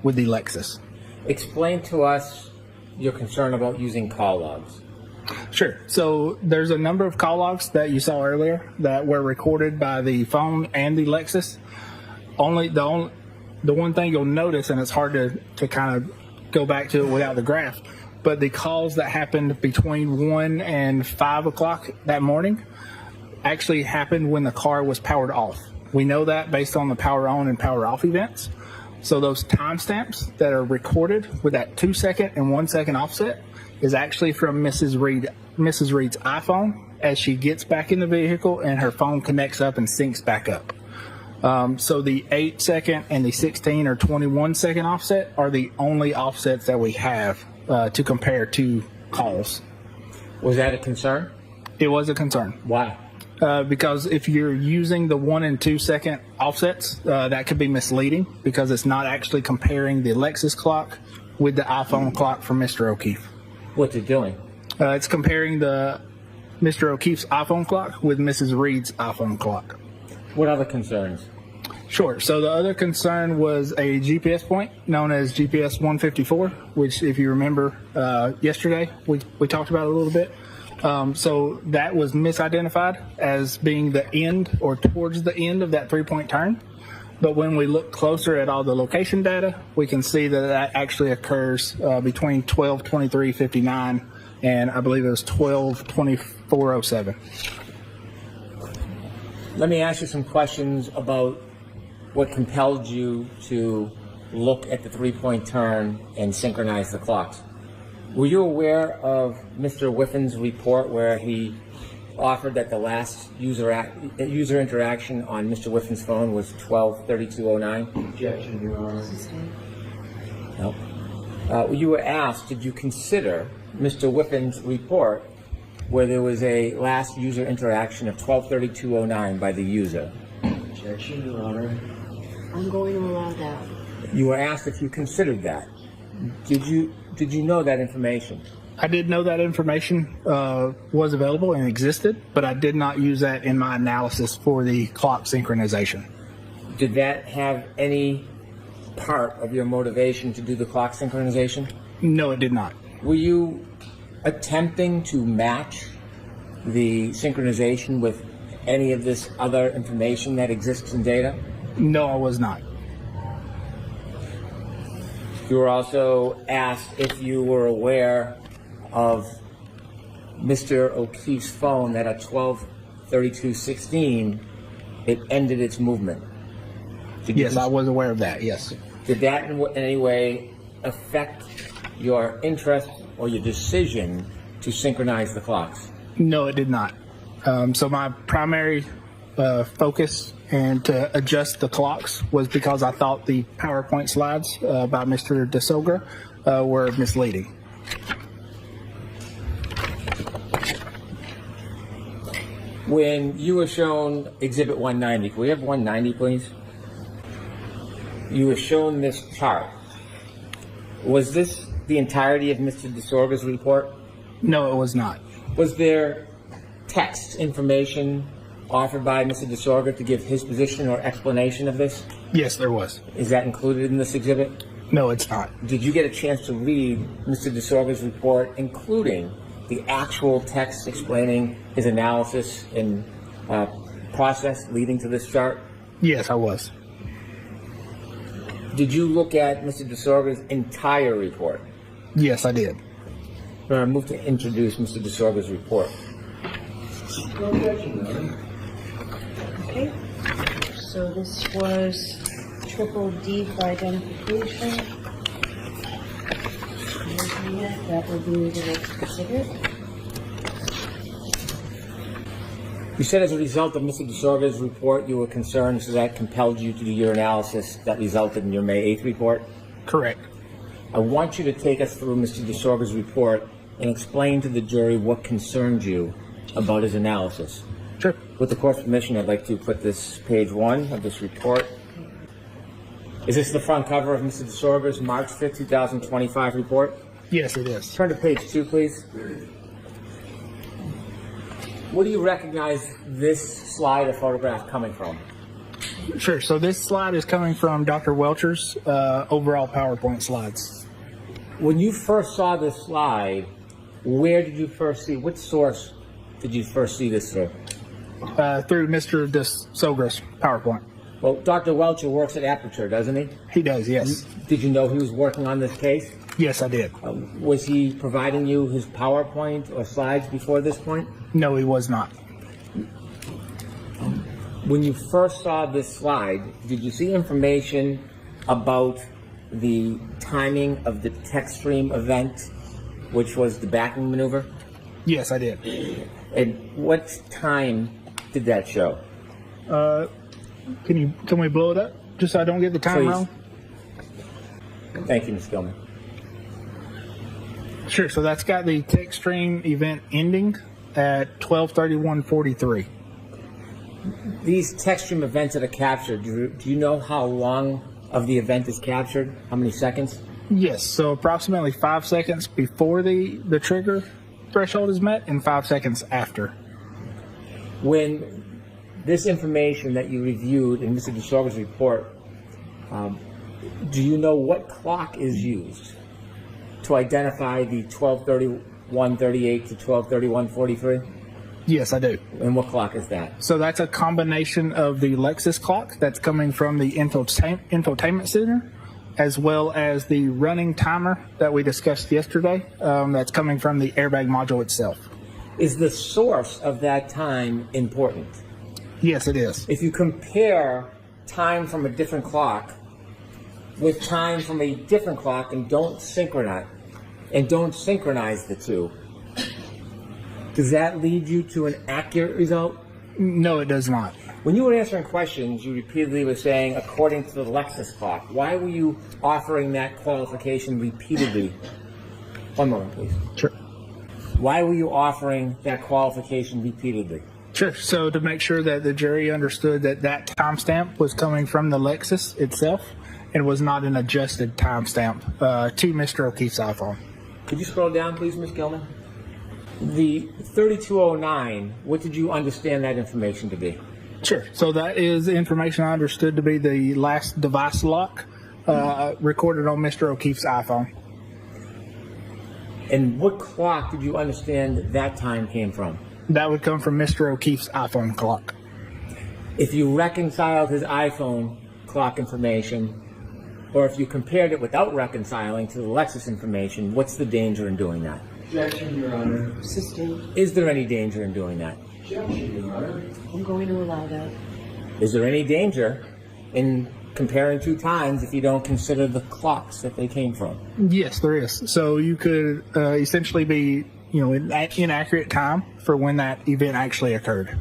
with the Lexus. Explain to us your concern about using call logs. Sure. So there's a number of call logs that you saw earlier that were recorded by the phone and the Lexus. The one thing you'll notice, and it's hard to kind of go back to it without the graph, but the calls that happened between 1 and 5 o'clock that morning actually happened when the car was powered off. We know that based on the power on and power off events. So those timestamps that are recorded with that 2-second and 1-second offset is actually from Mrs. Read's iPhone as she gets back in the vehicle and her phone connects up and syncs back up. So the 8-second and the 16 or 21-second offset are the only offsets that we have to compare to calls. Was that a concern? It was a concern. Why? Because if you're using the 1 and 2-second offsets, that could be misleading because it's not actually comparing the Lexus clock with the iPhone clock from Mr. O'Keefe. What's it doing? It's comparing the Mr. O'Keefe's iPhone clock with Mrs. Read's iPhone clock. What other concerns? Sure. So the other concern was a GPS point known as GPS 154, which, if you remember yesterday, we talked about it a little bit. So that was misidentified as being the end or towards the end of that 3-point turn. But when we look closer at all the location data, we can see that that actually occurs between 12:23:59 and I believe it was 12:24:07. Let me ask you some questions about what compelled you to look at the 3-point turn and synchronize the clocks. Were you aware of Mr. Whiffin's report where he offered that the last user interaction on Mr. Whiffin's phone was 12:32:09? Objection, Your Honor. No. You were asked, did you consider Mr. Whiffin's report where there was a last user interaction of 12:32:09 by the user? Objection, Your Honor. I'm going to allow that. You were asked if you considered that. Did you know that information? I did know that information was available and existed, but I did not use that in my analysis for the clock synchronization. Did that have any part of your motivation to do the clock synchronization? No, it did not. Were you attempting to match the synchronization with any of this other information that exists in data? No, I was not. You were also asked if you were aware of Mr. O'Keefe's phone that at 12:32:16 it ended its movement. Yes, I was aware of that, yes. Did that in any way affect your interest or your decision to synchronize the clocks? No, it did not. So my primary focus and to adjust the clocks was because I thought the PowerPoint slides by Mr. DeSogra were misleading. When you were shown Exhibit 190, can we have 190, please? You were shown this chart. Was this the entirety of Mr. DeSorga's report? No, it was not. Was there text information offered by Mr. DeSorga to give his position or explanation of this? Yes, there was. Is that included in this exhibit? No, it's not. Did you get a chance to read Mr. DeSorga's report, including the actual text explaining his analysis and process leading to this chart? Yes, I was. Did you look at Mr. DeSorga's entire report? Yes, I did. I move to introduce Mr. DeSorga's report. No objection, Your Honor. Okay. So this was triple D for identification. That will be the next exhibit. You said as a result of Mr. DeSorga's report, you were concerned, so that compelled you to do your analysis that resulted in your May 8th report? Correct. I want you to take us through Mr. DeSorga's report and explain to the jury what concerned you about his analysis. Sure. With the court's permission, I'd like to put this page 1 of this report. Is this the front cover of Mr. DeSorga's March 5th, 2025 report? Yes, it is. Turn to page 2, please. Where do you recognize this slide or photograph coming from? Sure. So this slide is coming from Dr. Welcher's overall PowerPoint slides. When you first saw this slide, where did you first see, what source did you first see this through? Through Mr. DeSogra's PowerPoint. Well, Dr. Welcher works at Aperture, doesn't he? He does, yes. Did you know he was working on this case? Yes, I did. Was he providing you his PowerPoint or slides before this point? No, he was not. When you first saw this slide, did you see information about the timing of the text stream event, which was the backing maneuver? Yes, I did. And what time did that show? Can we blow it up just so I don't get the time Please. wrong? Thank you, Ms. Gilman. Sure. So that's got the text stream event ending at 12:31:43. These text stream events that are captured, do you know how long of the event is captured? How many seconds? Yes. So approximately 5 seconds before the trigger threshold is met and 5 seconds after. When this information that you reviewed in Mr. DeSogra's report, do you know what clock is used to identify the 12:31:38 to 12:31:43? Yes, I do. And what clock is that? So that's a combination of the Lexus clock that's coming from the infotainment center, as well as the running timer that we discussed yesterday that's coming from the airbag module itself. Is the source of that time important? Yes, it is. If you compare time from a different clock with time from a different clock and don't synchronize the two, does that lead you to an accurate result? No, it does not. When you were answering questions, you repeatedly were saying, according to the Lexus clock. Why were you offering that qualification repeatedly? One moment, please. Sure. Why were you offering that qualification repeatedly? Sure. So to make sure that the jury understood that that timestamp was coming from the Lexus itself and was not an adjusted timestamp to Mr. O'Keefe's iPhone. Could you scroll down, please, Ms. Gilman? The 3209, what did you understand that information to be? Sure. So that is information I understood to be the last device lock recorded on Mr. O'Keefe's iPhone. And what clock did you understand that time came from? That would come from Mr. O'Keefe's iPhone clock. If you reconciled his iPhone clock information, or if you compared it without reconciling to the Lexus information, what's the danger in doing that? Objection, Your Honor. Sustained. Is there any danger in doing that? Objection, Your Honor. I'm going to allow that. Is there any danger in comparing two times if you don't consider the clocks that they came from? Yes, there is. So you could essentially be, inaccurate time for when that event actually occurred.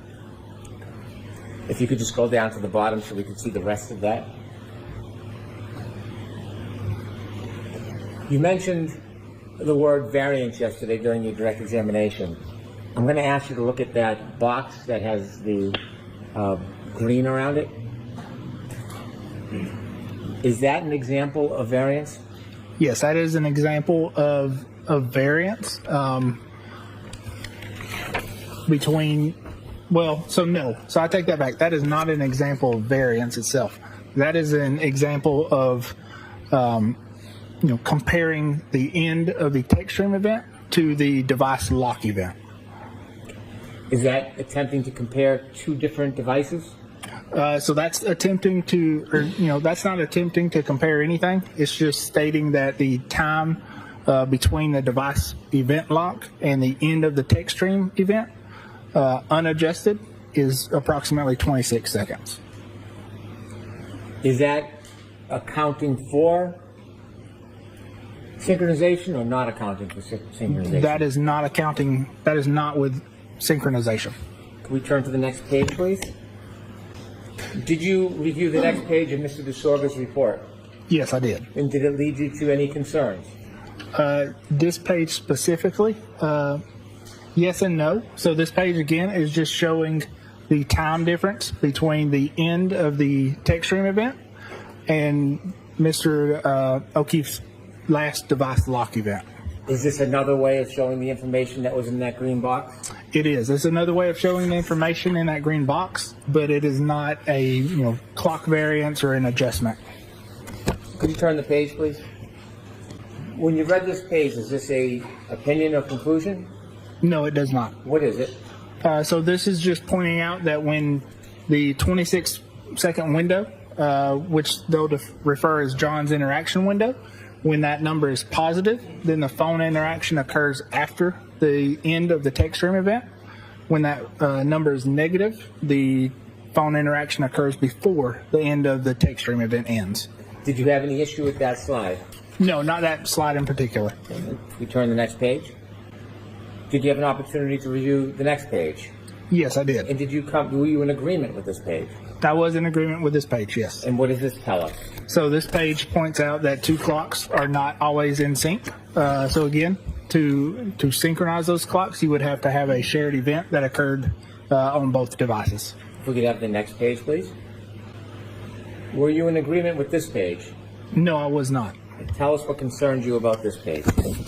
If you could just go down to the bottom so we could see the rest of that. You mentioned the word variance yesterday during your direct examination. I'm going to ask you to look at that box that has the green around it. Is that an example of variance? Yes, that is an example of variance between, no. So I take that back. That is not an example of variance itself. That is an example of, comparing the end of the text stream event to the device lock event. Is that attempting to compare two different devices? So that's attempting to, that's not attempting to compare anything. It's just stating that the time between the device event lock and the end of the text stream event, unadjusted, is approximately 26 seconds. Is that accounting for synchronization or not accounting for synchronization? That is not accounting, that is not with synchronization. Can we turn to the next page, please? Did you review the next page of Mr. DeSogra's report? Yes, I did. And did it lead you to any concerns? This page specifically, yes and no. So this page again is just showing the time difference between the end of the text stream event and Mr. O'Keefe's last device lock event. Is this another way of showing the information that was in that green box? It is. It's another way of showing the information in that green box, but it is not a clock variance or an adjustment. Could you turn the page, please? When you read this page, is this a opinion or conclusion? No, it does not. What is it? So this is just pointing out that when the 26-second window, which they'll refer as John's interaction window, when that number is positive, then the phone interaction occurs after the end of the text stream event. When that number is negative, the phone interaction occurs before the end of the text stream event ends. Did you have any issue with that slide? No, not that slide in particular. We turn the next page. Did you have an opportunity to review the next page? Yes, I did. And were you in agreement with this page? I was in agreement with this page, yes. And what does this tell us? So this page points out that two clocks are not always in sync. So again, to synchronize those clocks, you would have to have a shared event that occurred on both devices. If we could have the next page, please. Were you in agreement with this page? No, I was not. Tell us what concerns you about this page.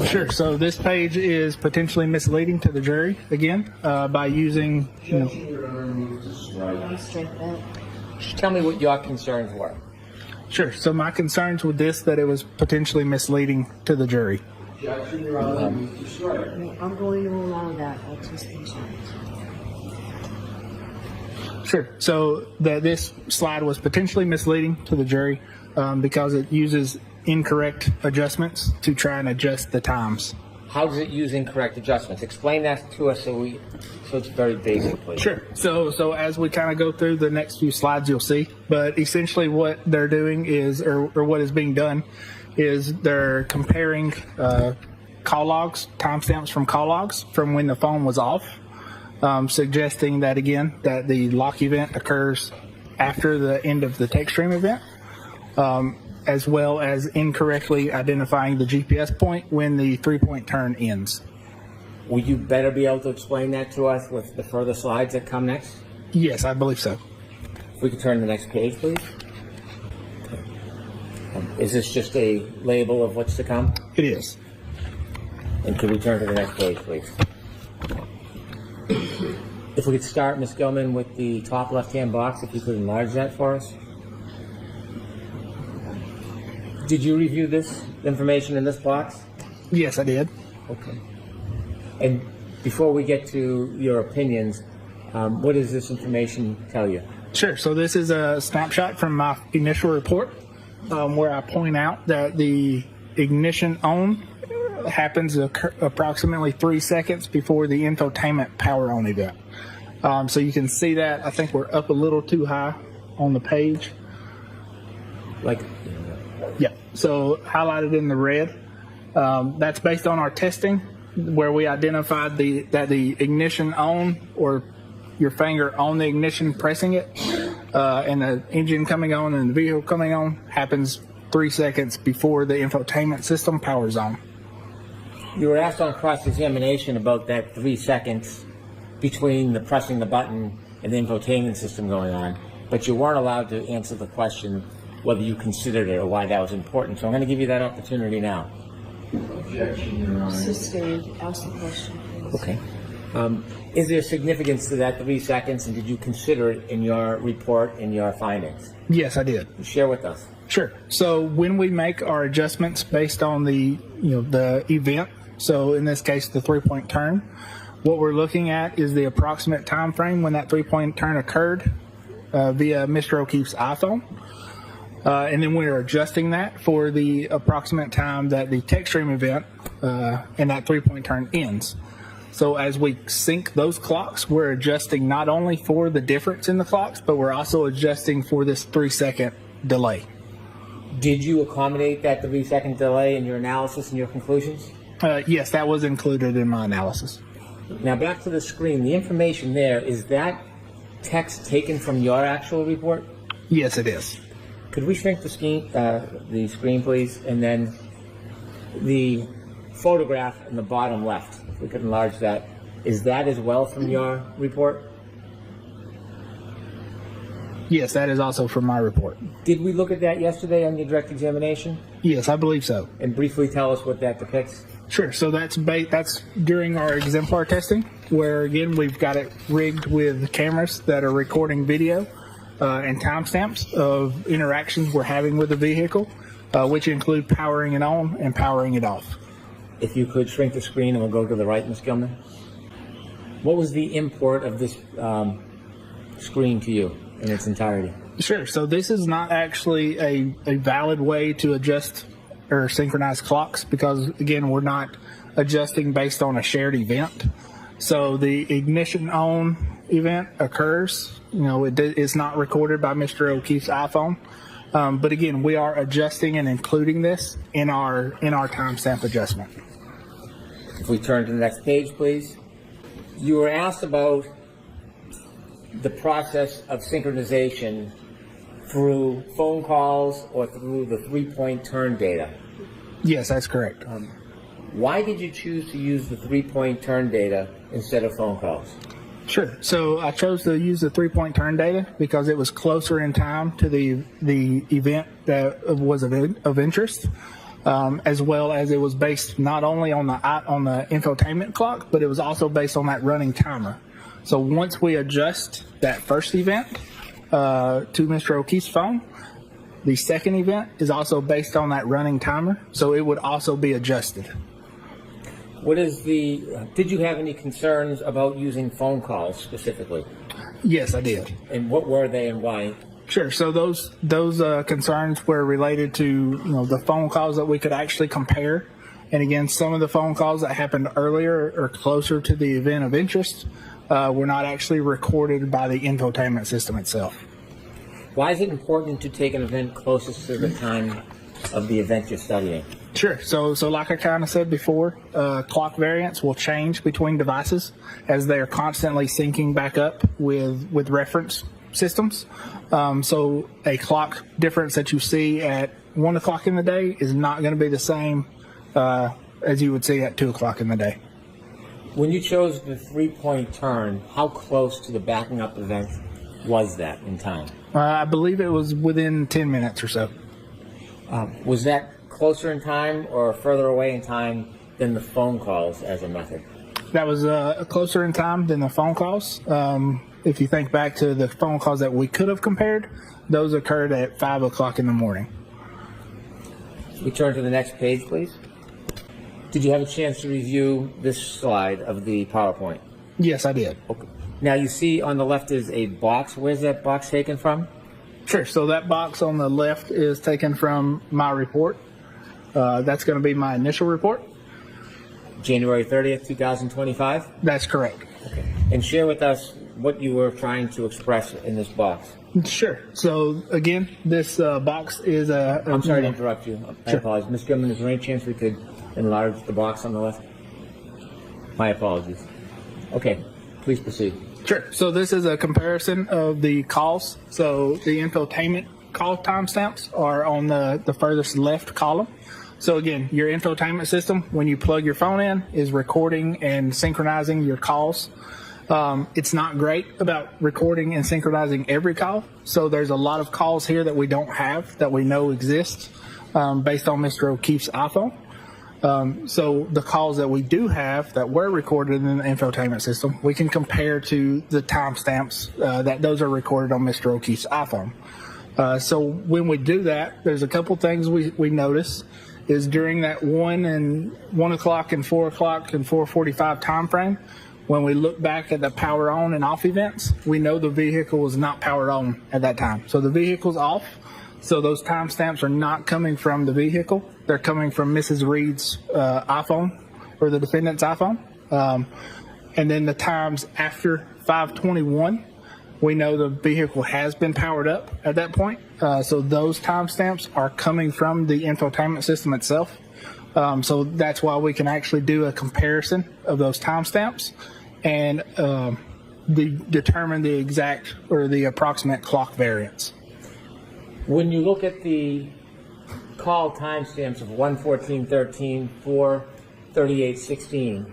Sure. So this page is potentially misleading to the jury, again, by using, Just tell me what your concerns were. Sure. So my concerns with this, that it was potentially misleading to the jury. Objection, Your Honor, move to strike. I'm going to allow that. That's his concerns. Sure. So this slide was potentially misleading to the jury because it uses incorrect adjustments to try and adjust the times. How does it use incorrect adjustments? Explain that to us so it's very basic, please. Sure. So as we kind of go through the next few slides, you'll see. But essentially what they're doing is, or what is being done, is they're comparing call logs, timestamps from call logs from when the phone was off, suggesting that, again, that the lock event occurs after the end of the text stream event, as well as incorrectly identifying the GPS point when the 3-point turn ends. Will you better be able to explain that to us with the further slides that come next? Yes, I believe so. If we could turn to the next page, please. Is this just a label of what's to come? It is. And could we turn to the next page, please? If we could start, Ms. Gilman, with the top left-hand box, if you could enlarge that for us. Did you review this information in this box? Yes, I did. Okay. And before we get to your opinions, what does this information tell you? Sure. So this is a snapshot from my initial report where I point out that the ignition on happens approximately 3 seconds before the infotainment power on event. So you can see that. I think we're up a little too high on the page. Yeah. So highlighted in the red. That's based on our testing where we identified that the ignition on, or your finger on the ignition pressing it, and the engine coming on and the vehicle coming on happens 3 seconds before the infotainment system powers on. You were asked on cross-examination about that 3 seconds between the pressing the button and the infotainment system going on, but you weren't allowed to answer the question whether you considered it or why that was important. So I'm going to give you that opportunity now. Objection, Your Honor. Sustained. Ask the question, please. Okay. Is there significance to that 3 seconds, and did you consider it in your report and your findings? Yes, I did. Share with us. Sure. So when we make our adjustments based on the event, so in this case the 3-point turn, what we're looking at is the approximate time frame when that 3-point turn occurred via Mr. O'Keefe's iPhone. And then we're adjusting that for the approximate time that the text stream event and that 3-point turn ends. So as we sync those clocks, we're adjusting not only for the difference in the clocks, but we're also adjusting for this 3-second delay. Did you accommodate that 3-second delay in your analysis and your conclusions? Yes, that was included in my analysis. Now back to the screen. The information there, is that text taken from your actual report? Yes, it is. Could we shrink the screen, please? And then the photograph in the bottom left, if we could enlarge that. Is that as well from your report? Yes, that is also from my report. Did we look at that yesterday on your direct examination? Yes, I believe so. And briefly tell us what that depicts. Sure. So that's during our exemplar testing, where again we've got it rigged with cameras that are recording video and timestamps of interactions we're having with the vehicle, which include powering it on and powering it off. If you could shrink the screen and we'll go to the right, Ms. Gilman. What was the import of this screen to you in its entirety? Sure. So this is not actually a valid way to adjust or synchronize clocks because, again, we're not adjusting based on a shared event. So the ignition on event occurs. It's not recorded by Mr. O'Keefe's iPhone. But again, we are adjusting and including this in our timestamp adjustment. If we turn to the next page, please. You were asked about the process of synchronization through phone calls or through the 3-point turn data. Yes, that's correct. Why did you choose to use the 3-point turn data instead of phone calls? Sure. So I chose to use the 3-point turn data because it was closer in time to the event that was of interest, as well as it was based not only on the infotainment clock, but it was also based on that running timer. So once we adjust that first event to Mr. O'Keefe's phone, the second event is also based on that running timer, so it would also be adjusted. Did you have any concerns about using phone calls specifically? Yes, I did. And what were they and why? Sure. So those concerns were related to the phone calls that we could actually compare, and again, some of the phone calls that happened earlier or closer to the event of interest were not actually recorded by the infotainment system itself. Why is it important to take an event closest to the time of the event you're studying? Sure. So like I kind of said before, clock variants will change between devices as they are constantly syncing back up with reference systems. So a clock difference that you see at 1 o'clock in the day is not going to be the same as you would see at 2 o'clock in the day. When you chose the 3-point turn, how close to the backing up event was that in time? I believe it was within 10 minutes or so. Was that closer in time or further away in time than the phone calls as a method? That was closer in time than the phone calls. If you think back to the phone calls that we could have compared, those occurred at 5 o'clock in the morning. We turn to the next page, please. Did you have a chance to review this slide of the PowerPoint? Yes, I did. Okay. Now you see on the left is a box. Where's that box taken from? Sure. So that box on the left is taken from my report. That's going to be my initial report. January 30th, 2025? That's correct. Okay. And share with us what you were trying to express in this box. Sure. So again, this box is a... I'm sorry to interrupt you. I Sure. apologize. Ms. Gilman, is there any chance we could enlarge the box on the left? My apologies. Okay. Please proceed. Sure. So this is a comparison of the calls. So the infotainment call timestamps are on the furthest left column. So again, your infotainment system, when you plug your phone in, is recording and synchronizing your calls. It's not great about recording and synchronizing every call. So there's a lot of calls here that we don't have that we know exist based on Mr. O'Keefe's iPhone. So the calls that we do have that were recorded in the infotainment system, we can compare to the timestamps that those are recorded on Mr. O'Keefe's iPhone. So when we do that, there's a couple things we notice is during that 1 o'clock and 4 o'clock and 4:45 time frame, when we look back at the power on and off events, we know the vehicle was not powered on at that time. So the vehicle's off. So those timestamps are not coming from the vehicle. They're coming from Mrs. Read's iPhone or the defendant's iPhone. And then the times after 5:21, we know the vehicle has been powered up at that point. So those timestamps are coming from the infotainment system itself. So that's why we can actually do a comparison of those timestamps and determine the exact or the approximate clock variance. When you look at the call timestamps of 1:14:13, 4:38:16,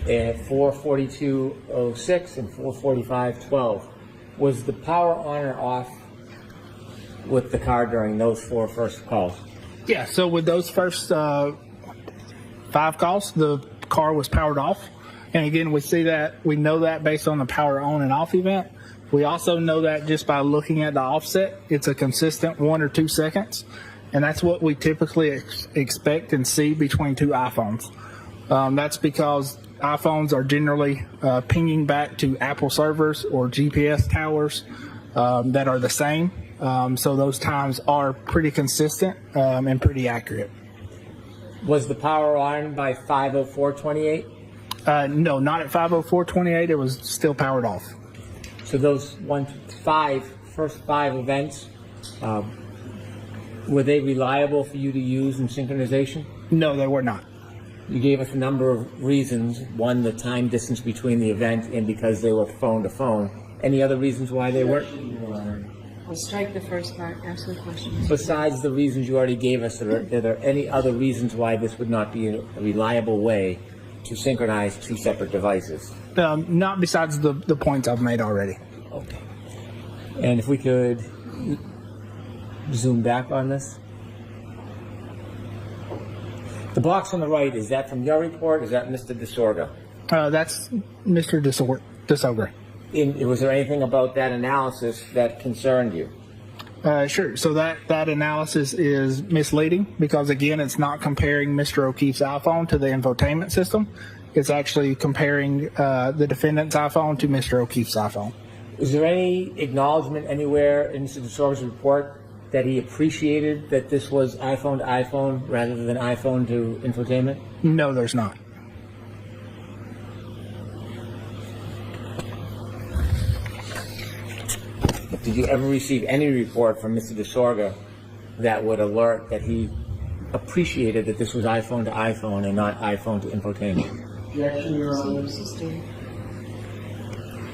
at 4:42:06, and 4:45:12, was the power on or off with the car during those four first calls? Yeah, so with those first 5 calls, the car was powered off. And again, we know that based on the power on and off event. We also know that just by looking at the offset, it's a consistent 1 or 2 seconds. And that's what we typically expect and see between two iPhones. That's because iPhones are generally pinging back to Apple servers or GPS towers that are the same. So those times are pretty consistent and pretty accurate. Was the power on by 5:04:28? No, not at 5:04:28. It was still powered off. So those first five events, were they reliable for you to use in synchronization? No, they were not. You gave us a number of reasons. One, the time distance between the event, and because they were phone to phone. Any other reasons why they weren't? I'll strike the first part. Ask the question. Besides the reasons you already gave us, are there any other reasons why this would not be a reliable way to synchronize two separate devices? Not besides the points I've made already. Okay. And if we could zoom back on this. The box on the right, is that from your report? Is that Mr. DeSorga? That's Mr. DeSoga. Was there anything about that analysis that concerned you? Sure. So that analysis is misleading because, again, it's not comparing Mr. O'Keefe's iPhone to the infotainment system. It's actually comparing the defendant's iPhone to Mr. O'Keefe's iPhone. Is there any acknowledgement anywhere in Mr. DeSorga's report that he appreciated that this was iPhone to iPhone rather than iPhone to infotainment? No, there's not. Did you ever receive any report from Mr. DeSorga that would alert that he appreciated that this was iPhone to iPhone and not iPhone to infotainment? Objection, Your Honor.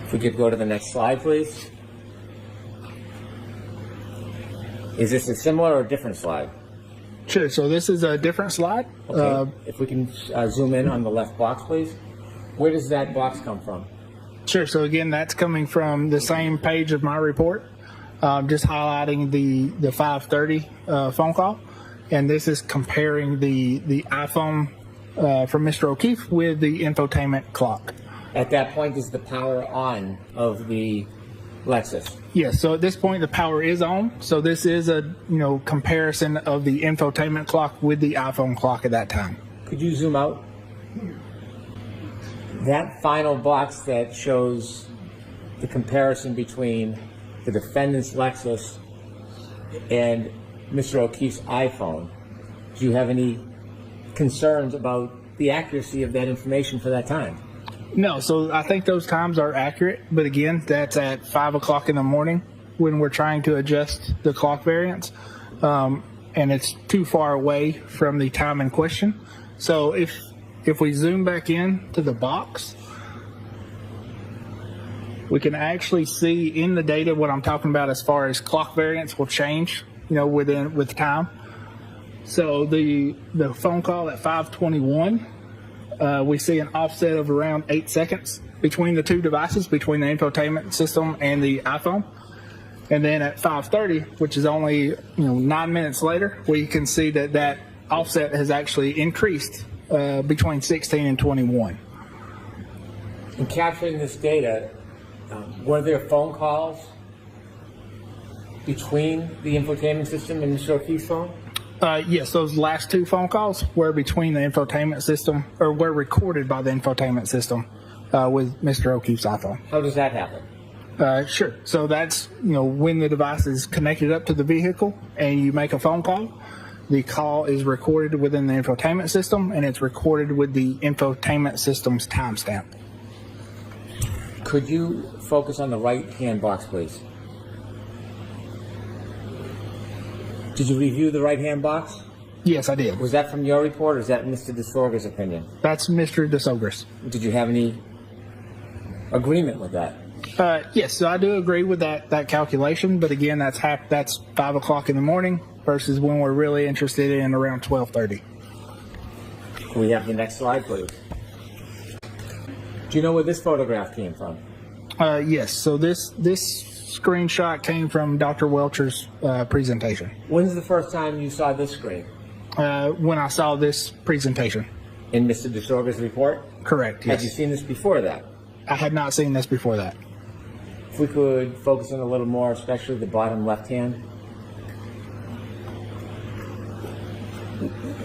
If we could go to the next slide, please. Is this a similar or different slide? Sure. So this is a different slide. Okay. If we can zoom in on the left box, please. Where does that box come from? Sure. So again, that's coming from the same page of my report, just highlighting the 5:30 phone call, and this is comparing the iPhone from Mr. O'Keefe with the infotainment clock. At that point, is the power on of the Lexus? Yes. So at this point, the power is on. So this is a comparison of the infotainment clock with the iPhone clock at that time. Could you zoom out? That final box that shows the comparison between the defendant's Lexus and Mr. O'Keefe's iPhone, do you have any concerns about the accuracy of that information for that time? No, so I think those times are accurate, but again, that's at 5 o'clock in the morning when we're trying to adjust the clock variance, and it's too far away from the time in question. So if we zoom back in to the box, we can actually see in the data what I'm talking about as far as clock variance will change, with time. So the phone call at 5:21, we see an offset of around 8 seconds between the two devices, between the infotainment system and the iPhone. And then at 5:30, which is only 9 minutes later, we can see that offset has actually increased between 16 and 21. In capturing this data, were there phone calls between the infotainment system and Mr. O'Keefe's phone? Yes, those last two phone calls were between the infotainment system, or were recorded by the infotainment system with Mr. O'Keefe's iPhone. How does that happen? Sure. So that's, when the device is connected up to the vehicle and you make a phone call, the call is recorded within the infotainment system and it's recorded with the infotainment system's timestamp. Could you focus on the right-hand box, please? Did you review the right-hand box? Yes, I did. Was that from your report, or is that Mr. DeSorga's opinion? That's Mr. DeSoga's. Did you have any agreement with that? Yes, so I do agree with that calculation, but again, that's 5 o'clock in the morning versus when we're really interested in around 12:30. Can we have the next slide, please? Do you know where this photograph came from? Yes, so this screenshot came from Dr. Welcher's presentation. When's the first time you saw this screen? When I saw this presentation. in Mr. DeSorga's report? Correct, Had you yes. seen this before that? I had not seen this before that. If we could focus on a little more, especially the bottom left hand.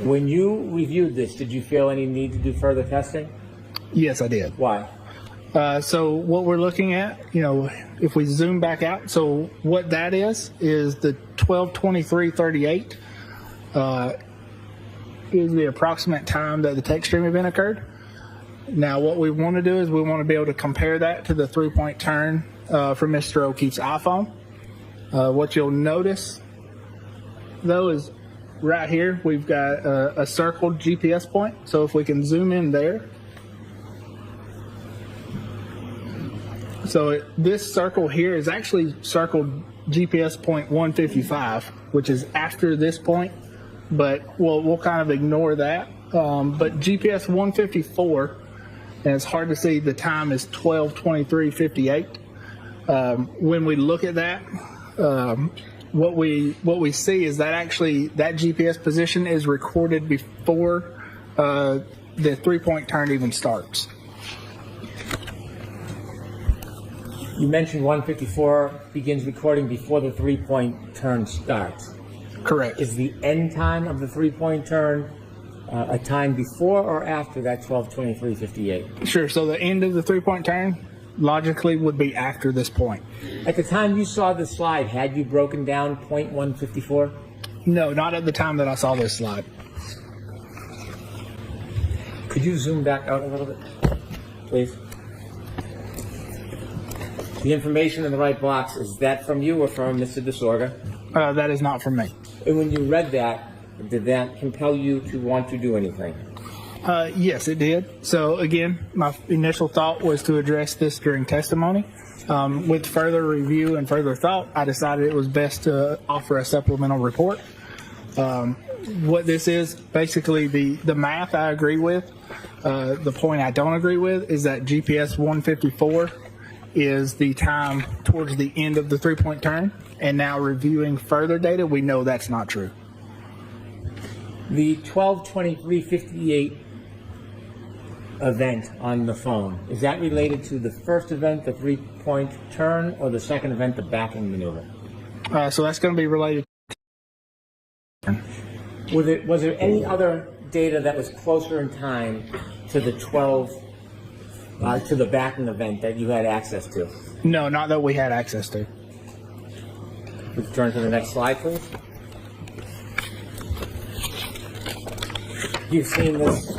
When you reviewed this, did you feel any need to do further testing? Yes, I did. Why? So what we're looking at, if we zoom back out, so what that is the 12/23/38 is the approximate time that the text stream event occurred. Now, what we want to do is we want to be able to compare that to the 3-point turn from Mr. O'Keefe's iPhone. What you'll notice, though, is right here we've got a circled GPS point. So if we can zoom in there. So this circle here is actually circled GPS point 155, which is after this point, but we'll kind of ignore that. But GPS 154, and it's hard to see, the time is 12/23/58. When we look at that, what we see is that actually that GPS position is recorded before the 3-point turn even starts. You mentioned 154 begins recording before the 3-point turn starts. Correct. Is the end time of the 3-point turn a time before or after that 12/23/58? Sure. So the end of the 3-point turn logically would be after this point. At the time you saw the slide, had you broken down point 154? No, not at the time that I saw this slide. Could you zoom back out a little bit, please? The information in the right box, is that from you or from Mr. DeSorga? That is not from me. And when you read that, did that compel you to want to do anything? Yes, it did. So again, my initial thought was to address this during testimony. With further review and further thought, I decided it was best to offer a supplemental report. What this is, basically the math I agree with. The point I don't agree with is that GPS 154 is the time towards the end of the 3-point turn. And now reviewing further data, we know that's not true. The 12/23/58 event on the phone, is that related to the first event, the 3-point turn, or the second event, the backing maneuver? So that's going to be related. Was there any other data that was closer in time to the to the backing event that you had access to? No, not that we had access to. Let's turn to the next slide, please. You've seen this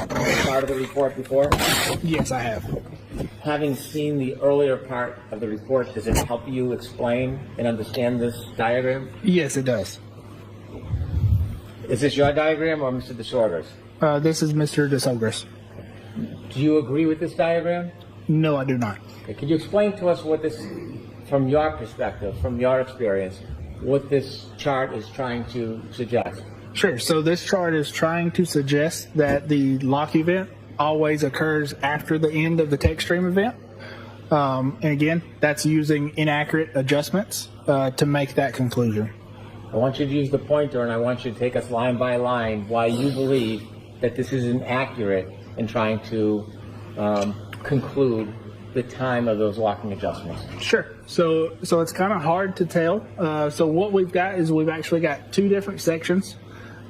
part of the report before? Yes, I have. Having seen the earlier part of the report, does it help you explain and understand this diagram? Yes, it does. Is this your diagram or Mr. DeSorga's? This is Mr. DeSorga's. Do you agree with this diagram? No, I do not. Okay, could you explain to us what this, from your perspective, from your experience, what this chart is trying to suggest? Sure. So this chart is trying to suggest that the lock event always occurs after the end of the text stream event. And again, that's using inaccurate adjustments to make that conclusion. I want you to use the pointer, and I want you to take us line by line why you believe that this is inaccurate in trying to conclude the time of those locking adjustments. Sure. So it's kind of hard to tell. So what we've got is we've actually got two different sections.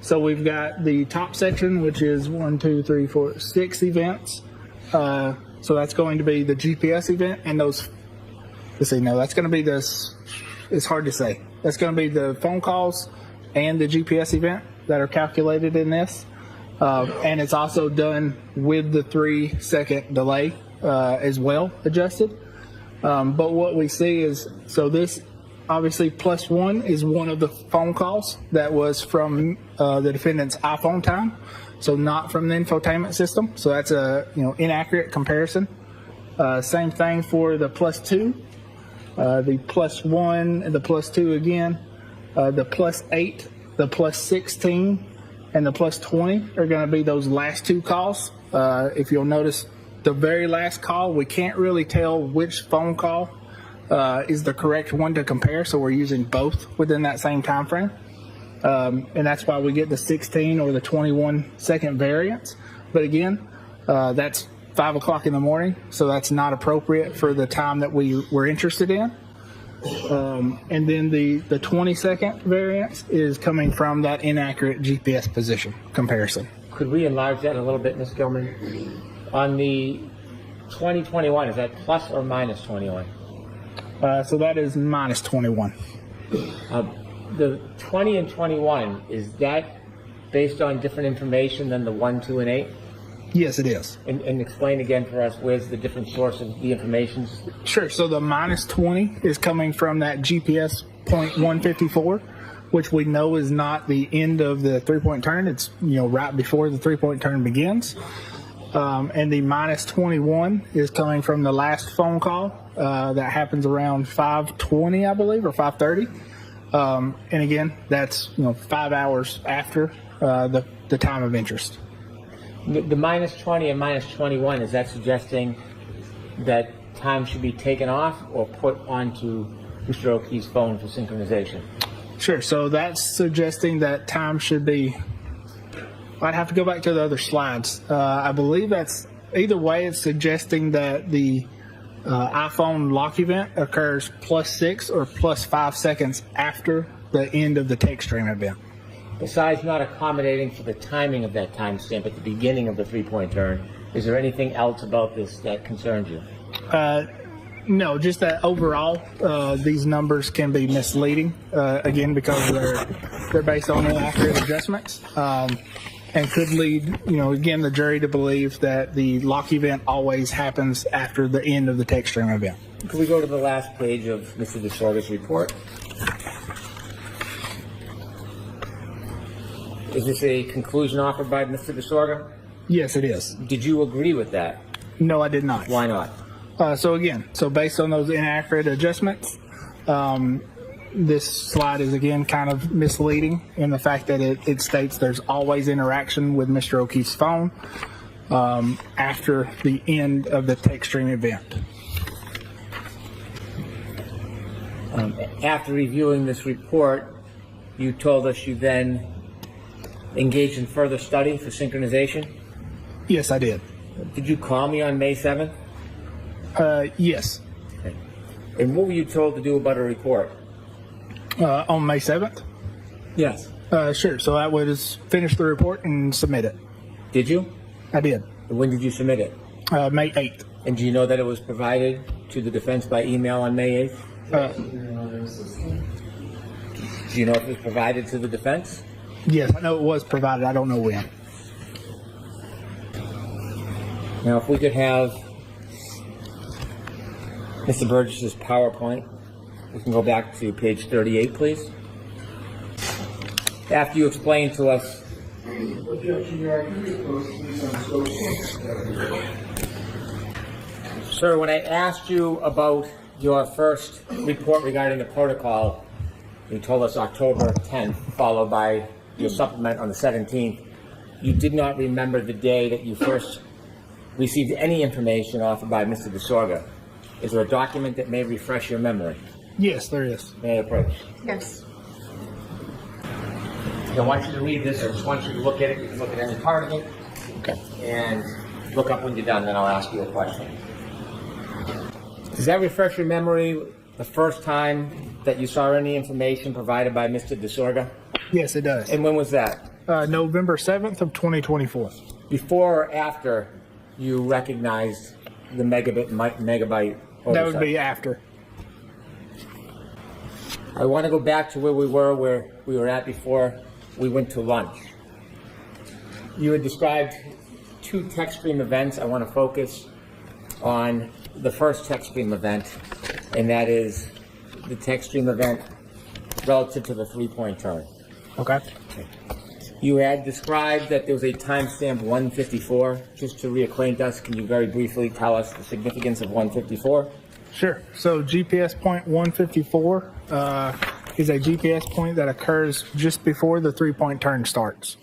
So we've got the top section, which is 1, 2, 3, 4, 6 events. So that's going to be the GPS event, and those. Let's see. No, that's going to be this. It's hard to say. That's going to be the phone calls and the GPS event that are calculated in this. And it's also done with the 3-second delay as well, adjusted. But what we see is, so this obviously +1 is one of the phone calls that was from the defendant's iPhone time, so not from the infotainment system. So that's a inaccurate comparison. Same thing for the +2, the +1, and the +2 again, the +8, the +16. And the +20 are going to be those last two calls. If you'll notice, the very last call, we can't really tell which phone call is the correct one to compare, so we're using both within that same time frame. And that's why we get the 16 or the 21-second variance. But again, That's 5 o'clock in the morning, so that's not appropriate for the time that we were interested in. And then the 20-second variance is coming from that inaccurate GPS position comparison. Could we enlarge that a little bit, Ms. Gilman? On the 2021, is that plus or minus 21? So that is minus 21. The 20 and 21, is that based on different information than the 1, 2, and 8? Yes, it is. And explain again for us, where's the different source of the information? Sure. So the minus 20 is coming from that GPS point 154, which we know is not the end of the three-point turn. It's right before the three-point turn begins. And the minus 21 is coming from the last phone call that happens around 5:20, I believe, or 5:30. And again, that's 5 hours after the time of interest. The minus 20 and minus 21, is that suggesting that time should be taken off or put onto Mr. O'Keefe's phone for synchronization? Sure. So that's suggesting that time should be. I'd have to go back to the other slides. I believe that's either way. It's suggesting that the iPhone lock event occurs +6 or +5 seconds after the end of the text stream event. Besides not accommodating for the timing of that timestamp at the beginning of the three-point turn, is there anything else about this that concerns you? No, just that overall, these numbers can be misleading, again, because they're based on inaccurate adjustments, and could lead, again, the jury to believe that the lock event always happens after the end of the text stream event. Can we go to the last page of Mr. DeSorga's report? Is this a conclusion offered by Mr. DeSorga? Yes, it is. Did you agree with that? No, I did not. Why not? So based on those inaccurate adjustments, this slide is again kind of misleading in the fact that it states there's always interaction with Mr. O'Keefe's phone after the end of the text stream event. After reviewing this report, you told us you then engaged in further study for synchronization? Yes, I did. Did you call me on May 7th? Yes. Okay. And what were you told to do about a report? On May 7th? Yes. Sure. So I would finish the report and submit it. Did you? I did. And when did you submit it? May 8th. And do you know that it was provided to the defense by email on May 8th? Do you know if it was provided to the defense? Yes, I know it was provided. I don't know when. Now, if we could have Mr. Burgess's PowerPoint, we can go back to page 38, please. After you explain to us. Sir, when I asked you about your first report regarding the protocol, you told us October 10th, followed by your supplement on the 17th. You did not remember the day that you first received any information offered by Mr. DeSorga. Is there a document that may refresh your memory? Yes, there is. May I approach? Yes. I want you to read this. I just want you to look at it. You can look at any part of it. Okay. And look up when you're done, then I'll ask you a question. Does that refresh your memory the first time that you saw any information provided by Mr. DeSorga? Yes, it does. And when was that? November 7th of 2024. Before or after you recognized the megabyte oversight? That would be after. I want to go back to where we were at before we went to lunch. You had described two text stream events. I want to focus on the first text stream event, and that is the text stream event relative to the three-point turn. Okay. You had described that there was a timestamp 154. Just to reacquaint us, can you very briefly tell us the significance of 154? Sure. So GPS point 154 is a GPS point that occurs just before the three-point turn starts.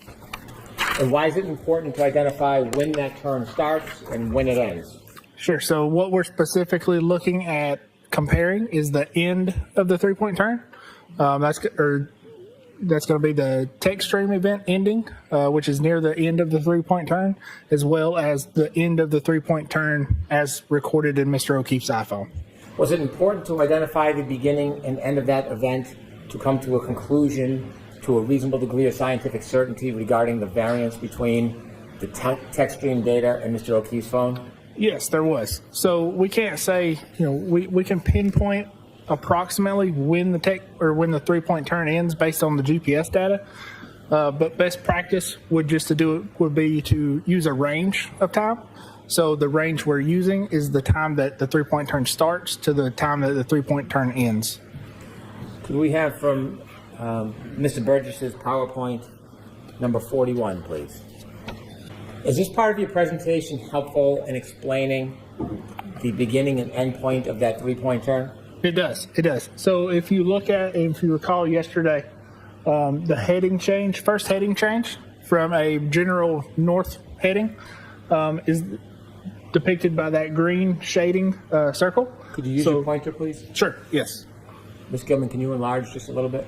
And why is it important to identify when that turn starts and when it ends? Sure. So what we're specifically looking at comparing is the end of the three-point turn. that's going to be the text stream event ending, which is near the end of the 3-point turn, as well as the end of the 3-point turn as recorded in Mr. O'Keefe's iPhone. Was it important to identify the beginning and end of that event to come to a conclusion to a reasonable degree of scientific certainty regarding the variance between the text stream data and Mr. O'Keefe's phone? Yes, there was. So we can't say, we can pinpoint approximately when the 3-point turn ends based on the GPS data. But best practice would be to use a range of time. So the range we're using is the time that the 3-point turn starts to the time that the 3-point turn ends. Could we have from Mr. Burgess's PowerPoint number 41, please? Is this part of your presentation helpful in explaining the beginning and end point of that 3-point turn? It does. So if you recall yesterday, the first heading change from a general north heading is depicted by that green shading circle. Could you use your pointer, please? Sure, yes. Ms. Gilman, can you enlarge just a little bit?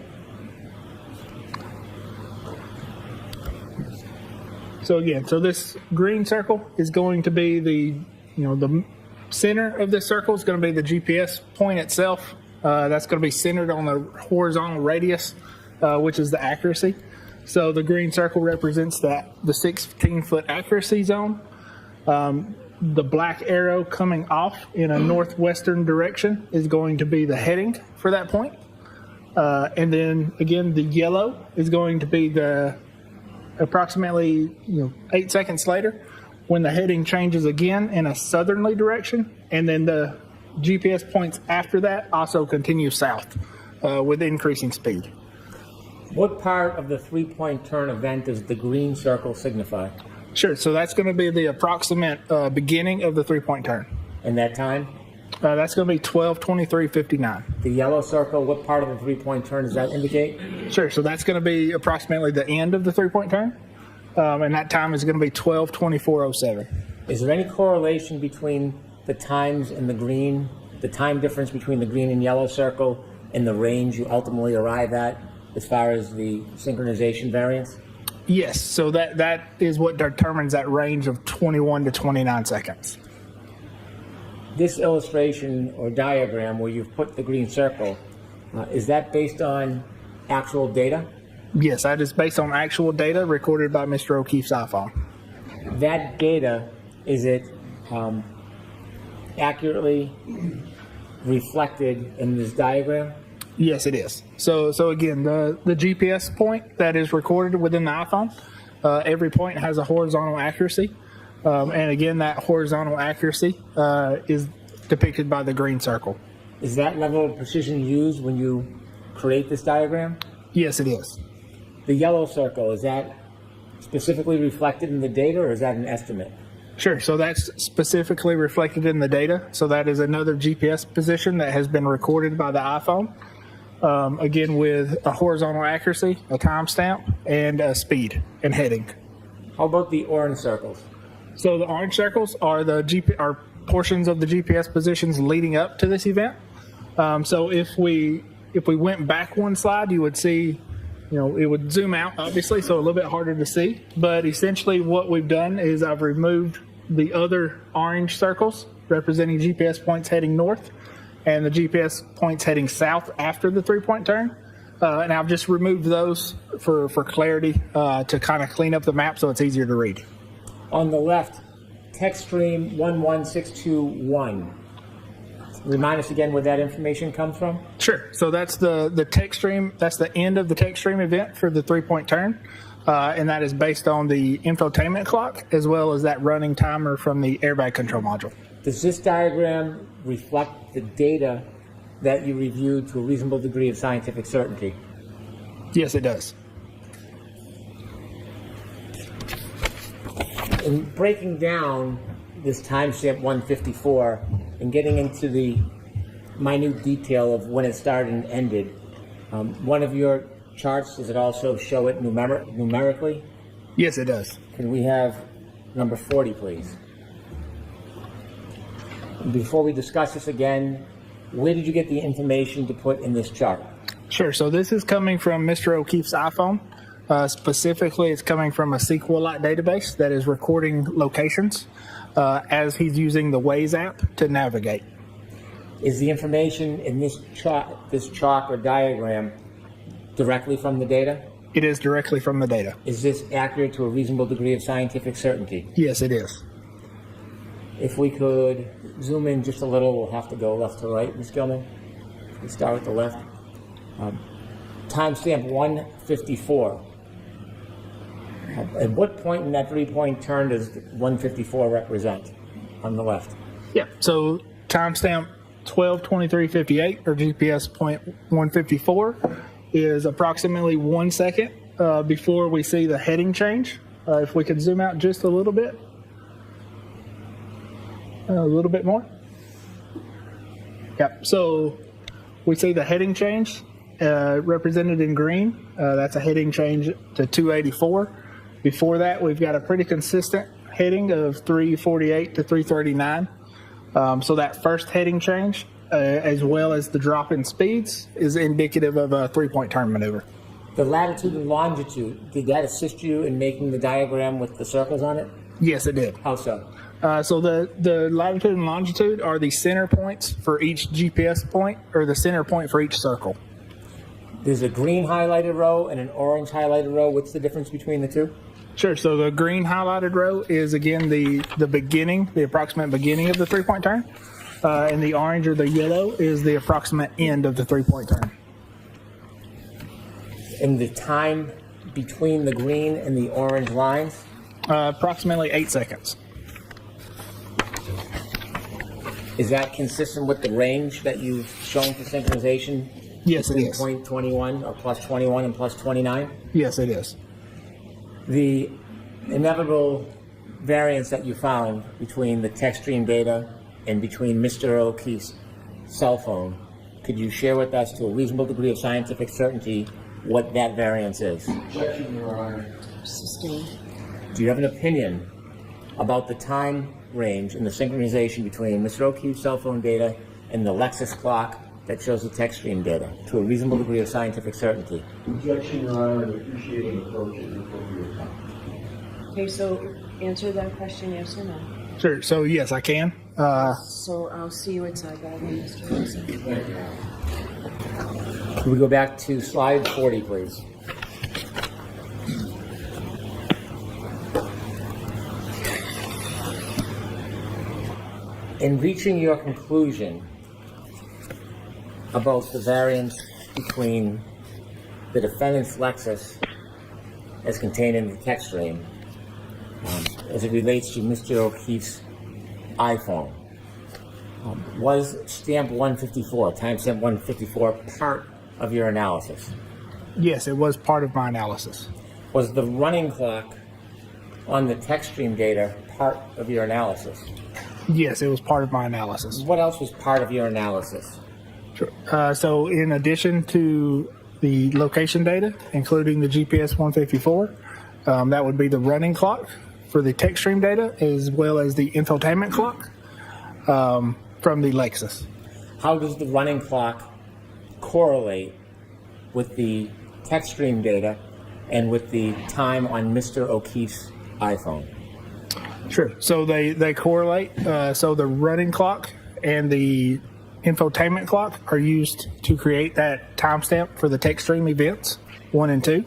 So again, this green circle is going to be the center of this circle is going to be the GPS point itself. That's going to be centered on the horizontal radius, which is the accuracy. So the green circle represents the 16-foot accuracy zone. The black arrow coming off in a northwestern direction is going to be the heading for that point. And then again, the yellow is going to be the approximately 8 seconds later when the heading changes again in a southerly direction, and then the GPS points after that also continue south with increasing speed. What part of the 3-point turn event does the green circle signify? Sure, so that's going to be the approximate beginning of the 3-point turn. And that time? That's going to be 12:23:59. The yellow circle, what part of the 3-point turn does that indicate? Sure, so that's going to be approximately the end of the 3-point turn, and that time is going to be 12:24:07. Is there any correlation between the times in the green, the time difference between the green and yellow circle, and the range you ultimately arrive at as far as the synchronization variance? Yes, so that is what determines that range of 21 to 29 seconds. This illustration or diagram where you've put the green circle, is that based on actual data? Yes, that is based on actual data recorded by Mr. O'Keefe's iPhone. That data, is it accurately reflected in this diagram? Yes, it is. So again, the GPS point that is recorded within the iPhone, every point has a horizontal accuracy. And again, that horizontal accuracy is depicted by the green circle. Is that level of precision used when you create this diagram? Yes, it is. The yellow circle, is that specifically reflected in the data, or is that an estimate? Sure, so that's specifically reflected in the data. So that is another GPS position that has been recorded by the iPhone. Again, with a horizontal accuracy, a timestamp, and a speed and heading. How about the orange circles? So the orange circles are are portions of the GPS positions leading up to this event. So if we went back one slide, you would see, it would zoom out, obviously, so a little bit harder to see. But essentially what we've done is I've removed the other orange circles representing GPS points heading north and the GPS points heading south after the 3-point turn. And I've just removed those for clarity to kind of clean up the map so it's easier to read. On the left, text stream 11621. Remind us again where that information comes from? Sure. So that's the text stream. That's the end of the text stream event for the 3-point turn. And that is based on the infotainment clock as well as that running timer from the airbag control module. Does this diagram reflect the data that you reviewed to a reasonable degree of scientific certainty? Yes, it does. In breaking down this timestamp 154 and getting into the minute detail of when it started and ended, one of your charts, does it also show it numerically? Yes, it does. Can we have number 40, please? Before we discuss this again, where did you get the information to put in this chart? Sure. So this is coming from Mr. O'Keefe's iPhone. Specifically, it's coming from a SQLite database that is recording locations as he's using the Waze app to navigate. Is the information in this chalk or diagram directly from the data? It is directly from the data. Is this accurate to a reasonable degree of scientific certainty? Yes, it is. If we could zoom in just a little, we'll have to go left to right, Ms. Gilman. We start with the left. Timestamp 154. At what point in that 3-point turn does 154 represent on the left? Yeah. So timestamp 12:23:58 or GPS point 154 is approximately 1 second before we see the heading change. If we could zoom out just a little bit. A little bit more. Yep. So we see the heading change represented in green. That's a heading change to 284. Before that, we've got a pretty consistent heading of 348 to 339. So that first heading change, as well as the drop in speeds, is indicative of a 3-point turn maneuver. The latitude and longitude, did that assist you in making the diagram with the circles on it? Yes, it did. How so? So the latitude and longitude are the center points for each GPS point, or the center point for each circle. There's a green highlighted row and an orange highlighted row. What's the difference between the two? Sure. So the green highlighted row is, again, the beginning, the approximate beginning of the 3-point turn. And the orange or the yellow is the approximate end of the 3-point turn. And the time between the green and the orange lines? Approximately 8 seconds. Is that consistent with the range that you've shown for synchronization? Yes, it is. Point 21 or plus 21 and plus 29? Yes, it is. The inevitable variance that you found between the text stream data and between Mr. O'Keefe's cell phone, could you share with us to a reasonable degree of scientific certainty what that variance is? Objection, Your Honor. Sustained. Do you have an opinion about the time range and the synchronization between Mr. O'Keefe's cell phone data and the Lexus clock that shows the text stream data to a reasonable degree of scientific certainty? Objection, Your Honor. We appreciate an approach at the appropriate time. Okay, so answer that question, yes or no. Sure. So, yes, I can. So I'll see you inside that one, Mr. Wilson. Thank you. Can we go back to slide 40, please? In reaching your conclusion about the variance between the defendant's Lexus as contained in the text stream as it relates to Mr. O'Keefe's iPhone, was stamp 154, timestamp 154, part of your analysis? Yes, it was part of my analysis. Was the running clock on the text stream data part of your analysis? Yes, it was part of my analysis. What else was part of your analysis? Sure. So in addition to the location data, including the GPS 154, that would be the running clock for the text stream data, as well as the infotainment clock from the Lexus. How does the running clock correlate with the text stream data and with the time on Mr. O'Keefe's iPhone? Sure. So they correlate. So the running clock and the infotainment clock are used to create that timestamp for the text stream events 1 and 2.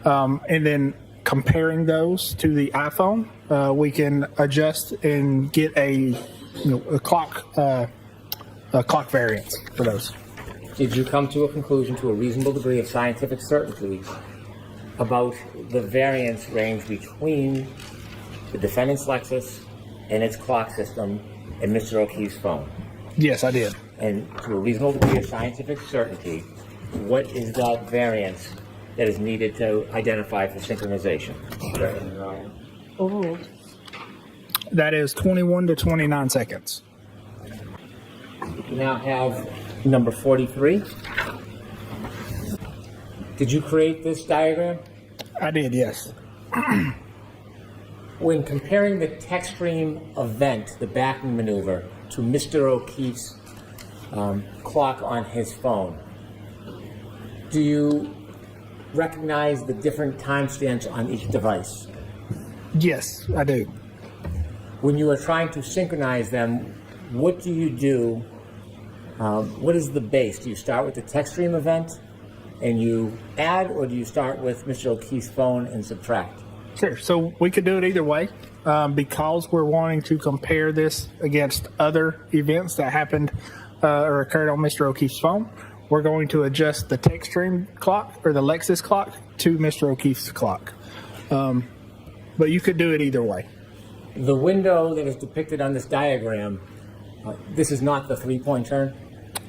And then comparing those to the iPhone, we can adjust and get a clock variance for those. Did you come to a conclusion to a reasonable degree of scientific certainty about the variance range between the defendant's Lexus and its clock system and Mr. O'Keefe's phone? Yes, I did. And to a reasonable degree of scientific certainty, what is that variance that is needed to identify for synchronization? Objection, Your Honor. Overruled. That is 21 to 29 seconds. We now have number 43. Did you create this diagram? I did, yes. When comparing the text stream event, the backing maneuver, to Mr. O'Keefe's clock on his phone, Do you recognize the different timestamps on each device? Yes, I do. When you are trying to synchronize them, what do you do? What is the base? Do you start with the text stream event and you add, or do you start with Mr. O'Keefe's phone and subtract? Sure. So we could do it either way. Because we're wanting to compare this against other events that happened or occurred on Mr. O'Keefe's phone, we're going to adjust the text stream clock or the Lexus clock to Mr. O'Keefe's clock. But you could do it either way. The window that is depicted on this diagram, this is not the three-point turn?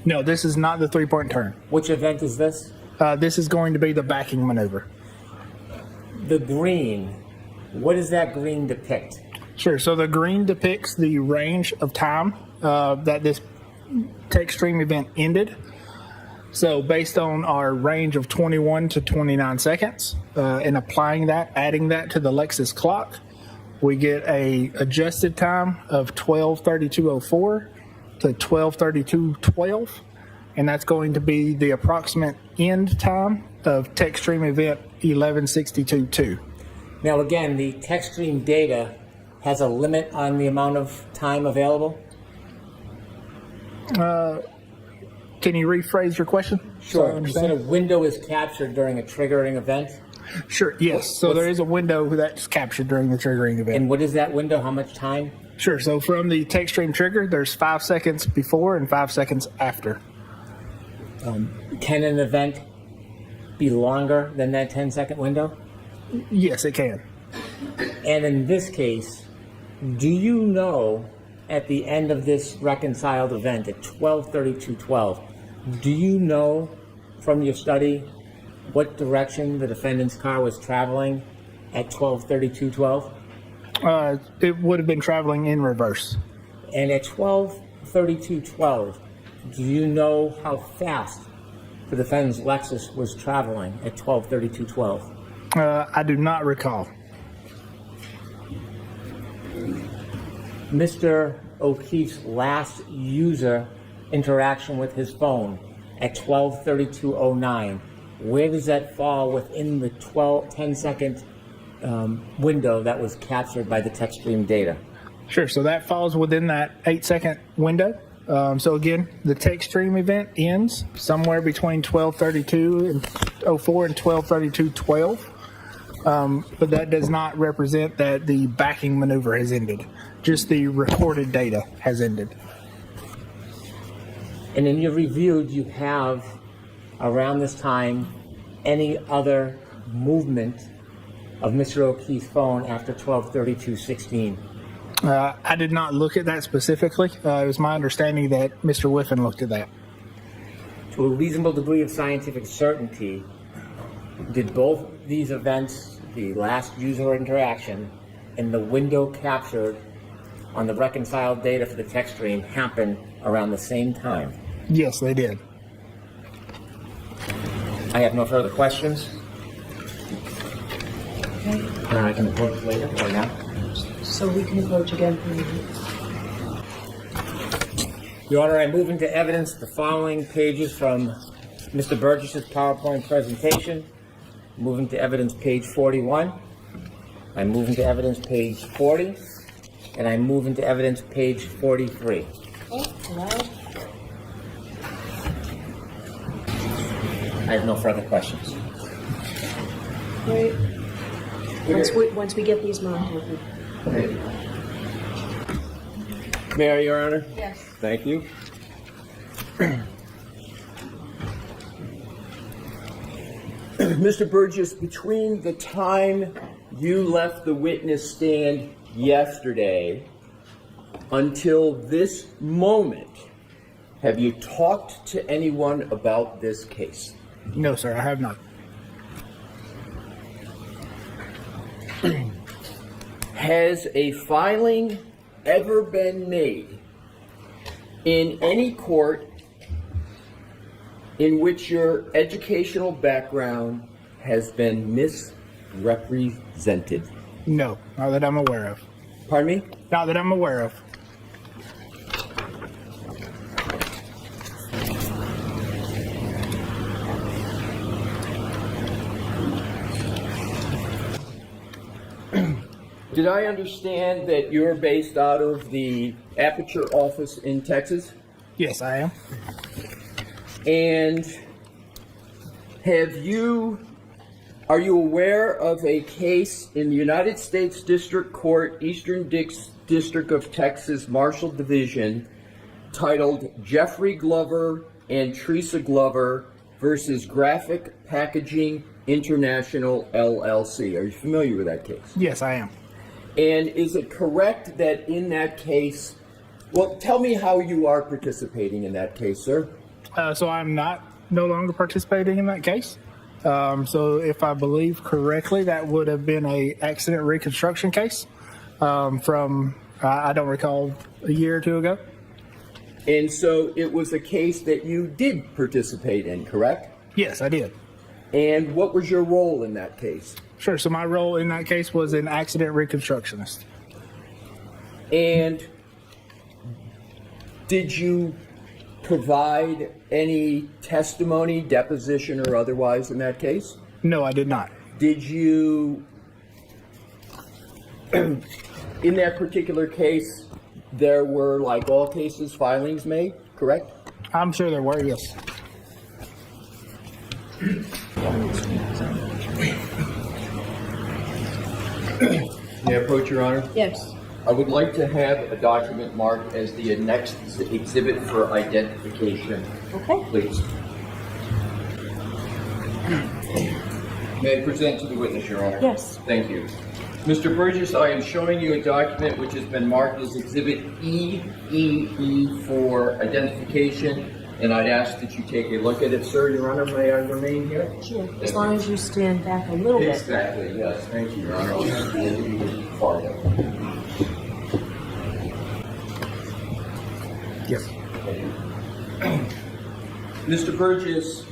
No, this is not the three-point turn. Which event is this? This is going to be the backing maneuver. The green, what does that green depict? Sure. So the green depicts the range of time that this text stream event ended. So based on our range of 21 to 29 seconds, and applying that, adding that to the Lexus clock, we get a adjusted time of 12:32:04 to 12:32:12, and that's going to be the approximate end time of text stream event 11:62:2. Now again, the text stream data has a limit on the amount of time available? Can you rephrase your question? Sure. You said a window is captured during a triggering event? Sure, yes. So there is a window that's captured during the triggering event. And what is that window? How much time? Sure. So from the text stream trigger, there's 5 seconds before and 5 seconds after. Can an event be longer than that 10-second window? Yes, it can. And in this case, do you know at the end of this reconciled event at 12:32:12, do you know from your study what direction the defendant's car was traveling at 12:32:12? It would have been traveling in reverse. And at 12:32:12, do you know how fast the defendant's Lexus was traveling at 12:32:12? I do not recall. Mr. O'Keefe's last user interaction with his phone at 12:32:09, where does that fall within the 10-second window that was captured by the text stream data? Sure, so that falls within that 8-second window. So again, the text stream event ends somewhere between 12:32:04 and 12:32:12. But that does not represent that the backing maneuver has ended. Just the recorded data has ended. And in your review, do you have, around this time, any other movement of Mr. O'Keefe's phone after 12:32:16? I did not look at that specifically. It was my understanding that Mr. Whiffen looked at that. To a reasonable degree of scientific certainty, did both these events, the last user interaction and the window captured on the reconciled data for the text stream, happen around the same time? Yes, they did. I have no further questions. Okay. I can approach later or now. So we can approach again. Your Honor, I move into evidence the following pages from Mr. Burgess's PowerPoint presentation. Move into evidence page 41. I move into evidence page 40. And I move into evidence page 43. I have no further questions. Great. Once we get these mounted. May I, Your Honor? Yes. Thank you. Mr. Burgess, between the time you left the witness stand yesterday until this moment, have you talked to anyone about this case? No, sir, I have not. Has a filing ever been made in any court in which your educational background has been misrepresented? No, not that I'm aware of. Pardon me? Not that I'm aware of. Did I understand that you're based out of the Aperture office in Texas? Yes, I am. And are you aware of a case in the United States District Court, Eastern District of Texas, Marshall Division, titled Jeffrey Glover and Teresa Glover versus Graphic Packaging International, LLC? Are you familiar with that case? Yes, I am. And is it correct that in that case, well, tell me how you are participating in that case, sir. So I'm no longer participating in that case. So if I believe correctly, that would have been a accident reconstruction case from, I don't recall, a year or two ago. And so it was a case that you did participate in, correct? Yes, I did. And what was your role in that case? Sure. So my role in that case was an accident reconstructionist. And did you provide any testimony, deposition, or otherwise in that case? No, I did not. Did you, in that particular case, there were, like all cases, filings made, correct? I'm sure there were, yes. May I approach, Your Honor? Yes. I would like to have a document marked as the next exhibit for identification, Okay. please. May I present to the witness, Your Honor? Yes. Thank you. Mr. Burgess, I am showing you a document which has been marked as Exhibit EEE for identification, and I'd ask that you take a look at it, sir. Your Honor, may I remain here? Sure. As long as you stand back a little bit. Exactly, yes. Thank you, Your Honor. I'll just be far down. Yes. Mr. Burgess,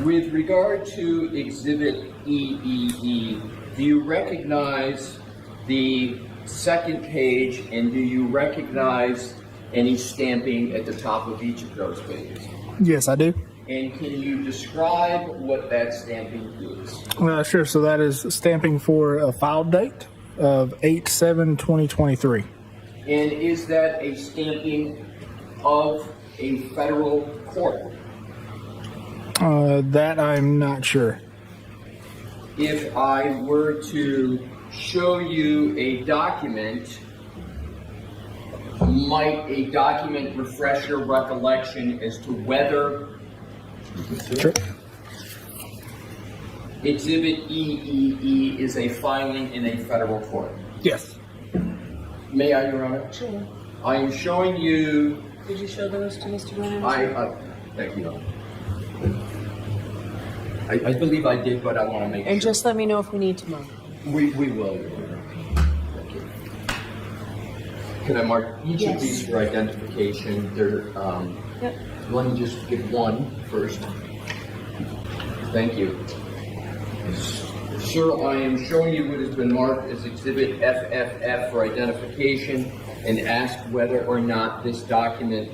with regard to Exhibit EEE, do you recognize the second page, and do you recognize any stamping at the top of each of those pages? Yes, I do. And can you describe what that stamping is? Sure. So that is stamping for a file date of 8/7/2023. And is that a stamping of a federal court? That I'm not sure. If I were to show you a document, might a document refresh your recollection as to whether Sure. Exhibit EEE is a filing in a federal court? Yes. May I, Your Honor? Sure. I am showing you. Did you show those to Mr. Williams? Thank you. I believe I did, but I want to make And sure. just let me know if we need to mark. We will, Your Honor. Thank you. Can I mark each Yes. of these for identification? Yep. Let me just get one first. Thank you. Sir, I am showing you what has been marked as Exhibit FFF for identification and ask whether or not this document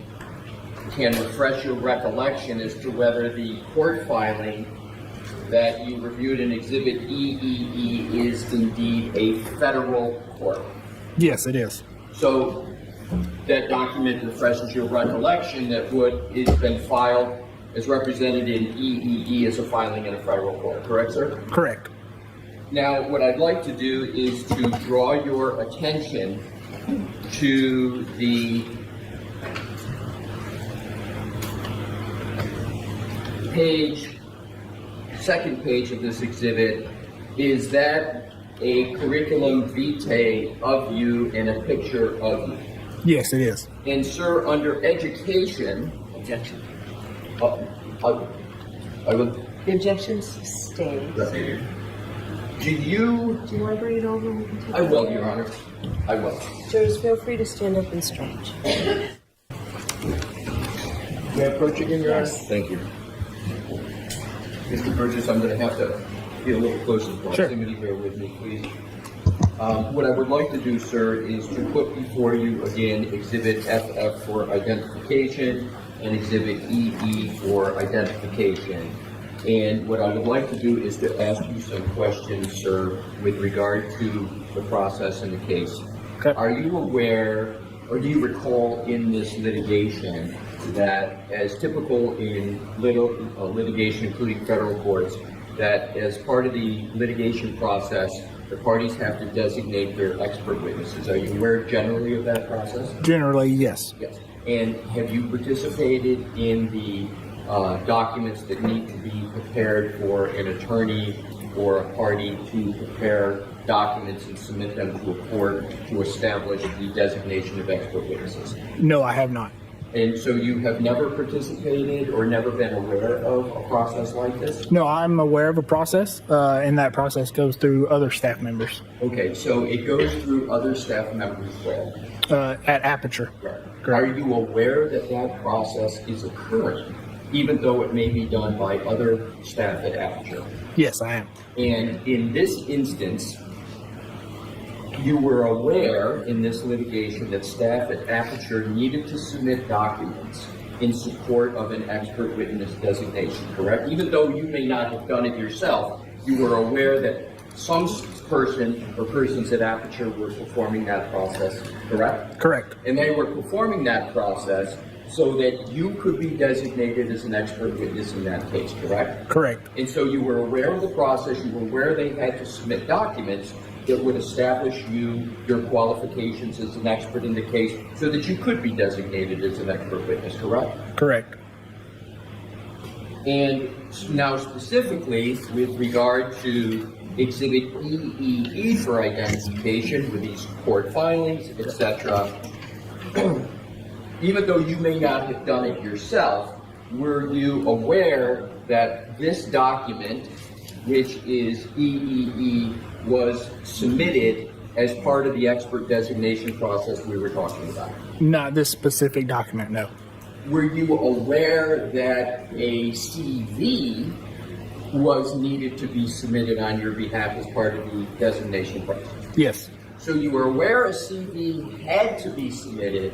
can refresh your recollection as to whether the court filing that you reviewed in Exhibit EEE is indeed a federal court. Yes, it is. So that document refreshes your recollection that what has been filed is represented in EEE as a filing in a federal court, correct, sir? Correct. Now, what I'd like to do is to draw your attention to the second page of this exhibit. Is that a curriculum vitae of you and a picture of you? Yes, it is. And sir, under education, Objection. I would. The objection's sustained. Do you? Do you want to bring it over? We can take I it. will, Your Honor. I will. Jurors, feel free to stand up and stretch. May I approach again, Your Honor? Yes. Thank you. Mr. Burgess, I'm going to have to get a little closer proximity here with me, please. What I would like to do, sir, is to put before you again Exhibit FF for identification and Exhibit EE for identification. And what I would like to do is to ask you some questions, sir, with regard to the process in the case. Okay. Are you aware, or do you recall in this litigation that, as typical in litigation, including federal courts, that as part of the litigation process, the parties have to designate their expert witnesses? Are you aware generally of that process? Generally, yes. Yes. And have you participated in the documents that need to be prepared for an attorney or a party to prepare documents and submit them to a court to establish the designation of expert witnesses? No, I have not. And so you have never participated or never been aware of a process like this? No, I'm aware of a process, and that process goes through other staff members Okay, so it goes through other staff members where? at Aperture. Are you aware that that process is occurring, even though it may be done by other staff at Aperture? Yes, I am. And in this instance, you were aware in this litigation that staff at Aperture needed to submit documents in support of an expert witness designation, correct? Even though you may not have done it yourself, you were aware that some person or persons at Aperture were performing that process, correct? Correct. And they were performing that process so that you could be designated as an expert witness in that case, correct? Correct. And so you were aware of the process, you were aware they had to submit documents that would establish your qualifications as an expert in the case so that you could be designated as an expert witness, correct? Correct. And now specifically with regard to Exhibit EEE for identification with these court filings, etc., even though you may not have done it yourself, were you aware that this document, which is EEE, was submitted as part of the expert designation process we were talking about? Not this specific document, no. Were you aware that a CV was needed to be submitted on your behalf as part of the designation process? Yes. So you were aware a CV had to be submitted,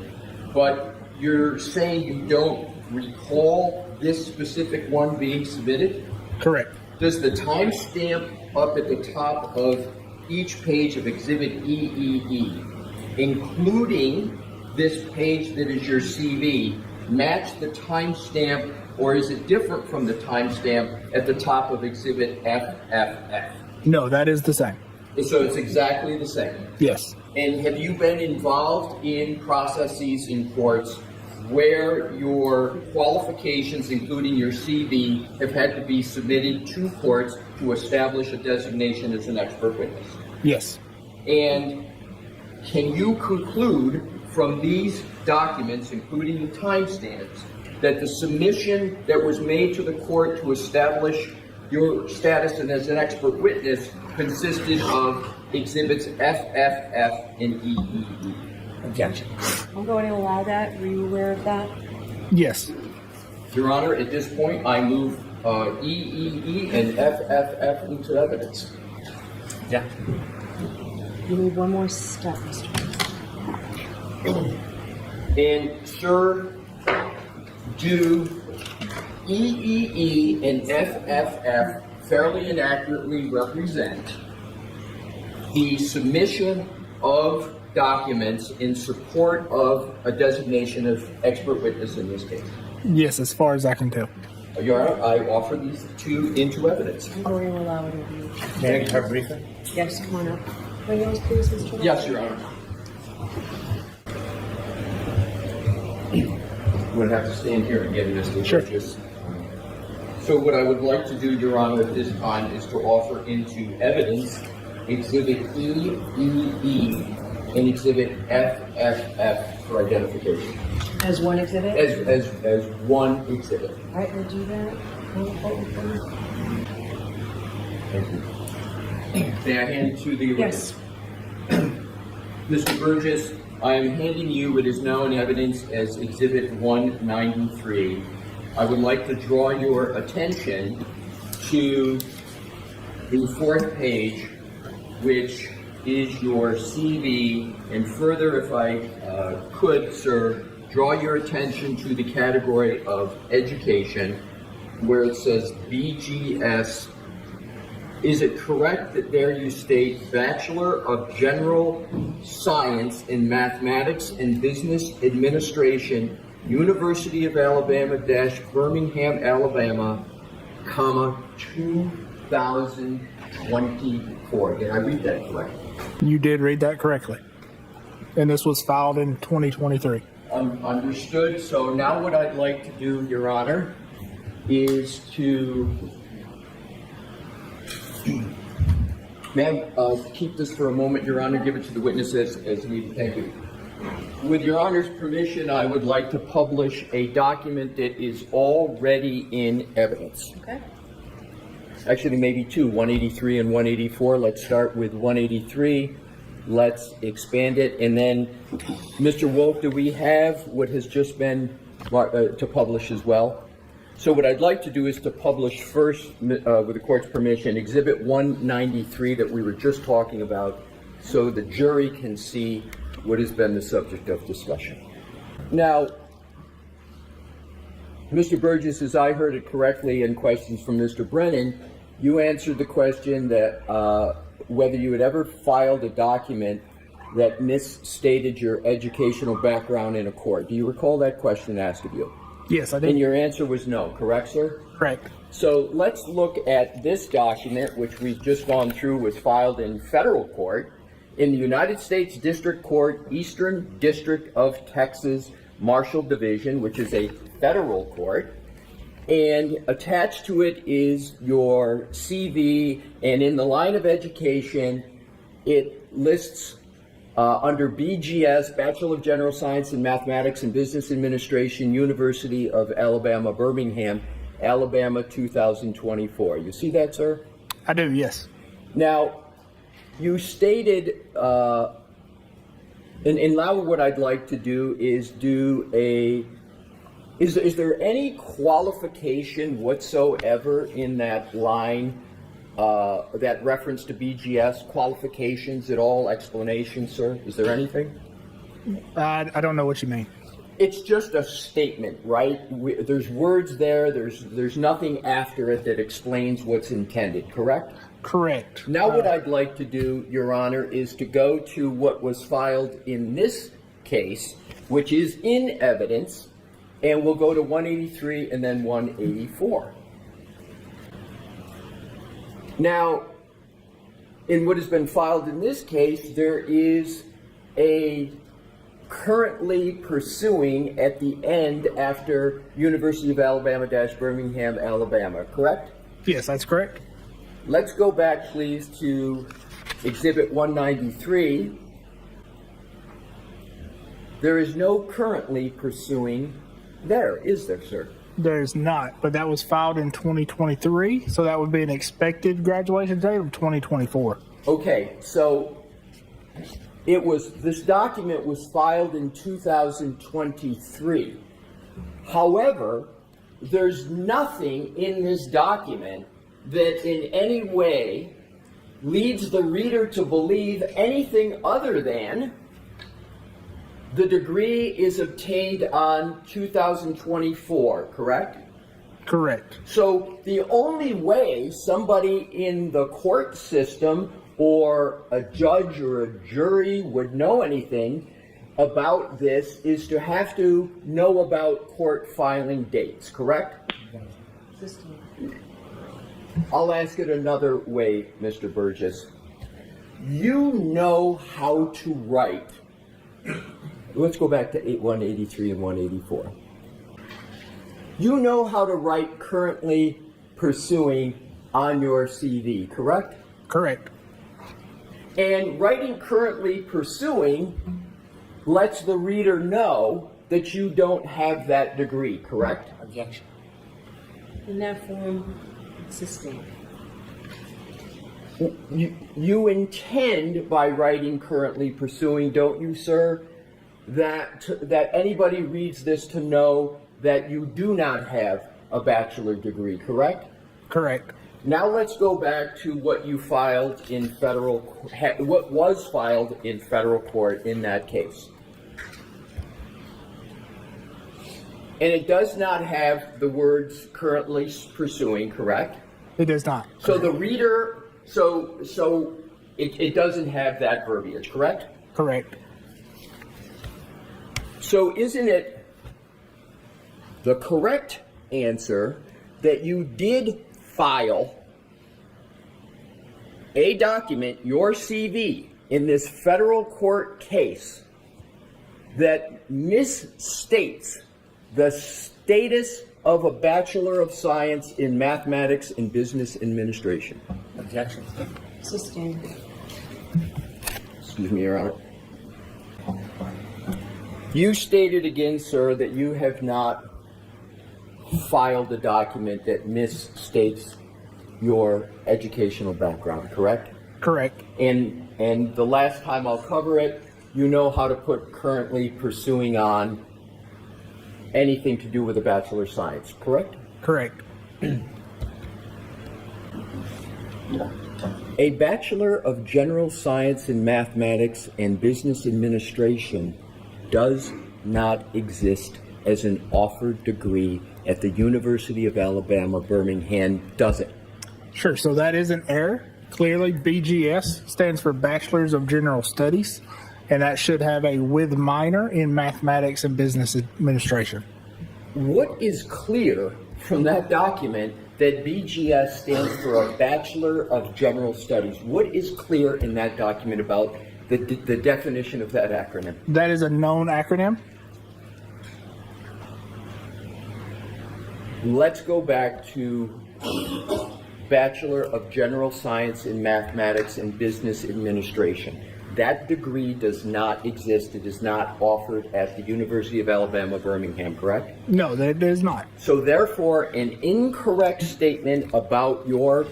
but you're saying you don't recall this specific one being submitted? Correct. Does the timestamp up at the top of each page of Exhibit EEE, including this page that is your CV, match the timestamp, or is it different from the timestamp at the top of Exhibit FFF? No, that is the same. So it's exactly the same. Yes. And have you been involved in processes in courts where your qualifications, including your CV, have had to be submitted to courts to establish a designation as an expert witness? Yes. And can you conclude from these documents, including the timestamps, that the submission that was made to the court to establish your status as an expert witness consisted of Exhibits FFF and EEE? Objection. I'm going to allow that. Were you aware of that? Yes. Your Honor, at this point, I move EEE and FFF into evidence. Yeah. You need one more step, Mr. And, sir, do EEE and FFF fairly and accurately represent the submission of documents in support of a designation of expert witness in this case? Yes, as far as I can tell. Your Honor, I offer these two into evidence. I'm going to allow it over you. May I get her briefing? Yes, come on up. Bring yours, please, Mr. Yes, Your Honor. We'll have to stand here and get this. Sure. So what I would like to do, Your Honor, at this time is to offer into evidence Exhibit EEE and Exhibit FFF for identification. As one exhibit? As one exhibit. All right, we'll do that. Thank you. May I hand to the Yes. Mr. Burgess, I am handing you what is now in evidence as Exhibit 193. I would like to draw your attention to the fourth page, which is your CV, and further, if I could, sir, draw your attention to the category of education, where it says BGS, is it correct that there you state Bachelor of General Science in Mathematics and Business Administration, University of Alabama - Birmingham, Alabama, comma, 2024? Did I read that correctly? You did read that correctly. And this was filed in 2023. Understood. So now what I'd like to do, Your Honor, is to keep this for a moment, Your Honor, give it to the witnesses as needed. Thank you. With Your Honor's permission, I would like to publish a document that is already in evidence. Okay. Actually, maybe two, 183 and 184. Let's start with 183. Let's expand it. And then, Mr. Wolf, do we have what has just been to publish as well? So what I'd like to do is to publish first, with the court's permission, Exhibit 193 that we were just talking about, so the jury can see what has been the subject of discussion. Now, Mr. Burgess, as I heard it correctly in questions from Mr. Brennan, you answered the question that whether you had ever filed a document that misstated your educational background in a court. Do you recall that question asked of you? Yes, I did. And your answer was no, correct, sir? Correct. So let's look at this document, which we've just gone through, was filed in federal court in the United States District Court, Eastern District of Texas, Marshall Division, which is a federal court. And attached to it is your CV, and in the line of education, it lists under BGS, Bachelor of General Science in Mathematics and Business Administration, University of Alabama, Birmingham, Alabama, 2024. You see that, sir? I do, yes. Now, you stated, and now what I'd like to do is do a, is there any qualification whatsoever in that line, that reference to BGS, qualifications at all, explanation, sir? Is there anything? I don't know what you mean. It's just a statement, right? There's words there, there's nothing after it that explains what's intended, correct? Correct. Now what I'd like to do, Your Honor, is to go to what was filed in this case, which is in evidence, and we'll go to 183 and then 184. Now, in what has been filed in this case, there is a currently pursuing at the end after University of Alabama - Birmingham, Alabama, correct? Yes, that's correct. Let's go back, please, to Exhibit 193. There is no currently pursuing there, is there, sir? There's not, but that was filed in 2023, so that would be an expected graduation date of 2024. Okay, so this document was filed in 2023. However, there's nothing in this document that in any way leads the reader to believe anything other than the degree is obtained on 2024, correct? Correct. So the only way somebody in the court system or a judge or a jury would know anything about this is to have to know about court filing dates, correct? I'll ask it another way, Mr. Burgess. You know how to write. Let's go back to 183 and 184. You know how to write currently pursuing on your CV, correct? Correct. And writing currently pursuing lets the reader know that you don't have that degree, correct? Objection. In that form, sustained. You intend by writing currently pursuing, don't you, sir, that anybody reads this to know that you do not have a bachelor degree, correct? Correct. Now let's go back to what you filed in what was filed in federal court in that case. And it does not have the words currently pursuing, correct? It does not. So the reader, it doesn't have that verbiage, correct? Correct. So isn't it the correct answer that you did file a document, your CV, in this federal court case that misstates the status of a Bachelor of Science in Mathematics and Business Administration? Objection. Sustained. Excuse me, Your Honor. You stated again, sir, that you have not filed a document that misstates your educational background, correct? Correct. And the last time I'll cover it, you know how to put currently pursuing on anything to do with a Bachelor of Science, correct? Correct. A Bachelor of General Science in Mathematics and Business Administration does not exist as an offered degree at the University of Alabama, Birmingham, does it? Sure. So that is an error. Clearly, BGS stands for Bachelor's of General Studies, and that should have a with minor in Mathematics and Business Administration. What is clear from that document that BGS stands for a Bachelor of General Studies? What is clear in that document about the definition of that acronym? That is a known acronym. Let's go back to Bachelor of General Science in Mathematics and Business Administration. That degree does not exist. It is not offered at the University of Alabama, Birmingham, correct? No, that is not. So therefore, an incorrect statement about your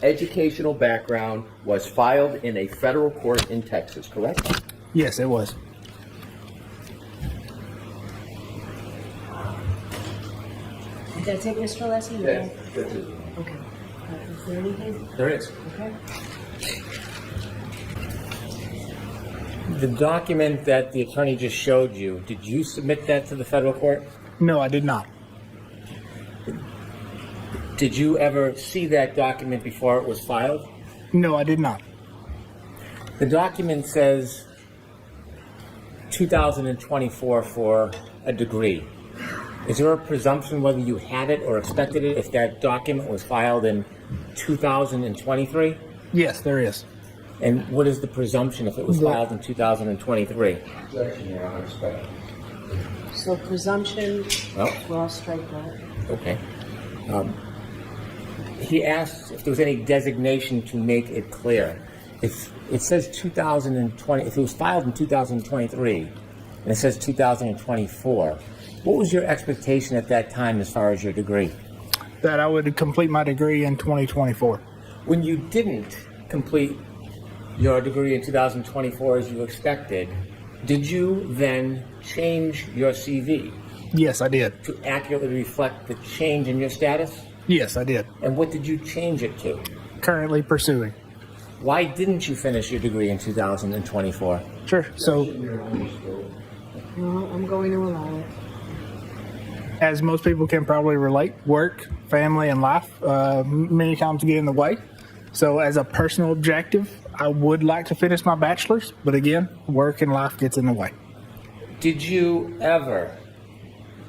educational background was filed in a federal court in Texas, correct? Yes, it was. Did I take Mr. Alessi? That's it. Okay. Is there anything? There is. Okay. The document that the attorney just showed you, did you submit that to the federal court? No, I did not. Did you ever see that document before it was filed? No, I did not. The document says 2024 for a degree. Is there a presumption whether you had it or expected it if that document was filed in 2023? Yes, there is. And what is the presumption if it was filed in 2023? Objection, Your Honor, respect. So presumption, Well, well, I'll strike that. okay. He asked if there was any designation to make it clear. If it says 2020, if it was filed in 2023, and it says 2024, what was your expectation at that time as far as your degree? That I would complete my degree in 2024. When you didn't complete your degree in 2024 as you expected, did you then change your CV Yes, I did. to accurately reflect the change in your status? Yes, I did. And what did you change it to? Currently pursuing. Why didn't you finish your degree in 2024? Sure. So, No, I'm going to allow it. as most people can probably relate, work, family, and life many times get in the way. So, as a personal objective, I would like to finish my bachelor's, but again, work and life gets in the way. Did you ever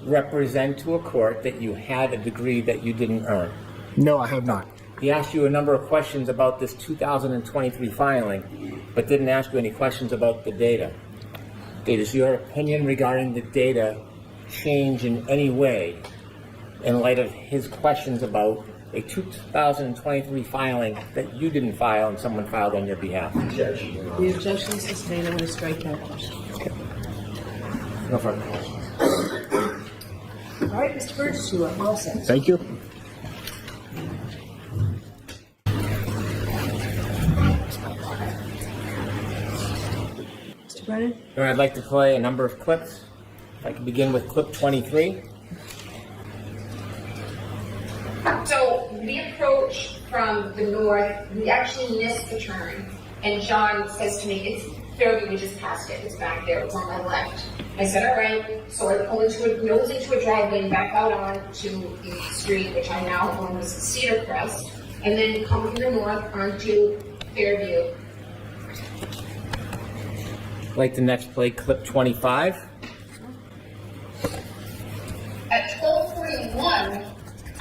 represent to a court that you had a degree that you didn't earn? No, I have not. He asked you a number of questions about this 2023 filing, but didn't ask you any questions about the data. Does your opinion regarding the data change in any way in light of his questions about a 2023 filing that you didn't file and someone filed on your behalf? Objection, Your Honor. The objection is sustained. I'm going to strike that question. No further questions. All right, Mr. Burgess, you are all set. Thank you. Mr. Brennan? I'd like to play a number of clips. If I could begin with clip 23. So we approach from the north, we actually missed the turn, and John says to me, it's Fairview, we just passed it, it's back there, it's on my left. I said, all right, so I pull nose into a driveway and back out onto the street, which I now own as Cedar Crest, and then come from the north onto Fairview. Like the next play, clip 25. At 12:41,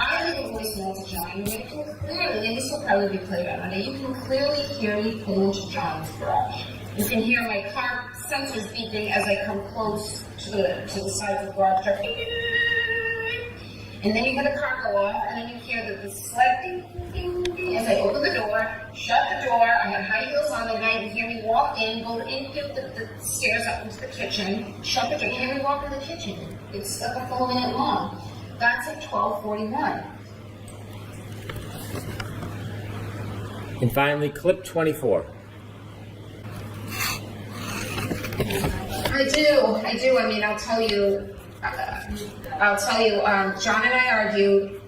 I leave a voicemail to John, and you can clearly, and this will probably be played on Monday, you can clearly hear me pull into John's garage. You can hear my car sensors beeping as I come close to the side of the garage door. And then you hear the car go off, and then you hear the slight ding, ding, ding as I open the door, shut the door. I have high heels on the night. You hear me walk in, go into the stairs up into the kitchen, shut the door. You hear me walk in the kitchen. It's like a full minute long. That's at 12:41. And finally, clip 24. I do. I mean, I'll tell you, John and I argued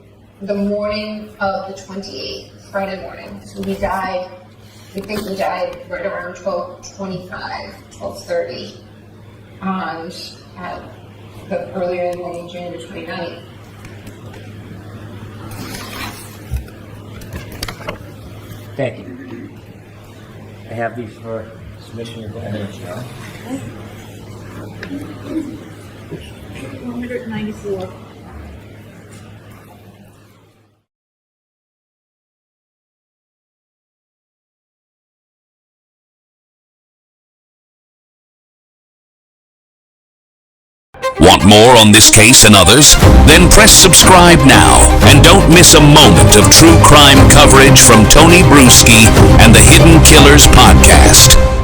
the morning of the 28th, Friday morning. So we think we died right around 12:25, 12:30 on the earlier in the morning, June the 29th. Thank you. I have these for submission of evidence now. 194. Want more on this case and others? Then press subscribe now and don't miss a moment of true crime coverage from Tony Bruschi and the Hidden Killers podcast.